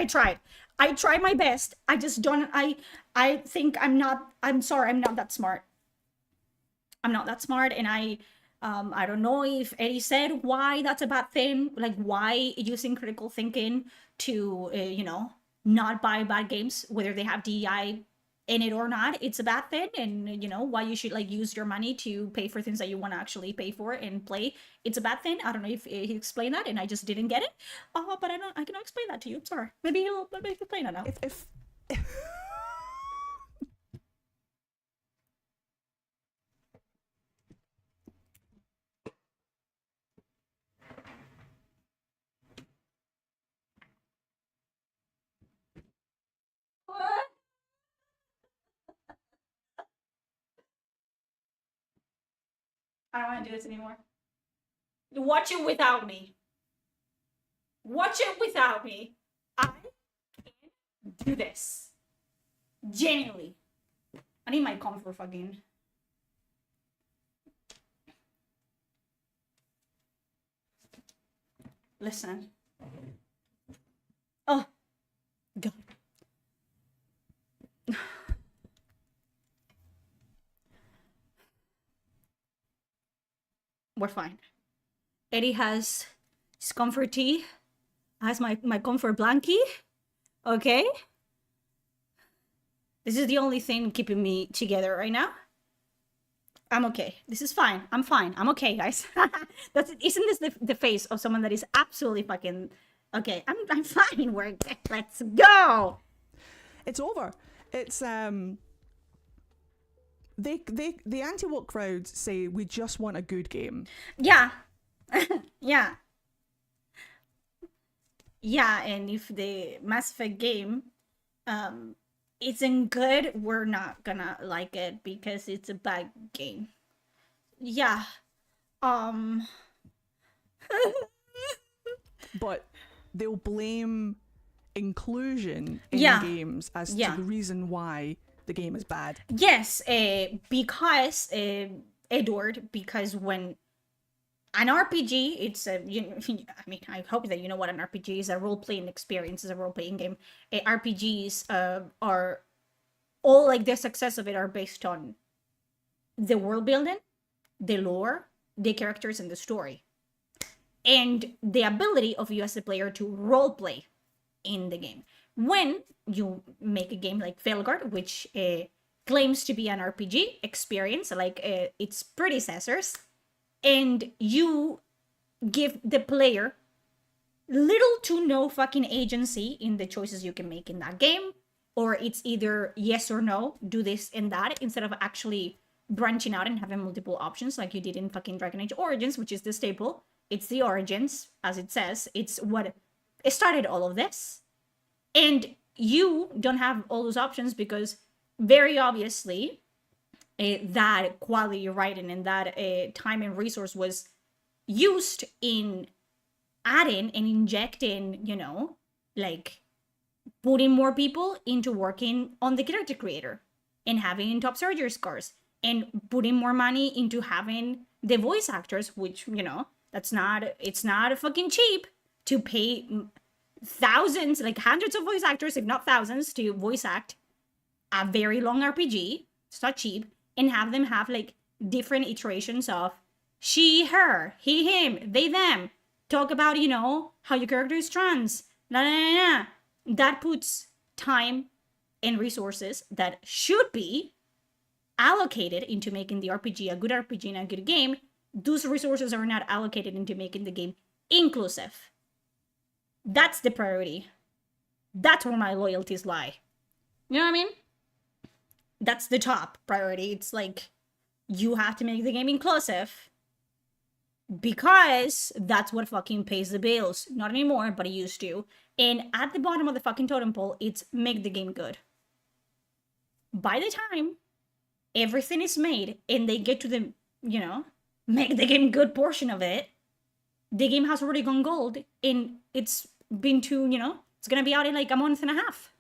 I tried my best. I just don't. I think I'm sorry, I'm not that smart. I'm not that smart, and I don't know if Eddie said why that's a bad thing. Like, why using critical thinking to not buy bad games, whether they have DEI in it or not, it's a bad thing, and why you should like use your money to pay for things that you want to actually pay for and play, it's a bad thing. I don't know if he explained that and I just didn't get it, but I cannot explain that to you. I'm sorry. Maybe he'll explain it now. If I don't want to do this anymore. Watch it without me. Watch it without me. I can't do this. Genuinely. I need my comfort fucking. Listen. Oh. God. We're fine. Eddie has his comfort tea. I has my comfort blankie. Okay? This is the only thing keeping me together right now. I'm okay. This is fine. I'm fine. I'm okay, guys. Isn't this the face of someone that is absolutely fucking okay? I'm fine. Let's go. it's over. It's the anti-woke crowds say we just want a good game. Yeah. Yeah. Yeah, and if the Mass Effect game isn't good, we're not gonna like it because it's a bad game. Yeah. But they'll blame inclusion in Yeah. games as Yeah. to the reason why the game is bad. Yes, because Edward, because when an RPG, it's a I mean, I hope that you know what an RPG is. A role-playing experience, is a role-playing game. RPGs are all like the success of it are based on the world building, the lore, the characters, and the story, and the ability of you as a player to role play in the game. When you make a game like Veilguard, which claims to be an RPG experience like its predecessors, and you give the player little to no fucking agency in the choices you can make in that game, or it's either yes or no, do this and that, instead of actually branching out and having multiple options like you did in fucking Dragon Age Origins, which is the staple. It's the Origins, as it says. It's what started all of this. And you don't have all those options because very obviously that quality writing and that time and resource was used in adding and injecting, like putting more people into working on the character creator and having top surgery scores and putting more money into having the voice actors, which, you know, it's not fucking cheap to pay thousands, like hundreds of voice actors, if not thousands, to voice act a very long RPG. It's not cheap. And have them have like different iterations of she, her, he, him, they, them. Talk about, you know, how your character is trans. Nah, nah, nah, nah. That puts time and resources that should be allocated into making the RPG a good RPG and a good game. Those resources are not allocated into making the game inclusive. That's the priority. That's where my loyalties lie. You know what I mean? That's the top priority. It's like, you have to make the game inclusive because that's what fucking pays the bills. Not anymore, but it used to. And at the bottom of the fucking totem pole, it's make the game good. By the time everything is made and they get to the, you know, make the game good portion of it, the game has already gone gold and it's been to, you know, it's gonna be out in like a month and a half.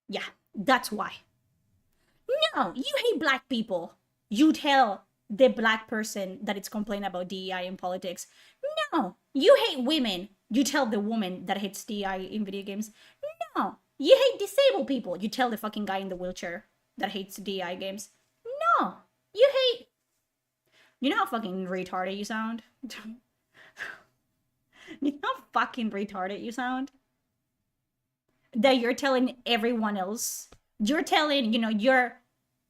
Yeah, that's why. No, you hate black people. You tell the black person that it's complaining about DEI in politics. No, you hate women. You tell the woman that hates DEI in video games. No, you hate disabled people. You tell the fucking guy in the wheelchair that hates DEI games. No, you hate... You know how fucking retarded you sound? You know how fucking retarded you sound? That you're telling everyone else. You're telling, you know, you're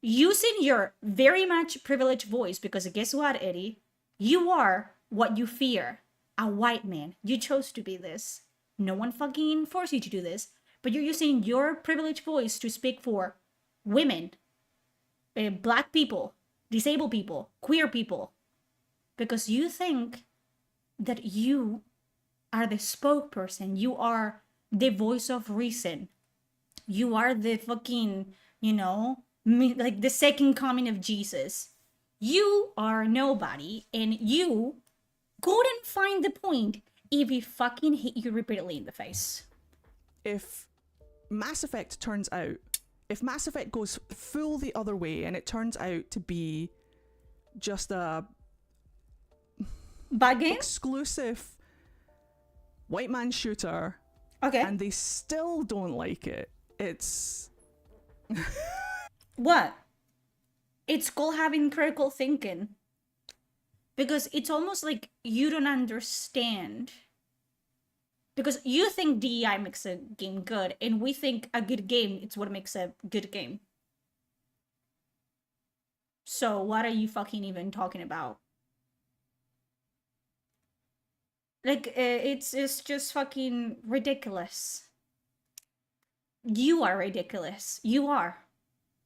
using your very much privileged voice, because guess what, Eddie? You are what you fear. A white man. You chose to be this. No one fucking forced you to do this. But you're using your privileged voice to speak for women, black people, disabled people, queer people. Because you think that you are the spokesperson. You are the voice of reason. You are the fucking, you know, like the second coming of Jesus. You are nobody, and you couldn't find the point if he fucking hit you repeatedly in the face. If Mass Effect goes full the other way and it turns out to be just a bad game? Exclusive white man shooter, okay, and they still don't like it, it's... What? It's called having critical thinking. Because it's almost like you don't understand. Because you think DEI makes a game good, and we think a good game is what makes a good game. So what are you fucking even talking about? Like, it's just fucking ridiculous. You are ridiculous. You are.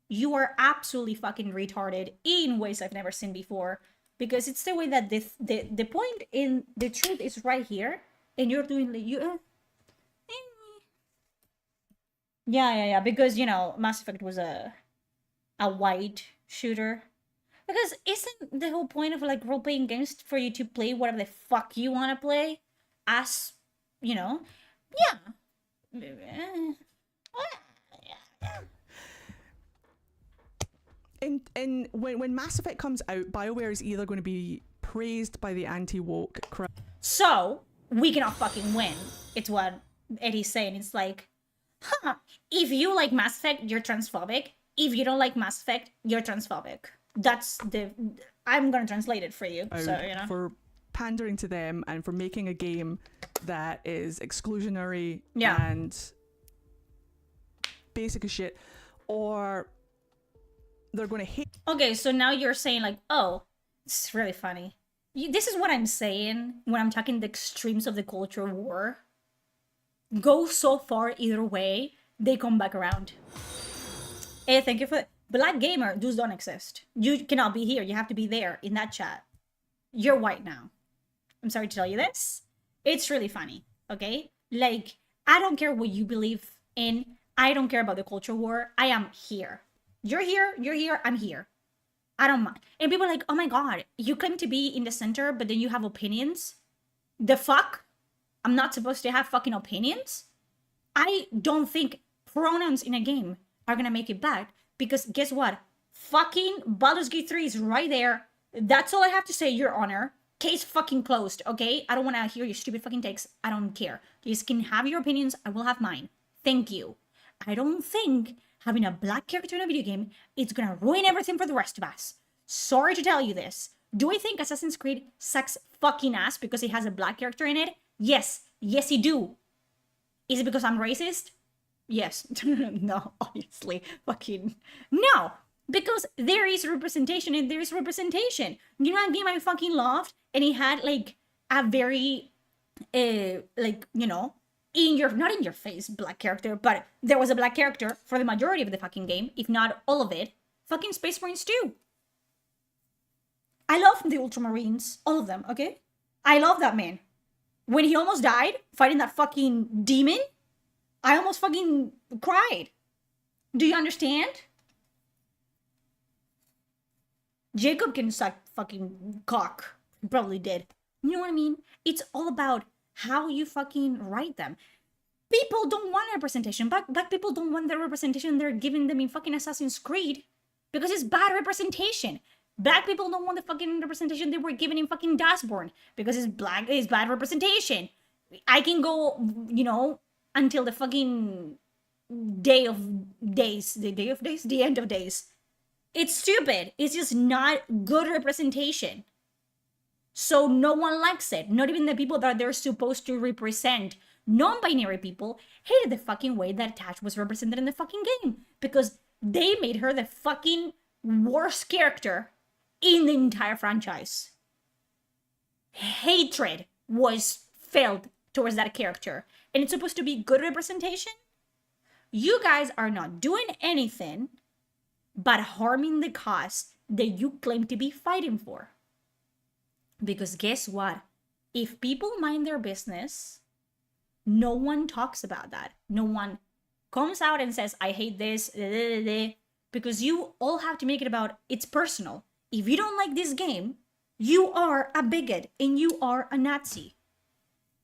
You are absolutely fucking retarded in ways I've never seen before. Because it's the way that the point in the truth is right here, and you're doing like yeah. Because, you know, Mass Effect was a white shooter. Because isn't the whole point of like role playing games for you to play whatever the fuck you want to play, as you know? Yeah. In when Mass Effect comes out, BioWare is either going to be praised by the anti-woke crowd. So we cannot fucking win. It's what Eddie's saying. It's like, if you like Mass Effect, you're transphobic. If you don't like Mass Effect, you're transphobic. That's the... I'm gonna translate it for you, so, you know. For pandering to them and for making a game that is exclusionary and basic as shit, or they're gonna hate... Okay, so now you're saying like, oh, it's really funny. This is what I'm saying when I'm talking the extremes of the culture war. Go so far either way, they come back around. Hey, thank you for... Black gamer, those don't exist. You cannot be here. You have to be there in that chat. You're white now. I'm sorry to tell you this. It's really funny, okay? Like, I don't care what you believe in. I don't care about the culture war. I am here. You're here, I'm here. I don't mind. And people are like, oh my god, you claim to be in the center, but then you have opinions? The fuck? I'm not supposed to have fucking opinions? I don't think pronouns in a game are gonna make it bad. Because guess what? Fucking Baldur's Gate 3 is right there. That's all I have to say, Your Honor. Case fucking closed, okay? I don't want to hear your stupid fucking takes. I don't care. You just can have your opinions. I will have mine. Thank you. I don't think having a black character in a video game is gonna ruin everything for the rest of us. Sorry to tell you this. Do I think Assassin's Creed sucks fucking ass because it has a black character in it? Yes. Yes, I do. Is it because I'm racist? Yes. No, obviously. Fucking no. Because there is representation and there is representation. You know, that game I fucking loved, and it had like a very, like, you know, not in your face black character, but there was a black character for the majority of the fucking game, if not all of it. Fucking Space Marines 2. I love the Ultramarines, all of them, okay? I love that man. When he almost died fighting that fucking demon, I almost fucking cried. Do you understand? Jacob can suck fucking cock. He probably did. You know what I mean? It's all about how you fucking write them. People don't want representation. Black people don't want the representation they're giving them in fucking Assassin's Creed because it's bad representation. Black people don't want the fucking representation they were given in fucking Dustborn because it's bad representation. I can go, you know, until the fucking the end of days. It's stupid. It's just not good representation. So no one likes it. Not even the people that they're supposed to represent. Non-binary people hated the fucking way that Tash was represented in the fucking game. Because they made her the fucking worst character in the entire franchise. Hatred was felt towards that character. And it's supposed to be good representation? You guys are not doing anything but harming the cause that you claim to be fighting for. Because guess what? If people mind their business, no one talks about that. No one comes out and says, I hate this, because you all have to make it about, it's personal. If you don't like this game, you are a bigot and you are a Nazi.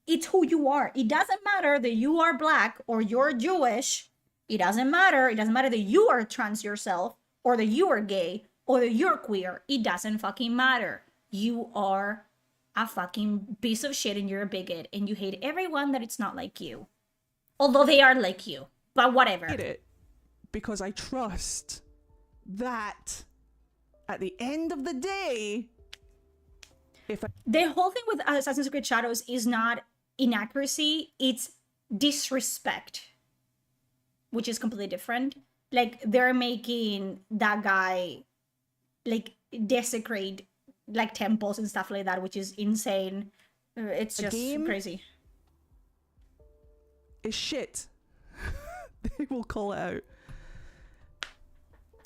It's who you are. It doesn't matter that you are black or you're Jewish. It doesn't matter. It doesn't matter that you are trans yourself or that you are gay or that you're queer. It doesn't fucking matter. You are a fucking piece of shit and you're a bigot and you hate everyone that it's not like you. Although they are like you. But whatever. I hate it because I trust that at the end of the day, the whole thing with Assassin's Creed Shadows is not inaccuracy, it's disrespect, which is completely different. Like, they're making that guy, like, desecrate, like, temples and stuff like that, which is insane. It's just crazy. It's shit. They will call it out.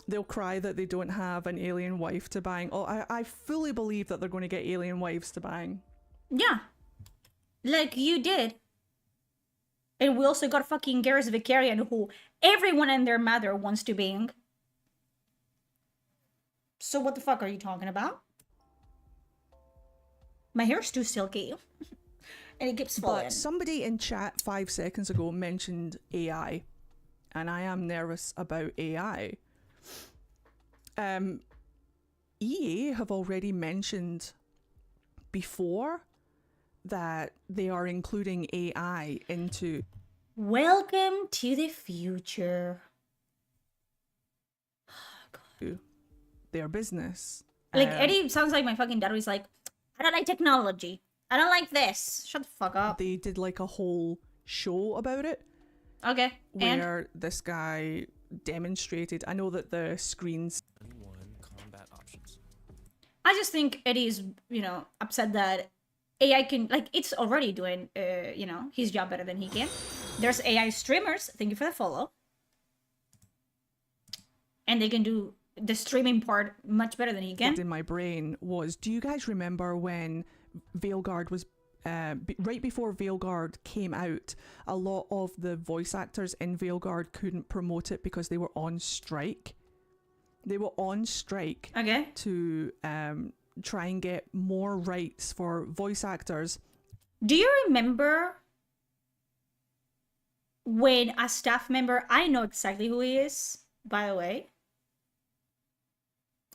They'll cry that they don't have an alien wife to bang. Oh, I fully believe that they're going to get alien wives to bang. Yeah. Like you did. And we also got fucking Garrus Vicarian, who everyone and their mother wants to bang. So what the fuck are you talking about? My hair's too silky. And it keeps falling. But somebody in chat 5 seconds ago mentioned AI. And I am nervous about AI. EA have already mentioned before that they are including AI into... Welcome to the future. their business. Like, Eddie sounds like my fucking dad. He's like, I don't like technology. I don't like this. Shut the fuck up. They did like a whole show about it. Okay. Where this guy demonstrated. I know that the screens. Combat options. I just think Eddie is, you know, upset that AI can, like, it's already doing, you know, his job better than he can. There's AI streamers. Thank you for the follow. And they can do the streaming part much better than he can. In my brain was, do you guys remember when Veilguard was right before Veilguard came out, a lot of the voice actors in Veilguard couldn't promote it because they were on strike. They were on strike to try and get more rights for voice actors. Do you remember when a staff member, I know exactly who he is, by the way.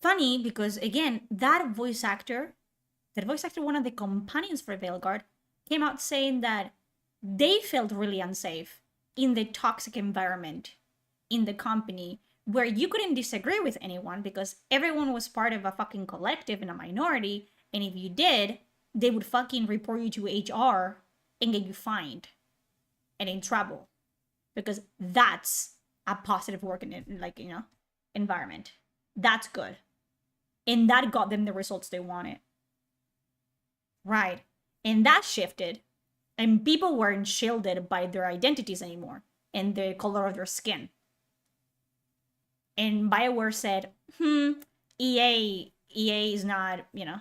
funny because, again, that voice actor, one of the companions for Veilguard, came out saying that they felt really unsafe in the toxic environment in the company where you couldn't disagree with anyone because everyone was part of a fucking collective and a minority. And if you did, they would fucking report you to HR and get you fined and in trouble because that's a positive working, like, you know, environment. That's good. And that got them the results they wanted. Right. And that shifted. And people weren't shielded by their identities anymore and the color of their skin. And BioWare said, EA is not, you know,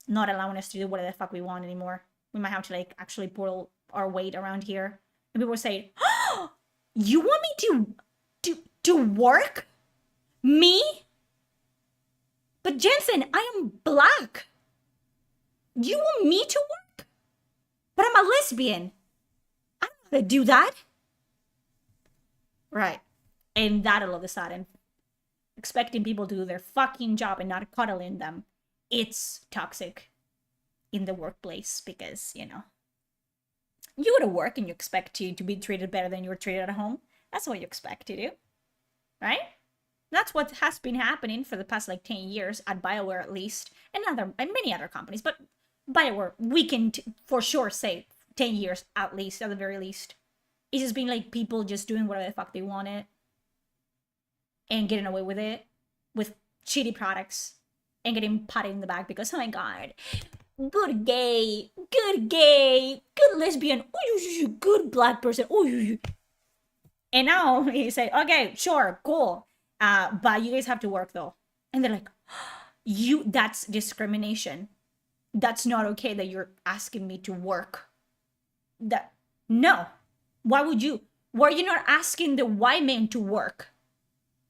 not allowing us to do whatever the fuck we want anymore. We might have to, like, actually pull our weight around here. And people were saying, oh, you want me to work? Me? But Jensen, I am black. You want me to work? But I'm a lesbian. I don't know how to do that. Right. And that all of a sudden, expecting people to do their fucking job and not cuddling them, it's toxic in the workplace because, you know, you go to work and you expect to be treated better than you were treated at home. That's what you expect to do. Right? That's what has been happening for the past, like, 10 years at BioWare, at least, and many other companies. But BioWare, we can for sure say 10 years at least, at the very least. It's just been like people just doing whatever the fuck they wanted and getting away with it with shitty products and getting patted in the back because, oh my god, good gay, good lesbian, good black person. And now he said, okay, sure, cool. But you guys have to work though. And they're like, that's discrimination. That's not okay that you're asking me to work. No. Why would you? Why are you not asking the white man to work?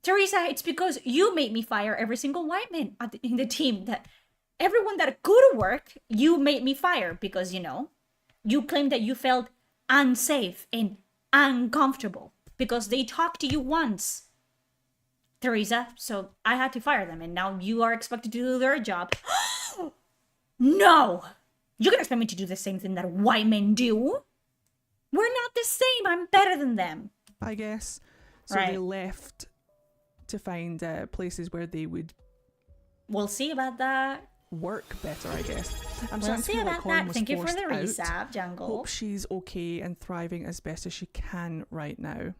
Teresa, it's because you made me fire every single white man in the team. That everyone that could work, you made me fire because, you know, you claimed that you felt unsafe and uncomfortable because they talked to you once. Teresa, so I had to fire them and now you are expected to do their job. No! You can expect me to do the same thing that white men do. We're not the same. I'm better than them. I guess. So Right. they left to find places where they would We'll see about that. work better, I guess. I'm We'll starting to see feel like about Corin that. was Thank you for forced the out. resap, Jungle. Hope she's okay and thriving as best as she can right now.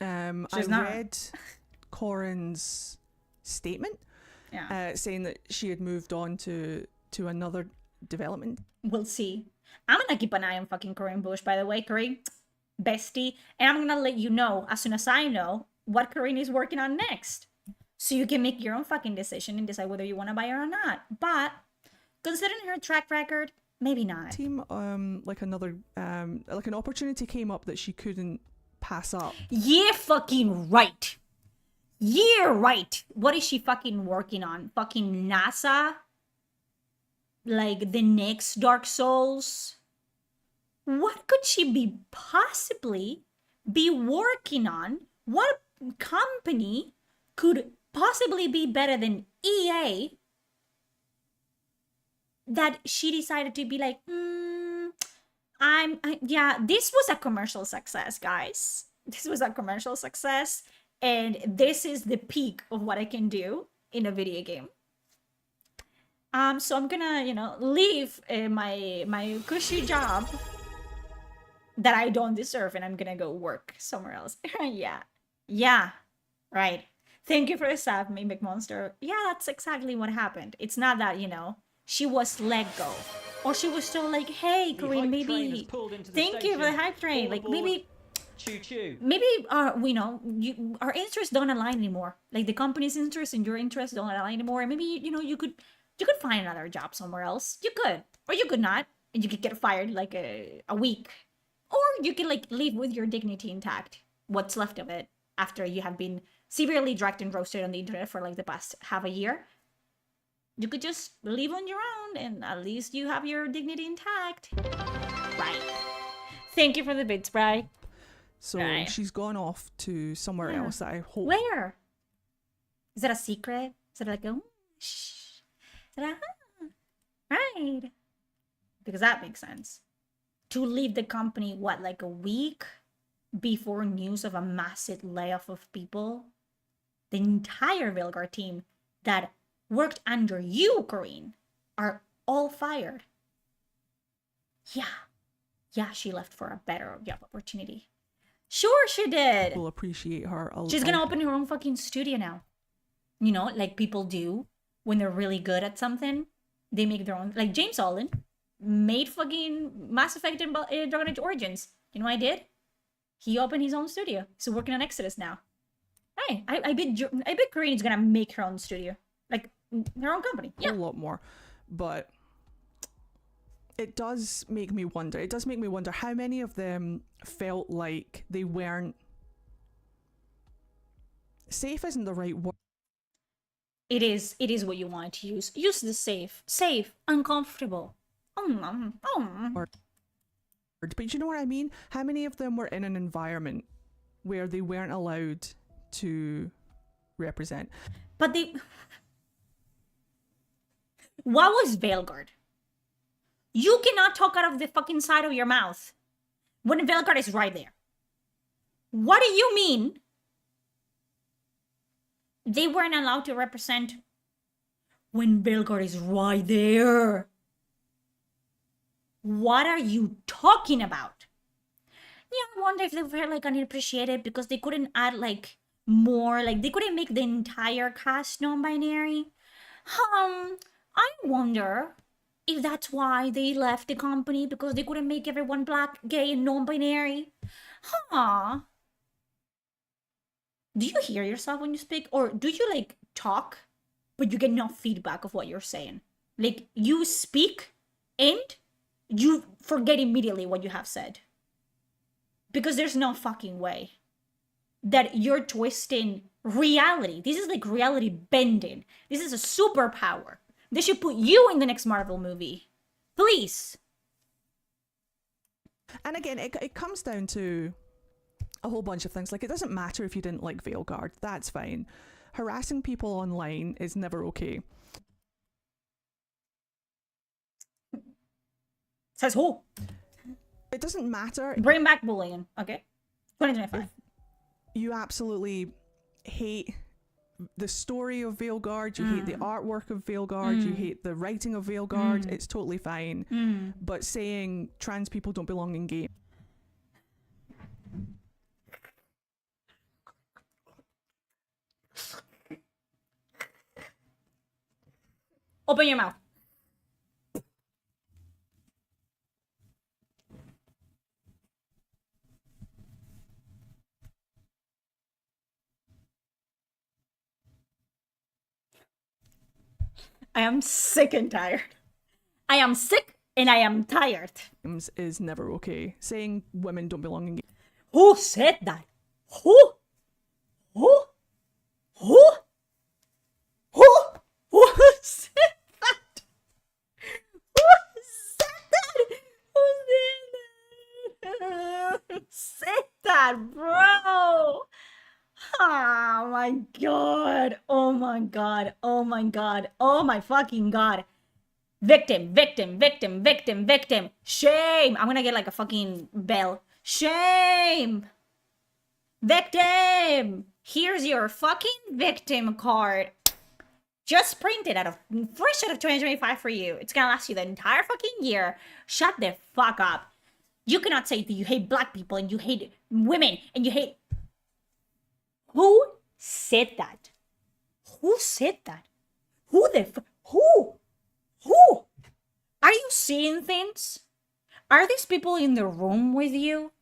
She's I not. read Corin's statement Yeah. saying that she had moved on to another development. We'll see. I'm gonna keep an eye on fucking Corinne Bush, by the way, Corinne, bestie. And I'm gonna let you know as soon as I know what Corinne is working on next. So you can make your own fucking decision and decide whether you want to buy her or not. But considering her track record, maybe not. Team, like another, like an opportunity came up that she couldn't pass up. Yeah, fucking right. Yeah, right. What is she fucking working on? Fucking NASA? Like the next Dark Souls? What could she be possibly be working on? What company could possibly be better than EA that she decided to be like, yeah, this was a commercial success, guys. This was a commercial success, and this is the peak of what I can do in a video game. So I'm gonna, you know, leave my cushy job that I don't deserve, and I'm gonna go work somewhere else. Yeah, right. Thank you for the sub, me McMonster. Yeah, that's exactly what happened. It's not that, you know, she was let go, or she was still like, hey, Corinne, maybe. Thank you for the hype train. Like maybe. Choo choo. Maybe we know our interests don't align anymore. Like the company's interests and your interests don't align anymore. And maybe you could find another job somewhere else. You could, or you could not, and you could get fired like a week, or you could like leave with your dignity intact. What's left of it after you have been severely dragged and roasted on the internet for like the past half a year. You could just leave on your own, and at least you have your dignity intact. Right. Thank you for the bits, Bri. So Right. she's gone off to somewhere Yeah. else that I hope. Where? Is that a secret? So they're like, oh, shh. So they're, right. Because that makes sense. To leave the company, what, like a week before news of a massive layoff of people? The entire Vilgar team that worked under you, Corinne, are all fired. Yeah, she left for a better job opportunity. Sure, she did. Will appreciate her a lot. She's gonna open her own fucking studio now. You know, like people do when they're really good at something. They make their own. Like James Allen made fucking Mass Effect and Dragon Age Origins. You know what I did? He opened his own studio. He's working on Exodus now. Hey, I bet Corinne is gonna make her own studio, like her own company. Yeah, a lot more, but it does make me wonder. It does make me wonder how many of them felt like they weren't safe. Isn't the right word. it is. It is what you want to use. Use the safe, uncomfortable. But you know what I mean? How many of them were in an environment where they weren't allowed to represent? But they. What was Veilguard? You cannot talk out of the fucking side of your mouth when Veilguard is right there. What do you mean they weren't allowed to represent when Veilguard is right there? What are you talking about? Yeah, I wonder if they were like unappreciated because they couldn't add like more, like they couldn't make the entire cast non-binary. I wonder if that's why they left the company, because they couldn't make everyone black, gay, and non-binary. Do you hear yourself when you speak, or do you like talk but you get no feedback of what you're saying? Like you speak and you forget immediately what you have said, because there's no fucking way that you're twisting reality. This is like reality bending. This is a superpower. They should put you in the next Marvel movie. Please. And again, it comes down to a whole bunch of things. Like, it doesn't matter if you didn't like Veilguard. That's fine. Harassing people online is never okay. Says who? It doesn't matter. Bring back bullying. Okay. 2025. You absolutely hate the story of Veilguard, you hate the artwork of Veilguard, you hate the writing of Veilguard, it's totally fine. But saying trans people don't belong in games. Open your mouth. I am sick and tired. I am sick and I am tired. Is never okay. Saying women don't belong in games. Who said that? Who? Who said that? Who said that, bro? Oh my god. Oh my god. Oh my god. Oh my fucking god. Victim. Shame. I'm gonna get like a fucking bell. Shame. Victim. Here's your fucking victim card. Just printed fresh out of 2025 for you. It's gonna last you the entire fucking year. Shut the fuck up. You cannot say that you hate black people and you hate women and you hate... Who said that? Who said that? Who? Are you seeing things? Are these people in the room with you?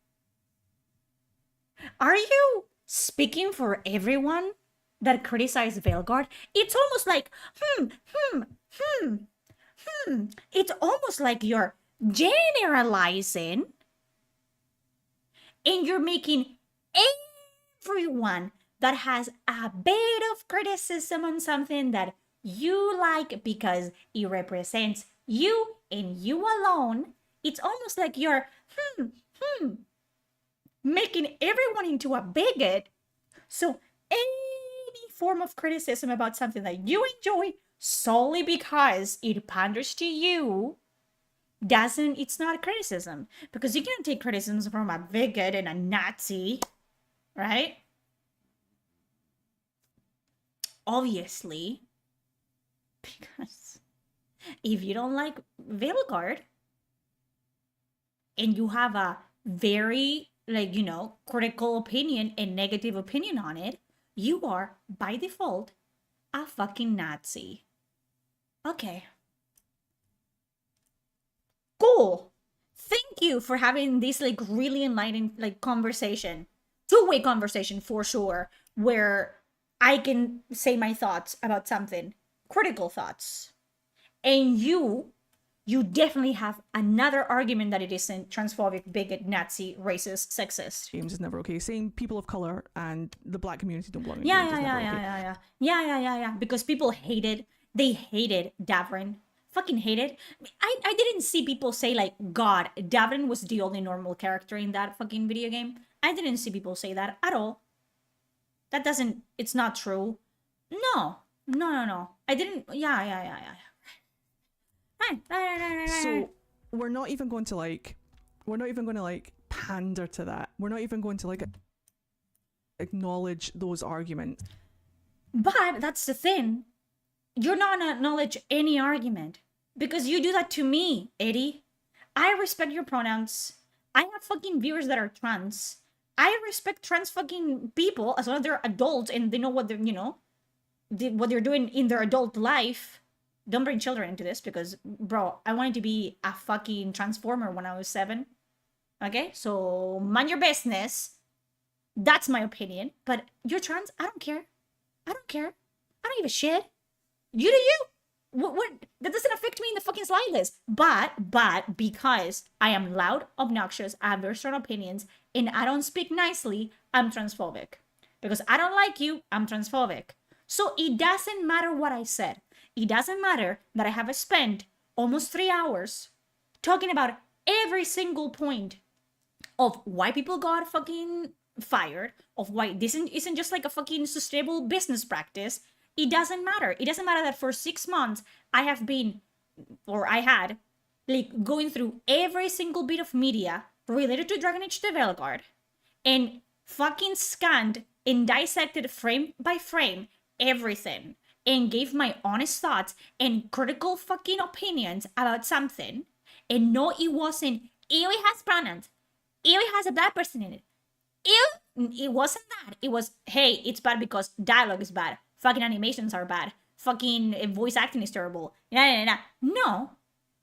Are you speaking for everyone that criticize Veilguard? It's almost like, It's almost like you're generalizing and you're making everyone that has a bit of criticism on something that you like because it represents you and you alone. It's almost like you're making everyone into a bigot. So any form of criticism about something that you enjoy solely because it panders to you, it's not criticism. Because you can take criticisms from a bigot and a Nazi, right? Obviously. Because if you don't like Veilguard and you have a very, like, you know, critical opinion and negative opinion on it, you are, by default, a fucking Nazi. Okay. Cool. Thank you for having this, like, really enlightening, like, conversation. Two-way conversation, for sure, where I can say my thoughts about something. Critical thoughts. And you definitely have another argument that it isn't transphobic, bigot, Nazi, racist, sexist. Games is never okay. Saying people of color and the black community don't belong in Yeah, games is never okay. Yeah. Because people hated Davrin. Fucking hated. I didn't see people say, like, God, Davrin was the only normal character in that fucking video game. I didn't see people say that at all. It's not true. No. I didn't, yeah. Right. So we're not even going to pander to that. We're not even going to like acknowledge those arguments. But that's the thing. You're not gonna acknowledge any argument because you do that to me, Eddie. I respect your pronouns. I have fucking viewers that are trans. I respect trans fucking people as long as they're adults and they know what they're, you know, what they're doing in their adult life. Don't bring children into this because, bro, I wanted to be a fucking transformer when I was 7. Okay? So, mind your business. That's my opinion. But you're trans? I don't care. I don't give a shit. You do you. What? That doesn't affect me in the fucking slightest. But, because I am loud, obnoxious, I have very strong opinions, and I don't speak nicely, I'm transphobic. Because I don't like you, I'm transphobic. So it doesn't matter what I said. It doesn't matter that I have spent almost 3 hours talking about every single point of why people got fucking fired, of why this isn't just like a fucking sustainable business practice. It doesn't matter. It doesn't matter that for 6 months I had, like, going through every single bit of media related to Dragon Age the Veilguard and fucking scanned and dissected frame by frame everything and gave my honest thoughts and critical fucking opinions about something. And no, it wasn't, ew, it has pronouns. Ew, it has a black person in it. Ew, it wasn't that. It was, hey, it's bad because dialogue is bad. Fucking animations are bad. Fucking voice acting is terrible. No,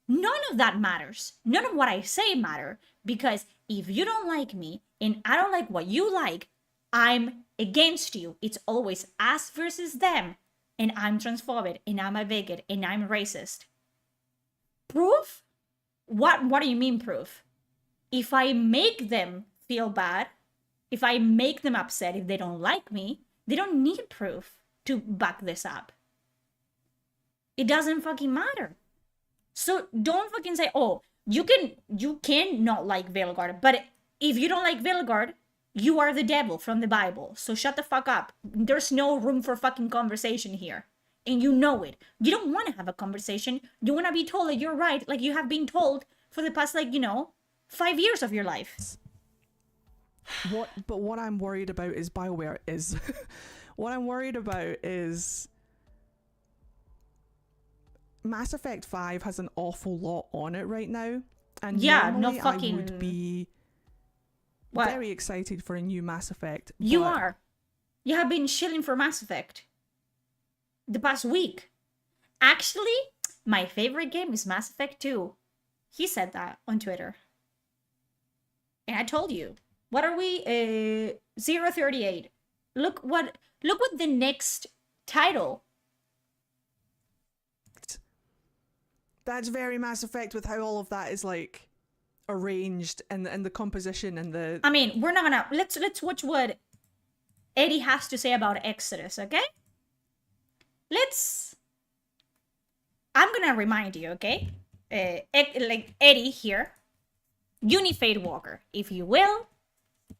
none of that matters. None of what I say matter. Because if you don't like me and I don't like what you like, I'm against you. It's always us versus them. And I'm transphobic, and I'm a bigot, and I'm racist. Proof? What do you mean proof? If I make them feel bad, if I make them upset, if they don't like me, they don't need proof to back this up. It doesn't fucking matter. So don't fucking say, oh, you can not like Veilguard, but if you don't like Veilguard, you are the devil from the Bible. So shut the fuck up. There's no room for fucking conversation here. And you know it. You don't want to have a conversation. You want to be told that you're right, like you have been told for the past, 5 years of your life. What I'm worried about is BioWare is... What I'm worried about is... Mass Effect 5 has an awful lot on it right now. And yeah, normally no fucking... I would be... What? Very excited for a new Mass Effect. You are. You have been chilling for Mass Effect the past week. Actually, my favorite game is Mass Effect 2. He said that on Twitter. And I told you. What are we? 038. Look what the next title. That's very Mass Effect with how all of that is like arranged and the composition and the... I mean, we're not gonna... Let's watch what Eddie has to say about Exodus, okay? I'm gonna remind you, okay? Like Eddie here. Unifade Walker, if you will.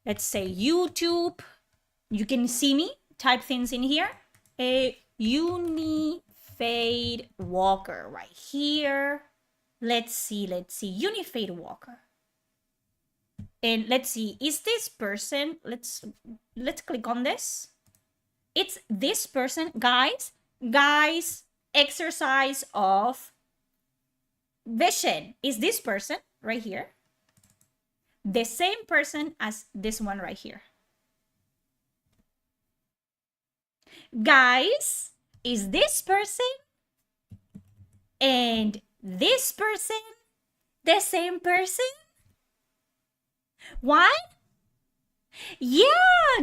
Let's say YouTube. You can see me. Type things in here. A Unifade Walker right here. Let's see. Unifade Walker. And let's see, is this person, let's click on this. It's this person, guys, exercise of vision is this person right here. The same person as this one right here. Guys, is this person and this person the same person? What? Yeah,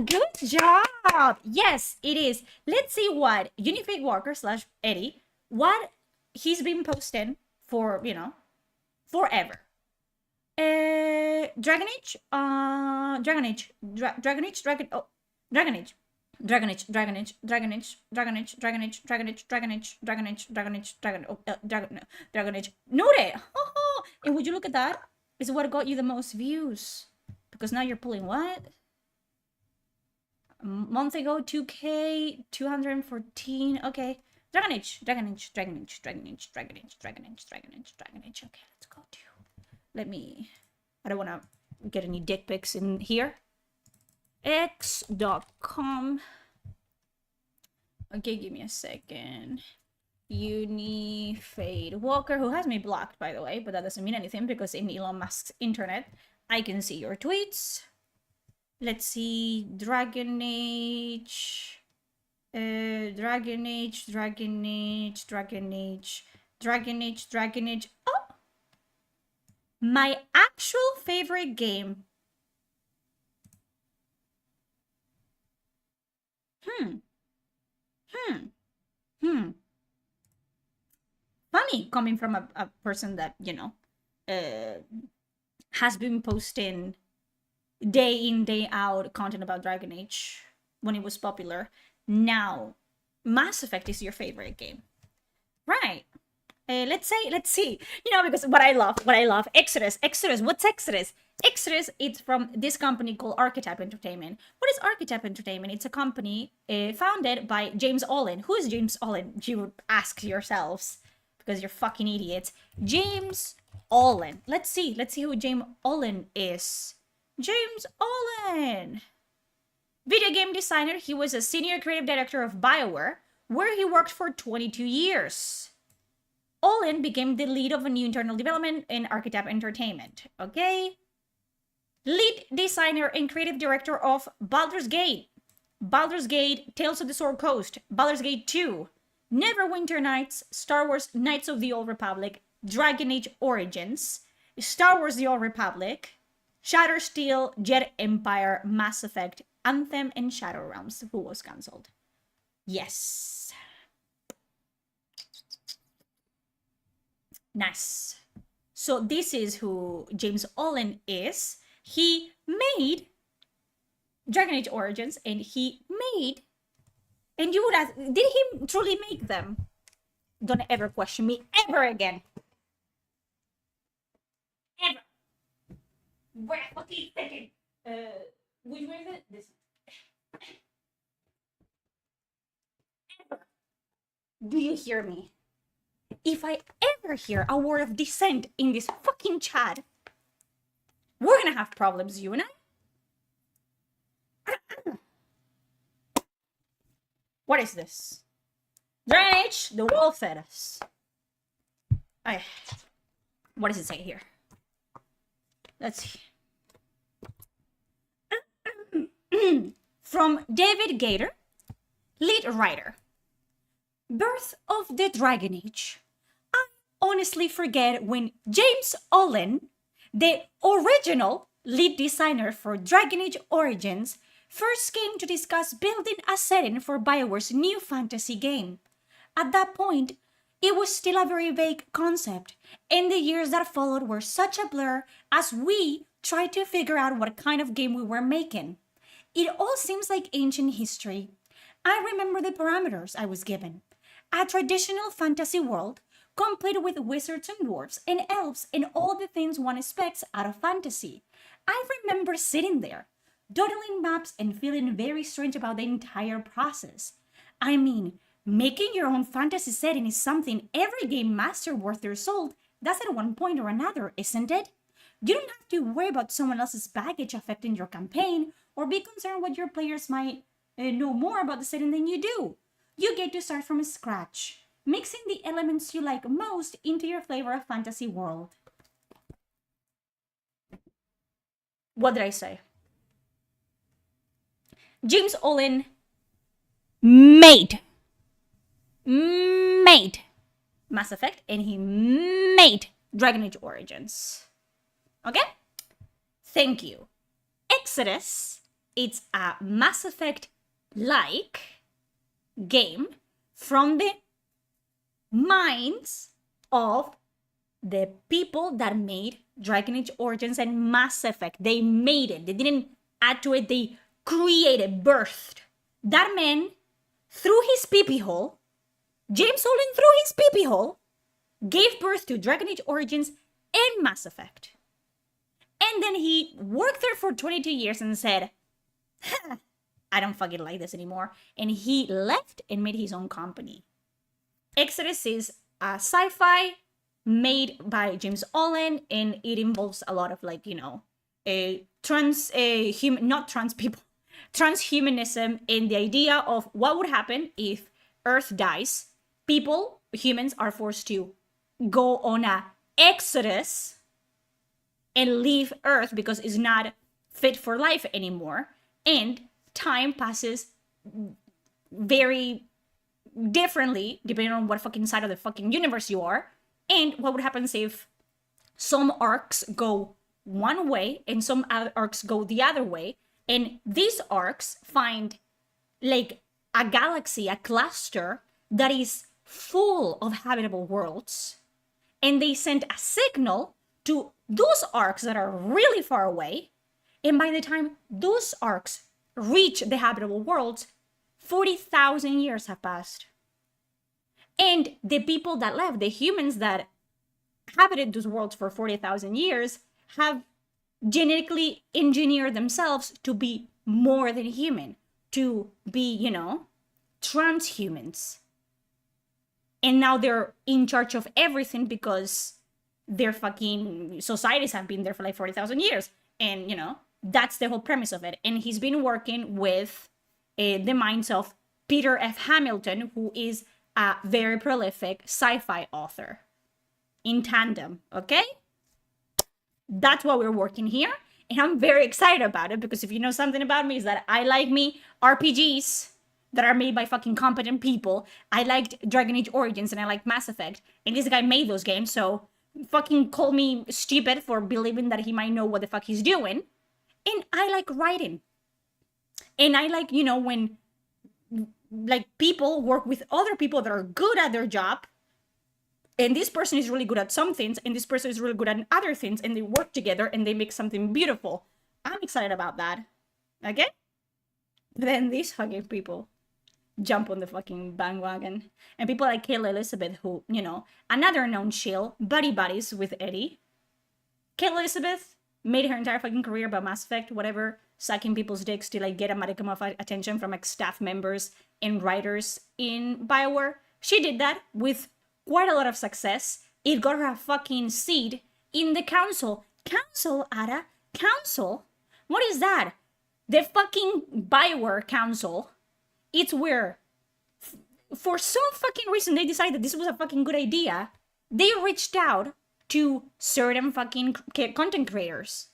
good job. Yes, it is. Let's see what Unified Walker / Eddie, what he's been posting for, forever. Dragon Age, Dragon Age, Dragon Age, Dragon Age, Dragon Age, Dragon Age, Dragon Age, Dragon Age, Dragon Age, Dragon Age, Dragon Age, Dragon Age, Dragon Age, Dragon Age, Dragon Age. Note it. And would you look at that? Is what got you the most views. Because now you're pulling what? A month ago, 2K, 214. Okay. Dragon Age, Dragon Age, Dragon Age, Dragon Age, Dragon Age, Dragon Age, Dragon Age, Dragon Age. Okay, let's go to. Let me. I don't want to get any dick pics in here. X.com. Okay, give me a second. Unifade Walker, who has me blocked, by the way, but that doesn't mean anything because in Elon Musk's internet, I can see your tweets. Let's see, Dragon Age, Dragon Age, Dragon Age, Dragon Age, Dragon Age, Dragon Age. Oh! My actual favorite game. Funny coming from a person that, has been posting day in, day out content about Dragon Age when it was popular. Now, Mass Effect is your favorite game. Right. Let's see. Because what I love. Exodus. What's Exodus? Exodus, it's from this company called Archetype Entertainment. What is Archetype Entertainment? It's a company founded by James Olin. Who is James Olin? You would ask yourselves, because you're fucking idiots. James Olin. Let's see who James Olin is. James Olin. Video game designer. He was a senior creative director of BioWare, where he worked for 22 years. Olin became the lead of a new internal development in Archetype Entertainment. Okay? Lead designer and creative director of Baldur's Gate, Tales of the Sword Coast, Baldur's Gate 2, Neverwinter Nights, Star Wars Knights of the Old Republic, Dragon Age Origins, Star Wars The Old Republic, Shattered Steel, Jet Empire, Mass Effect, Anthem, and Shadow Realms, who was cancelled. Yes. Nice. So this is who James Olin is. He made Dragon Age Origins, and he made... And you would ask, did he truly make them? Don't ever question me ever again. Ever. Wait, okay, second. Would you wear this? Ever. Do you hear me? If I ever hear a word of dissent in this fucking chat, we're gonna have problems, you and I. What is this? Dragon Age, the Wolf Fetus. What does it say here? Let's see. From David Gator, lead writer. Birth of the Dragon Age. I honestly forget when James Olin, the original lead designer for Dragon Age Origins, first came to discuss building a setting for BioWare's new fantasy game. At that point, it was still a very vague concept, and the years that followed were such a blur as we tried to figure out what kind of game we were making. It all seems like ancient history. I remember the parameters I was given. A traditional fantasy world, complete with wizards and dwarves and elves and all the things one expects out of fantasy. I remember sitting there, doodling maps and feeling very strange about the entire process. I mean, making your own fantasy setting is something every game master worth their salt does at one point or another, isn't it? You don't have to worry about someone else's baggage affecting your campaign or be concerned what your players might know more about the setting than you do. You get to start from scratch, mixing the elements you like most into your flavor of fantasy world. What did I say? James Olin made Mass Effect, and he made Dragon Age Origins. Okay? Thank you. Exodus, it's a Mass Effect-like game from the minds of the people that made Dragon Age Origins and Mass Effect. They made it. They didn't add to it. They created, birthed. That man, through his pee-pee hole, James Olin, through his pee-pee hole, gave birth to Dragon Age Origins and Mass Effect. And then he worked there for 22 years and said, I don't fucking like this anymore. And he left and made his own company. Exodus is a sci-fi made by James Olin, and it involves a lot of, like, you know, transhumanism, and the idea of what would happen if Earth dies. People, humans, are forced to go on a exodus and leave Earth because it's not fit for life anymore. And time passes very differently depending on what fucking side of the fucking universe you are. And what would happen if some arcs go one way and some other arcs go the other way, and these arcs find like a galaxy, a cluster that is full of habitable worlds, and they send a signal to those arcs that are really far away, and by the time those arcs reach the habitable worlds, 40,000 years have passed. And the people that left, the humans that inhabited those worlds for 40,000 years, have genetically engineered themselves to be more than human, to be, you know, transhumans. And now they're in charge of everything because their fucking societies have been there for like 40,000 years. And, you know, that's the whole premise of it. And he's been working with the minds of Peter F. Hamilton, who is a very prolific sci-fi author, in tandem, okay? That's why we're working here, and I'm very excited about it, because if you know something about me is that I like me RPGs that are made by fucking competent people. I liked Dragon Age Origins and I like Mass Effect, and this guy made those games, so fucking call me stupid for believing that he might know what the fuck he's doing. And I like writing. And I like, you know, when like people work with other people that are good at their job, and this person is really good at some things and this person is really good at other things, and they work together and they make something beautiful. I'm excited about that. Okay? But then these fucking people jump on the fucking bandwagon, and people like Kayla Elizabeth, who, you know, another known shill, buddies with Eddie. Kayla Elizabeth made her entire fucking career about Mass Effect, whatever, sucking people's dicks to like get a modicum of attention from like staff members and writers in BioWare. She did that with quite a lot of success. It got her a fucking seat in the council. Council, Ada? Council? What is that? The fucking BioWare council. It's where, for some fucking reason, they decided this was a fucking good idea. They reached out to certain fucking content creators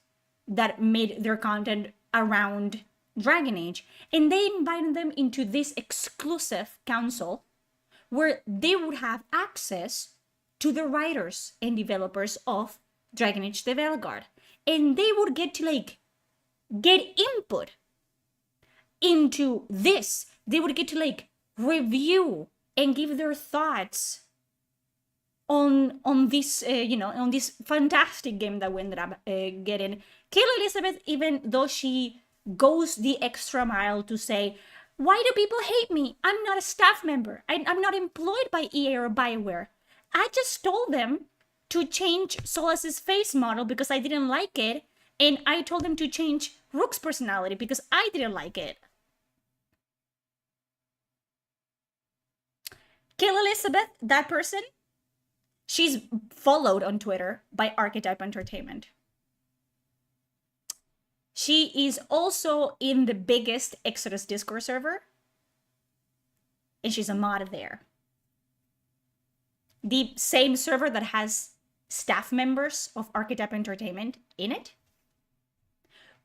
that made their content around Dragon Age, and they invited them into this exclusive council where they would have access to the writers and developers of Dragon Age the Veilguard, and they would get to like get input into this. They would get to like review and give their thoughts on this, you know, on this fantastic game that we ended up getting. Kayla Elizabeth, even though she goes the extra mile to say, why do people hate me? I'm not a staff member. I'm not employed by EA or BioWare. I just told them to change Solas's face model because I didn't like it, and I told them to change Rook's personality because I didn't like it. Kill Elizabeth, that person, she's followed on Twitter by Archetype Entertainment. She is also in the biggest Exodus Discord server, and she's a mod there. The same server that has staff members of Archetype Entertainment in it.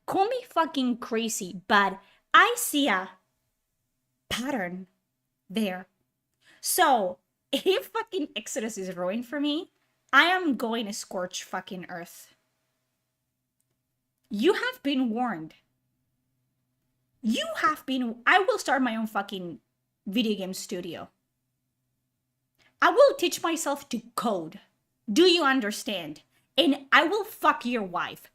Call me fucking crazy, but I see a pattern there. So, if fucking Exodus is ruined for me, I am going to scorch fucking earth. You have been warned. I will start my own fucking video game studio. I will teach myself to code. Do you understand? And I will fuck your wife.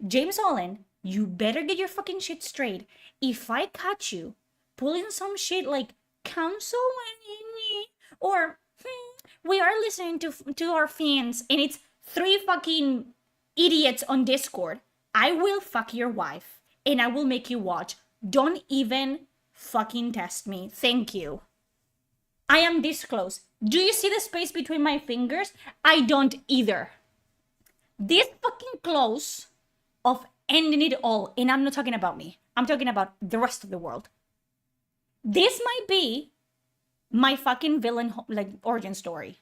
James Holland, you better get your fucking shit straight. If I catch you pulling some shit like council or we are listening to our fans and it's 3 fucking idiots on Discord, I will fuck your wife and I will make you watch. Don't even fucking test me. Thank you. I am this close. Do you see the space between my fingers? I don't either. This fucking close of ending it all. And I'm not talking about me. I'm talking about the rest of the world. This might be my fucking villain like origin story.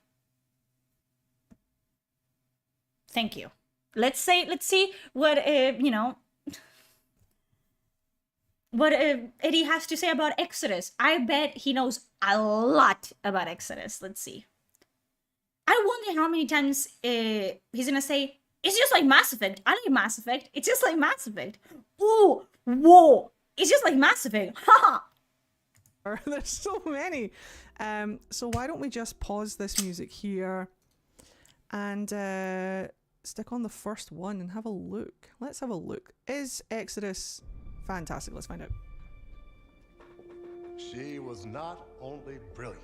Thank you. Let's see what what Eddie has to say about Exodus. I bet he knows a lot about Exodus. Let's see. I wonder how many times he's gonna say, it's just like Mass Effect. I like Mass Effect. It's just like Mass Effect. Ooh, whoa. It's just like Mass Effect. Haha. There's so many. So why don't we just pause this music here and stick on the first one and have a look. Let's have a look. Is Exodus fantastic? Let's find out. She was not only brilliant,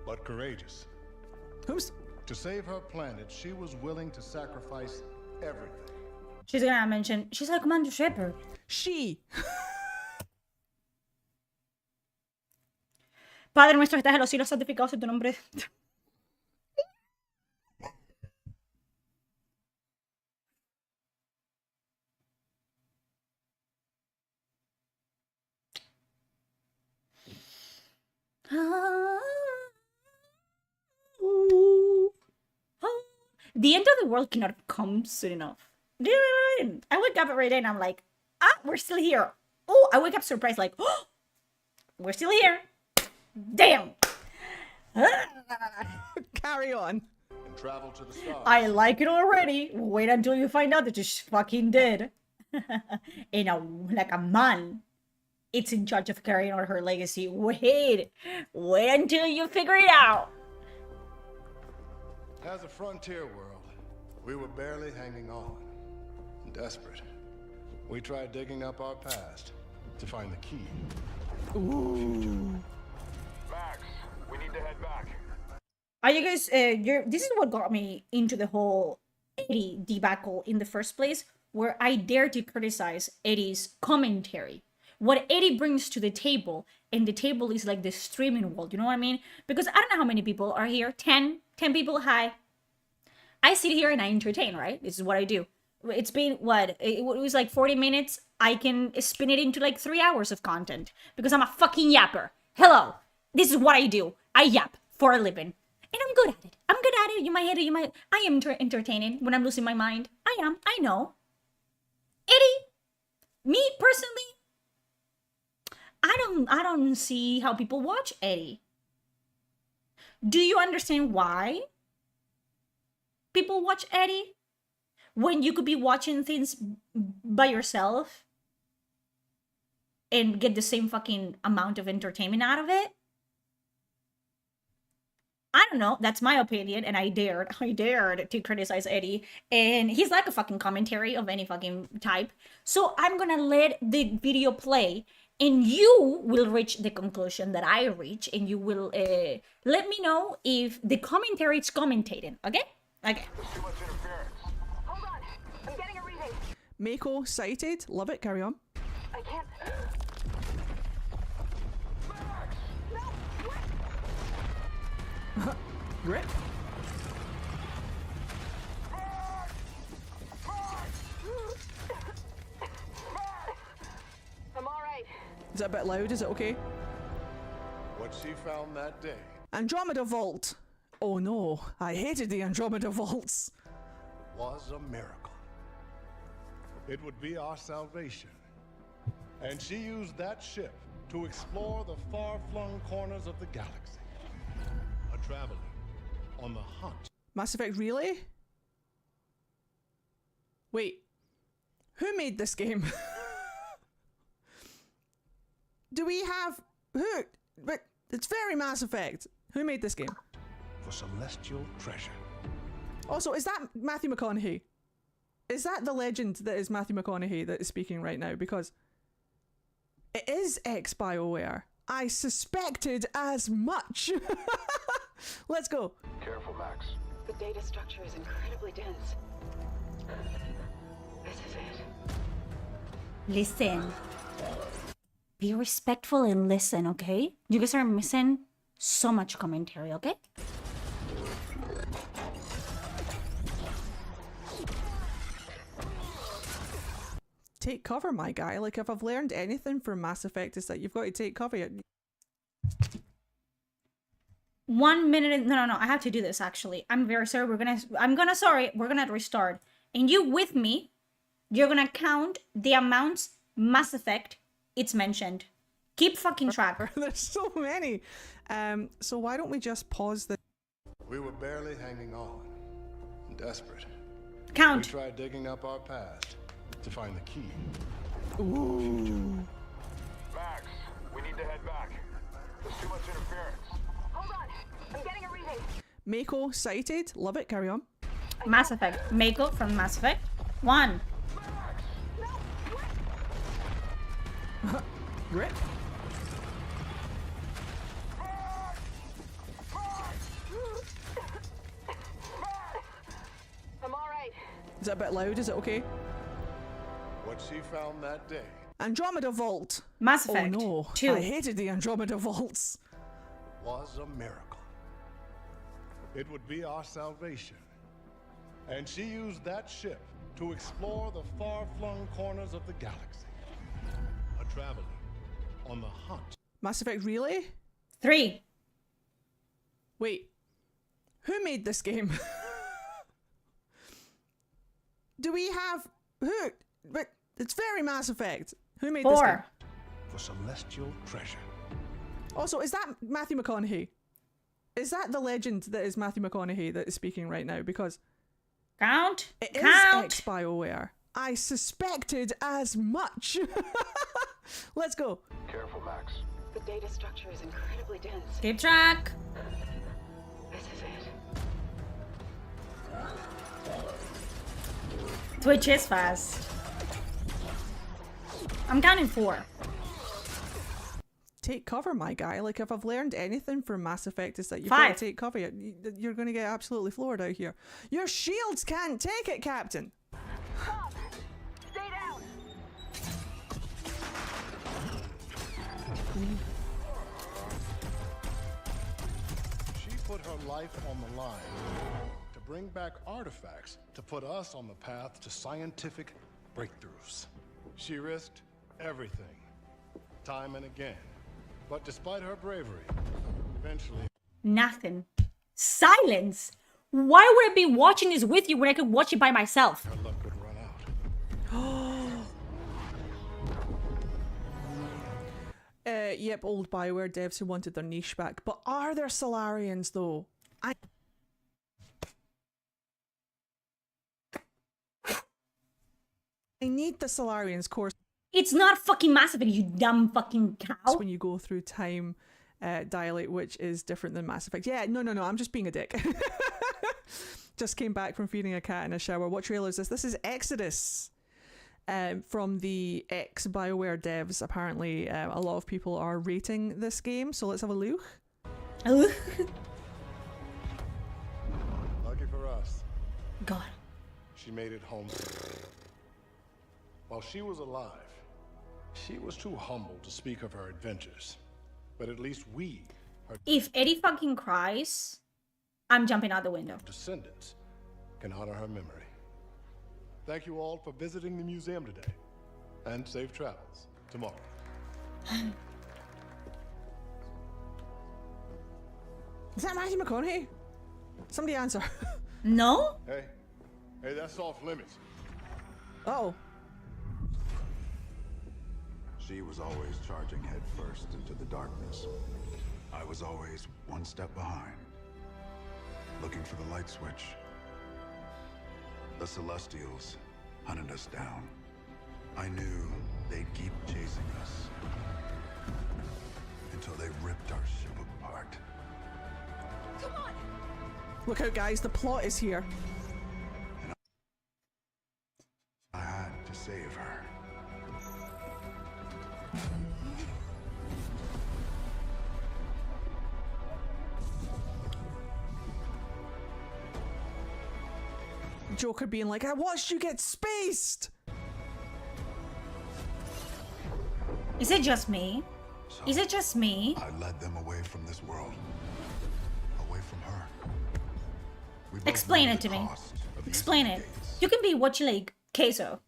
but courageous. Who's? To save her planet, she was willing to sacrifice everything. She's gonna mention, she's like Commander Shepard. She. Padre nuestro que estás en los cielos, santificado sea tu nombre. The end of the world cannot come soon enough. I wake up every day and I'm like, we're still here. Oh, I wake up surprised like, oh, we're still here. Damn. Carry on. And travel to the stars. I like it already. Wait until you find out that you fucking did. Like a man, it's in charge of carrying on her legacy. Wait until you figure it out. As a frontier world, we were barely hanging on. Desperate. We tried digging up our past to find the key. Ooh. Max, we need to head back. Are you guys, this is what got me into the whole Eddie debacle in the first place, where I dare to criticize Eddie's commentary. What Eddie brings to the table, and the table is like the streaming world, you know what I mean? Because I don't know how many people are here. 10 people, hi. I sit here and I entertain, right? This is what I do. It's been, what? It was like 40 minutes. I can spin it into like 3 hours of content because I'm a fucking yapper. Hello. This is what I do. I yap for a living. And I'm good at it. I'm good at it. You might hate it. I am entertaining when I'm losing my mind. I am. I know. Eddie, me personally, I don't see how people watch Eddie. Do you understand why people watch Eddie? When you could be watching things by yourself and get the same fucking amount of entertainment out of it? I don't know. That's my opinion, and I dared to criticize Eddie, and he's like a fucking commentary of any fucking type. So I'm gonna let the video play, and you will reach the conclusion that I reach, and you will let me know if the commentary is commentating. Okay? Okay. Too much interference. Hold on. I'm getting a reading. Mako cited. Love it. Carry on. I can't. Rip. I'm all right. Is it a bit loud? Is it okay? What she found that day Andromeda Vault. Oh no, I hated the Andromeda Vaults. was a miracle. It would be our salvation. And she used that ship to explore the far-flung corners of the galaxy. A traveler on the hunt. Mass Effect Relay? Wait, who made this game? Do we have... Who? But it's very Mass Effect. Who made this game? For celestial treasure. Also, is that Matthew McConaughey? Is that the legend that is Matthew McConaughey that is speaking right now? Because it is ex-BioWare. I suspected as much. Let's go. Careful, Max. The data structure is incredibly dense. This is it. Listen. Be respectful and listen, okay? You guys are missing so much commentary, okay? Take cover, my guy. Like, if I've learned anything from Mass Effect, it's that you've got to take cover. 1 minute. No. I have to do this, actually. I'm very sorry. We're gonna restart. And you with me, you're gonna count the amounts Mass Effect it's mentioned. Keep fucking track. There's so many. So why don't we just pause the... We were barely hanging on. Desperate. Count. We tried digging up our past to find the key. Ooh. Max, we need to head back. There's too much interference. Hold on. I'm getting a reading. Mako sighted. Love it. Carry on. Mass Effect. Mako from Mass Effect. 1. Rip. I'm all right. Is it a bit loud? Is it okay? What she found that day Andromeda Vault. Mass Effect. Oh no, 2. I hated the Andromeda Vaults. was a miracle. It would be our salvation. And she used that ship to explore the far-flung corners of the galaxy. A traveler on the hunt. Mass Effect Relay? 3. Wait, who made this game? Do we have... Who? But it's very Mass Effect. Who made this game? 4. For celestial treasure. Also, is that Matthew McConaughey? Is that the legend that is Matthew McConaughey that is speaking right now? Because Count. it is Count. ex-BioWare. I suspected as much. Let's go. Careful, Max. The data structure is incredibly dense. Keep track. This is it. Twitch is fast. I'm counting 4. Take cover, my guy. Like, if I've learned anything from Mass Effect, it's that you've 5. got to take cover. You're going to get absolutely floored out here. Your shields can't take it, Captain. Stop! Stay down! She put her life on the line to bring back artifacts to put us on the path to scientific breakthroughs. She risked everything, time and again. But despite her bravery, eventually... Nothing. Silence. Why would I be watching this with you when I could watch it by myself? her luck would run out. Yep, old BioWare devs who wanted their niche back. But are there Solarians, though? I need the Solarians course It's not fucking Mass Effect, you dumb fucking cow. when you go through time dilate, which is different than Mass Effect. Yeah, no, I'm just being a dick. Just came back from feeding a cat in a shower. What trailer is this? This is Exodus. From the ex-BioWare devs. Apparently, a lot of people are rating this game, so let's have a look. Ugh. Lucky for us, God. she made it home. While she was alive, she was too humble to speak of her adventures. But at least we, her If Eddie fucking cries, I'm jumping out the window. descendants can honor her memory. Thank you all for visiting the museum today, and safe travels tomorrow. Is that Matthew McConaughey? Somebody answer. No? Hey, that's off limits. Oh. She was always charging headfirst into the darkness. I was always one step behind, looking for the light switch. The Celestials hunted us down. I knew they'd keep chasing us until they ripped our ship apart. Come on! Look out, guys, the plot is here. I had to save her. Joker being like, I watched you get spaced! Is it just me? So Is it just me? I led them away from this world. Away from her. We both Explain knew it the to me. cost of Explain using it. gates. You can be watching like Queso.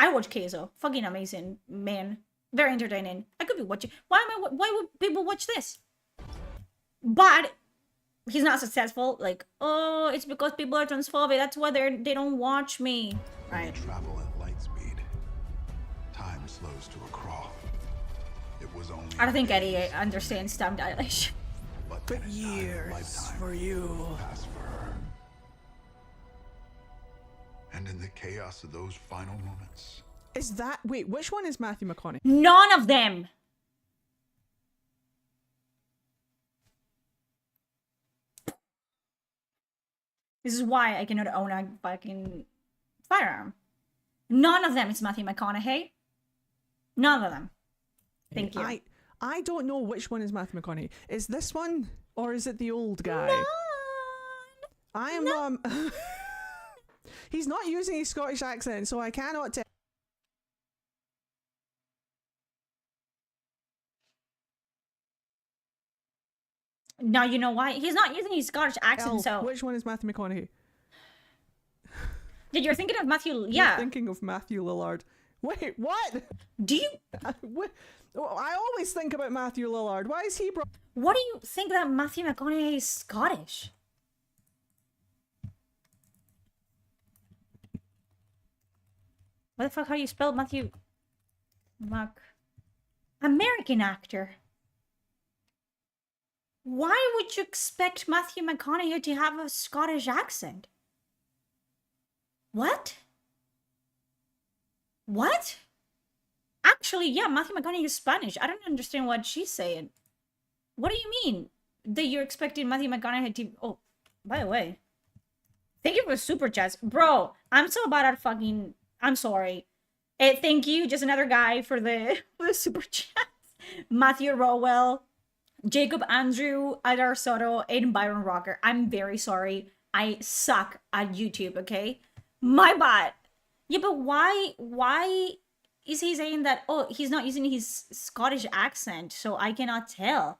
I watch Queso. Fucking amazing, man. Very entertaining. I could be watching. Why would people watch this? But he's not successful. Like, oh, it's because people are transphobic. That's why they don't watch me. When you Right. travel at light speed, time slows to a crawl. It was only I don't think Eddie days, understands time dilation. but But an entire years lifetime for you. passed for her. And in the chaos of those final moments, Is that... Wait, which one is Matthew McConaughey? None of them. This is why I cannot own a fucking firearm. None of them is Matthew McConaughey. None of them. Thank you. I don't know which one is Matthew McConaughey. Is this one or is it the old guy? None. I am not... He's not using his Scottish accent, so I cannot tell. Now you know why. He's not using his Scottish accent, so... Which one is Matthew McConaughey? Did you're thinking of Matthew... You're Yeah. thinking of Matthew Lillard. Wait, what? Do you... I always think about Matthew Lillard. Why is he brought... What do you think that Matthew McConaughey is Scottish? What the fuck? How do you spell Matthew? American actor. Why would you expect Matthew McConaughey to have a Scottish accent? What? What? Actually, yeah, Matthew McConaughey is Spanish. I don't understand what she's saying. What do you mean? That you're expecting Matthew McConaughey to... Oh, by the way. Thank you for the super chats. Bro, I'm so bad at fucking... I'm sorry. Thank you, just another guy for the super chats. Matthew Rowell, Jacob Andrew, Adar Soto, and Byron Rocker. I'm very sorry. I suck at YouTube, okay? My bad. Yeah, but why is he saying that, oh, he's not using his Scottish accent, so I cannot tell?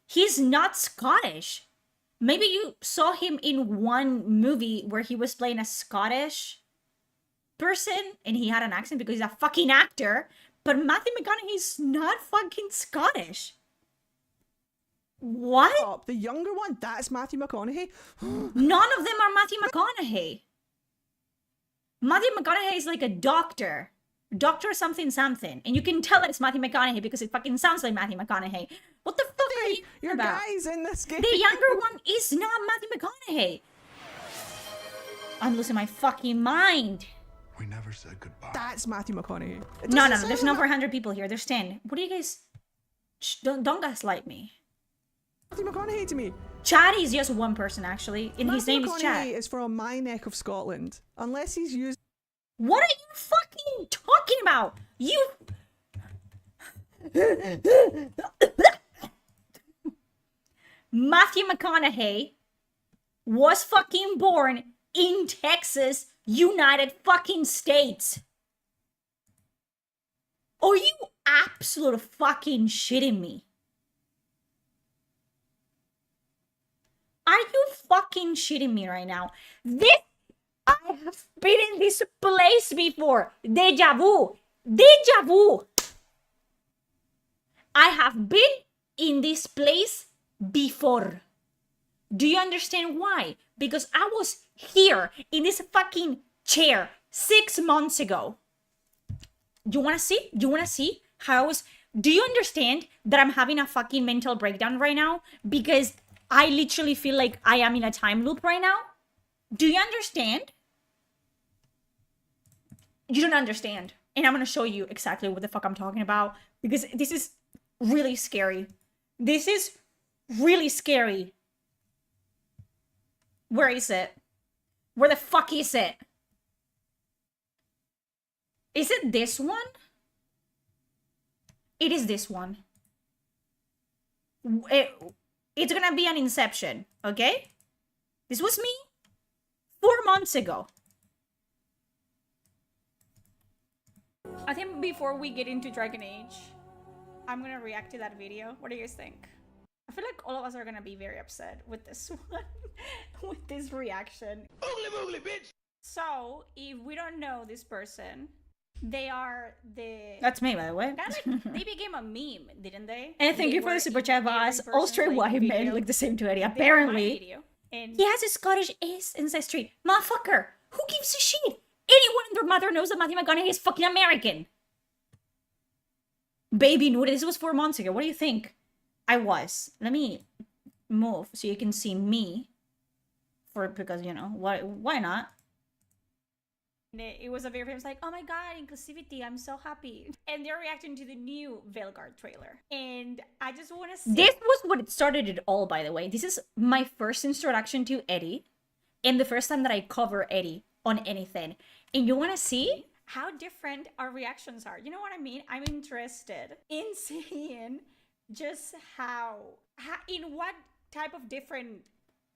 He's not Scottish. Maybe you saw him in one movie where he was playing a Scottish person and he had an accent because he's a fucking actor, but Matthew McConaughey's not fucking Scottish. What? Oh, the younger one? That's Matthew McConaughey? None of them are Matthew McConaughey. Matthew McConaughey is like a doctor. Doctor something something. And you can tell that it's Matthew McConaughey because it fucking sounds like Matthew McConaughey. What the fuck are you Your about? guy's in this game. The younger one is not Matthew McConaughey. I'm losing my fucking mind. we never said goodbye. That's Matthew McConaughey. It No, doesn't there's sound no like 400 people here. There's 10. What do you guys... Shh, don't gaslight me. Matthew McConaughey to me. Chad is just one person, actually, and his Matthew name is McConaughey Chad. is from my neck of Scotland. Unless he's used... What are you fucking talking about? You... Matthew McConaughey was fucking born in Texas, United fucking States. Are you absolute fucking shitting me? Are fucking shitting me right now? This, I have been in this place before. Deja vu. Deja vu. I have been in this place before. Do you understand why? Because I was here in this fucking chair 6 months ago. You wanna see? You wanna see how I was? Do you understand that I'm having a fucking mental breakdown right now? Because I literally feel like I am in a time loop right now. Do you understand? You don't understand. And I'm gonna show you exactly what the fuck I'm talking about. Because this is really scary. This is really scary. Where is it? Where the fuck is it? Is it this one? It is this one. It's gonna be an inception, okay? This was me 4 months ago. I think before we get into Dragon Age, I'm gonna react to that video. What do you guys think? I feel like all of us are gonna be very upset with this one, with this reaction. Oogly boogly, bitch! So, if we don't know this person, they are the... That's me, by the way. They became a meme, didn't they? And thank you for the super chat, boss. All straight white men look the same to Eddie. Apparently, he has a Scottish ancestry. Motherfucker, who gives a shit? Anyone and their mother knows that Matthew McConaughey is fucking American. Baby Nude, this was 4 months ago. What do you think? I was. Let me move so you can see me. Because, you know, why not? It was a very famous, like, oh my god, inclusivity, I'm so happy. And they're reacting to the new Veilguard trailer. And I just want to say... This was what it started it all, by the way. This is my first introduction to Eddie. And the first time that I cover Eddie on anything. And you want to see how different our reactions are. You know what I mean? I'm interested in seeing just how in what type of different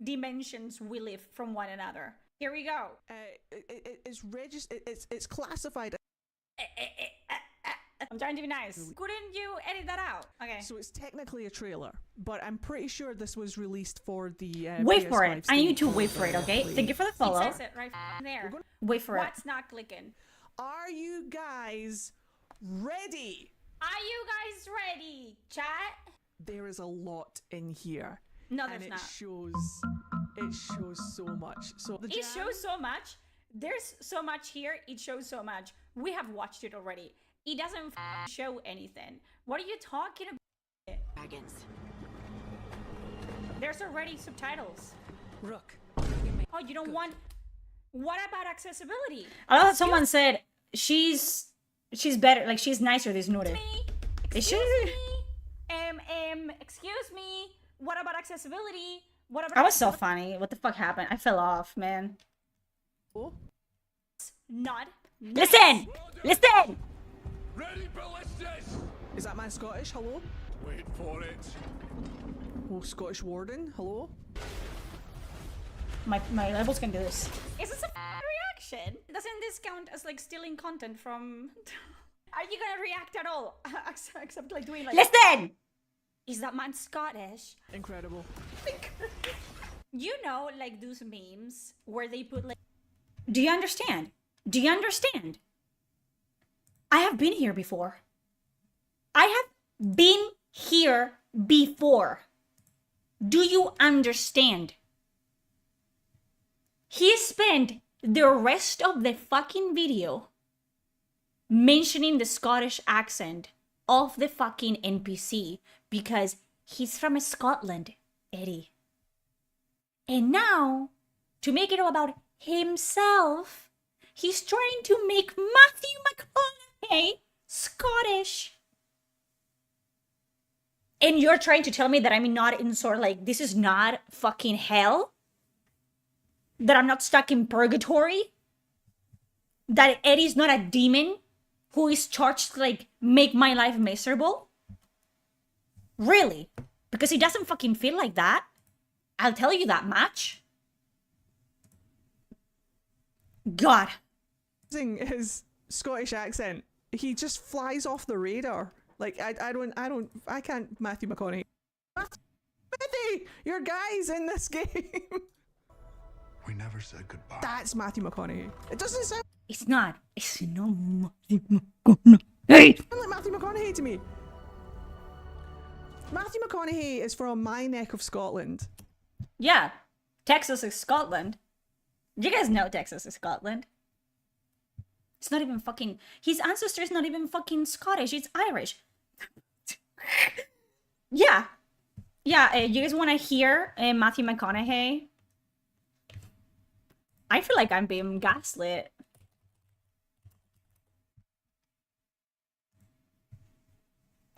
dimensions we live from one another. Here we go. It's registered. It's classified. I'm trying to be nice. Couldn't you edit that out? Okay. So it's technically a trailer, but I'm pretty sure this was released for the. Wait for PS5 it. I need to wait for it. Okay. Thank you for the follow. It says it right there. Wait for it. What's not clicking? Are you guys ready? Are you guys ready, chat? There is a lot in here. No, and there's it not. shows so much. So It shows so much. There's so much here. It shows so much. We have watched it already. It doesn't show anything. What are you talking about? Dragons. There's already subtitles. Rook. Oh, you don't want... What about accessibility? I love that someone said she's better, like she's nicer this Nure. Excuse me. Excuse me. What about accessibility? What about... That was so funny. What the fuck happened? I fell off, man. Oh. Not. Listen! Listen! Ready, ballistas! Is that man Scottish? Hello? Wait for it. Oh, Scottish Warden? Hello? My levels can do this. Is this a reaction? Doesn't this count as like stealing content from... Are you gonna react at all? Except like doing like... Listen! Is that man Scottish? Incredible. You know, like those memes where they put like... Do you understand? Do you understand? I have been here before. I have been here before. Do you understand? He spent the rest of the fucking video mentioning the Scottish accent of the fucking NPC because he's from Scotland, Eddie. And now, to make it all about himself, he's trying to make Matthew McConaughey Scottish. And you're trying to tell me that I'm not in sort of like, this is not fucking hell? That I'm not stuck in purgatory? That Eddie's not a demon who is charged to like make my life miserable? Really? Because he doesn't fucking feel like that. I'll tell you that much. God. Using his Scottish accent, he just flies off the radar. Like I can't Matthew McConaughey. Matthew, your guy's in this game. never said goodbye. That's Matthew McConaughey. It doesn't sound It's not Matthew McConaughey. like Matthew McConaughey to me. Matthew McConaughey is from my neck of Scotland. Yeah, Texas is Scotland. You guys know Texas is Scotland. It's not even fucking... His ancestor is not even fucking Scottish. It's Irish. Yeah. Yeah, you guys want to hear Matthew McConaughey? I feel like I'm being gaslit.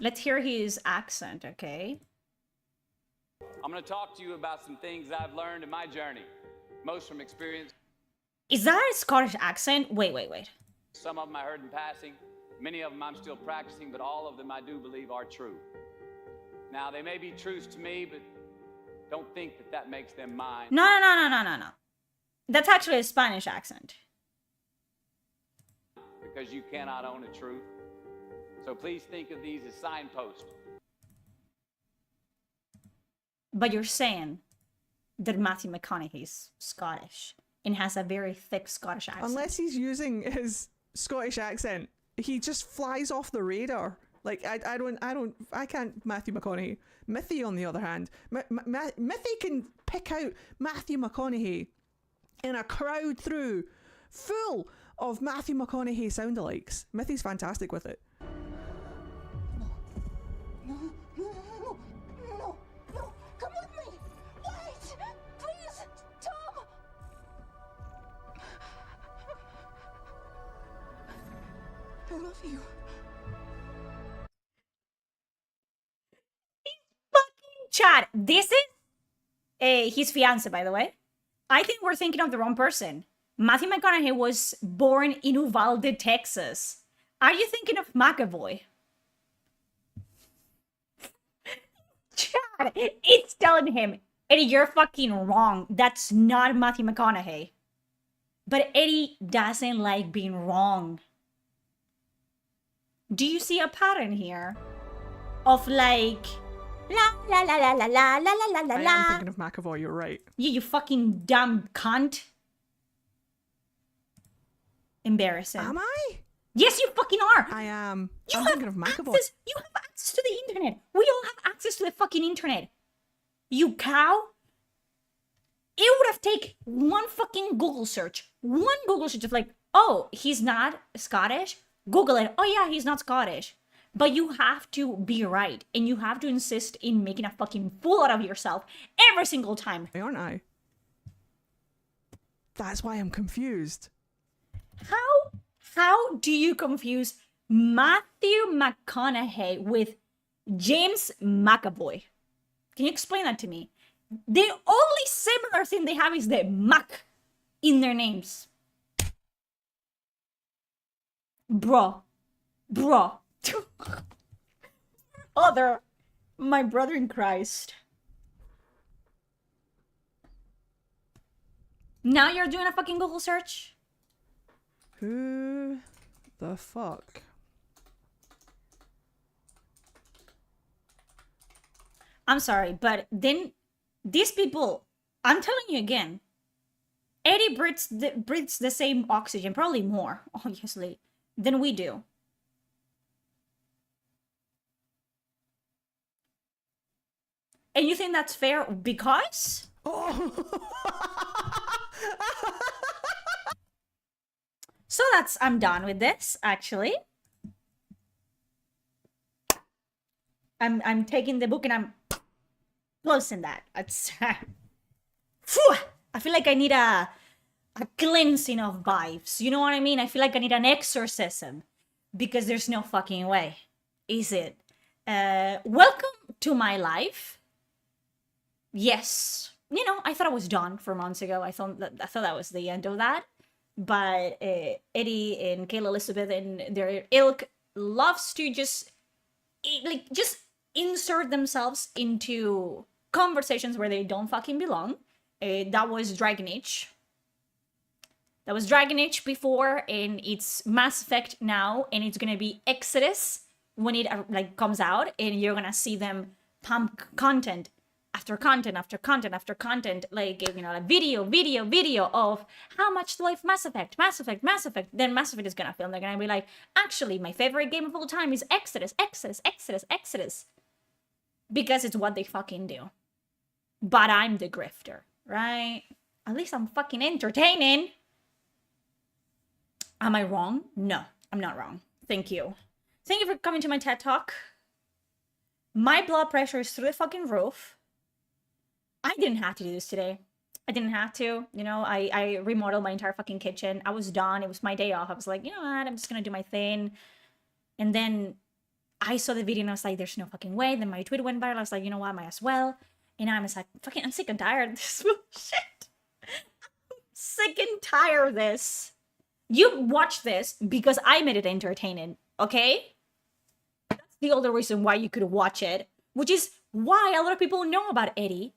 Let's hear his accent, okay? I'm going to talk to you about some things I've learned in my journey, most from experience. Is that a Scottish accent? Wait. Some of them I heard in passing, many of them I'm still practicing, but all of them I do believe are true. Now, they may be truths to me, but don't think that that makes them mine. No. That's actually a Spanish accent. Because you cannot own a truth. So please think of these as signposts. But you're saying that Matthew McConaughey is Scottish and has a very thick Scottish accent. Unless he's using his Scottish accent, he just flies off the radar. Like, I can't Matthew McConaughey. Mithy, on the other hand, Mithy can pick out Matthew McConaughey in a crowd through full of Matthew McConaughey soundalikes. Mithy's fantastic with it. No. Come with me. Wait. Please. Tom. I love you. Chad, this is his fiance, by the way. I think we're thinking of the wrong person. Matthew McConaughey was born in Uvalde, Texas. Are you thinking of McAvoy? Chad, it's telling him, Eddie, you're fucking wrong. That's not Matthew McConaughey. But Eddie doesn't like being wrong. Do you see a pattern here? Of like... La la la la la la la la la I la. am thinking of McAvoy, you're right. You fucking dumb cunt. Embarrassing. Am I? Yes, you fucking are. I am. You I'm have thinking of McAvoy. you have access to the internet. We all have access to the fucking internet. You cow. It would have taken one fucking Google search. One Google search of like, oh, he's not Scottish. Google it. Oh yeah, he's not Scottish. But you have to be right, and you have to insist in making a fucking fool out of yourself every single time. Aren't I? That's why I'm confused. How do you confuse Matthew McConaughey with James McAvoy? Can you explain that to me? The only similar thing they have is the Mac in their names. Bro. My brother in Christ. Now you're doing a fucking Google search? Who the fuck? I'm sorry, but then these people, I'm telling you again, Eddie breathes the same oxygen, probably more, obviously, than we do. And you think that's fair because? Oh. So I'm done with this, actually. I'm taking the book and I'm closing that. It's, Phew, I feel like I need a cleansing of vibes. You know what I mean? I feel like I need an exorcism because there's no fucking way, is it? Welcome to my life. Yes, you know, I thought I was done 4 months ago. I thought that was the end of that. But Eddie and Kayla Elizabeth and their ilk loves to just insert themselves into conversations where they don't fucking belong. That was Dragon Age. That was Dragon Age before, and it's Mass Effect now, and it's gonna be Exodus when it comes out, and you're gonna see them pump content after content after content after content, like, you know, like video of how much to life Mass Effect, then Mass Effect is gonna film. They're gonna be like, actually, my favorite game of all time is Exodus. Because it's what they fucking do. But I'm the grifter, right? At least I'm fucking entertaining. Am I wrong? No, I'm not wrong. Thank you. Thank you for coming to my TED Talk. My blood pressure is through the fucking roof. I didn't have to do this today. I didn't have to. You know, I remodeled my entire fucking kitchen. I was done. It was my day off. I was like, you know what? I'm just gonna do my thing. And then I saw the video and I was like, there's no fucking way. Then my tweet went viral. I was like, you know what? I might as well. And now I'm just like, fucking, I'm sick and tired of this bullshit. I'm sick and tired of this. You watch this because I made it entertaining, okay? That's the other reason why you could watch it, which is why a lot of people know about Eddie.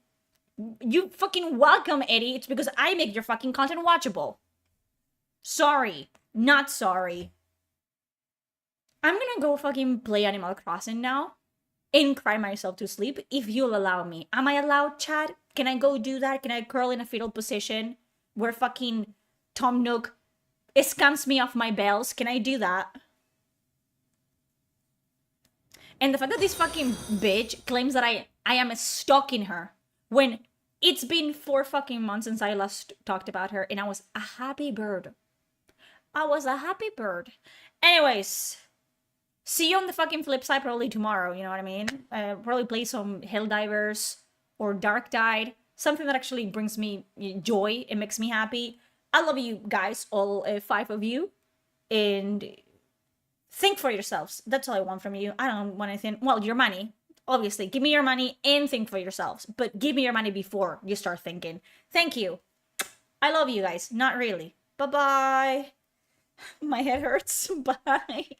You fucking welcome Eddie. It's because I make your fucking content watchable. Sorry. Not sorry. I'm gonna go fucking play Animal Crossing now and cry myself to sleep if you'll allow me. Am I allowed, Chad? Can I go do that? Can I curl in a fetal position where fucking Tom Nook scams me off my bells? Can I do that? And the fact that this fucking bitch claims that I am stalking her when it's been 4 fucking months since I last talked about her and I was a happy bird. I was a happy bird. Anyways, see you on the fucking flip side probably tomorrow, you know what I mean? Probably play some Helldivers or Dark Tide. Something that actually brings me joy. It makes me happy. I love you guys, all 5 of you. And think for yourselves. That's all I want from you. I don't want anything. Well, your money. Obviously, give me your money and think for yourselves. But give me your money before you start thinking. Thank you. I love you guys. Not really. Bye-bye. My head hurts. Bye.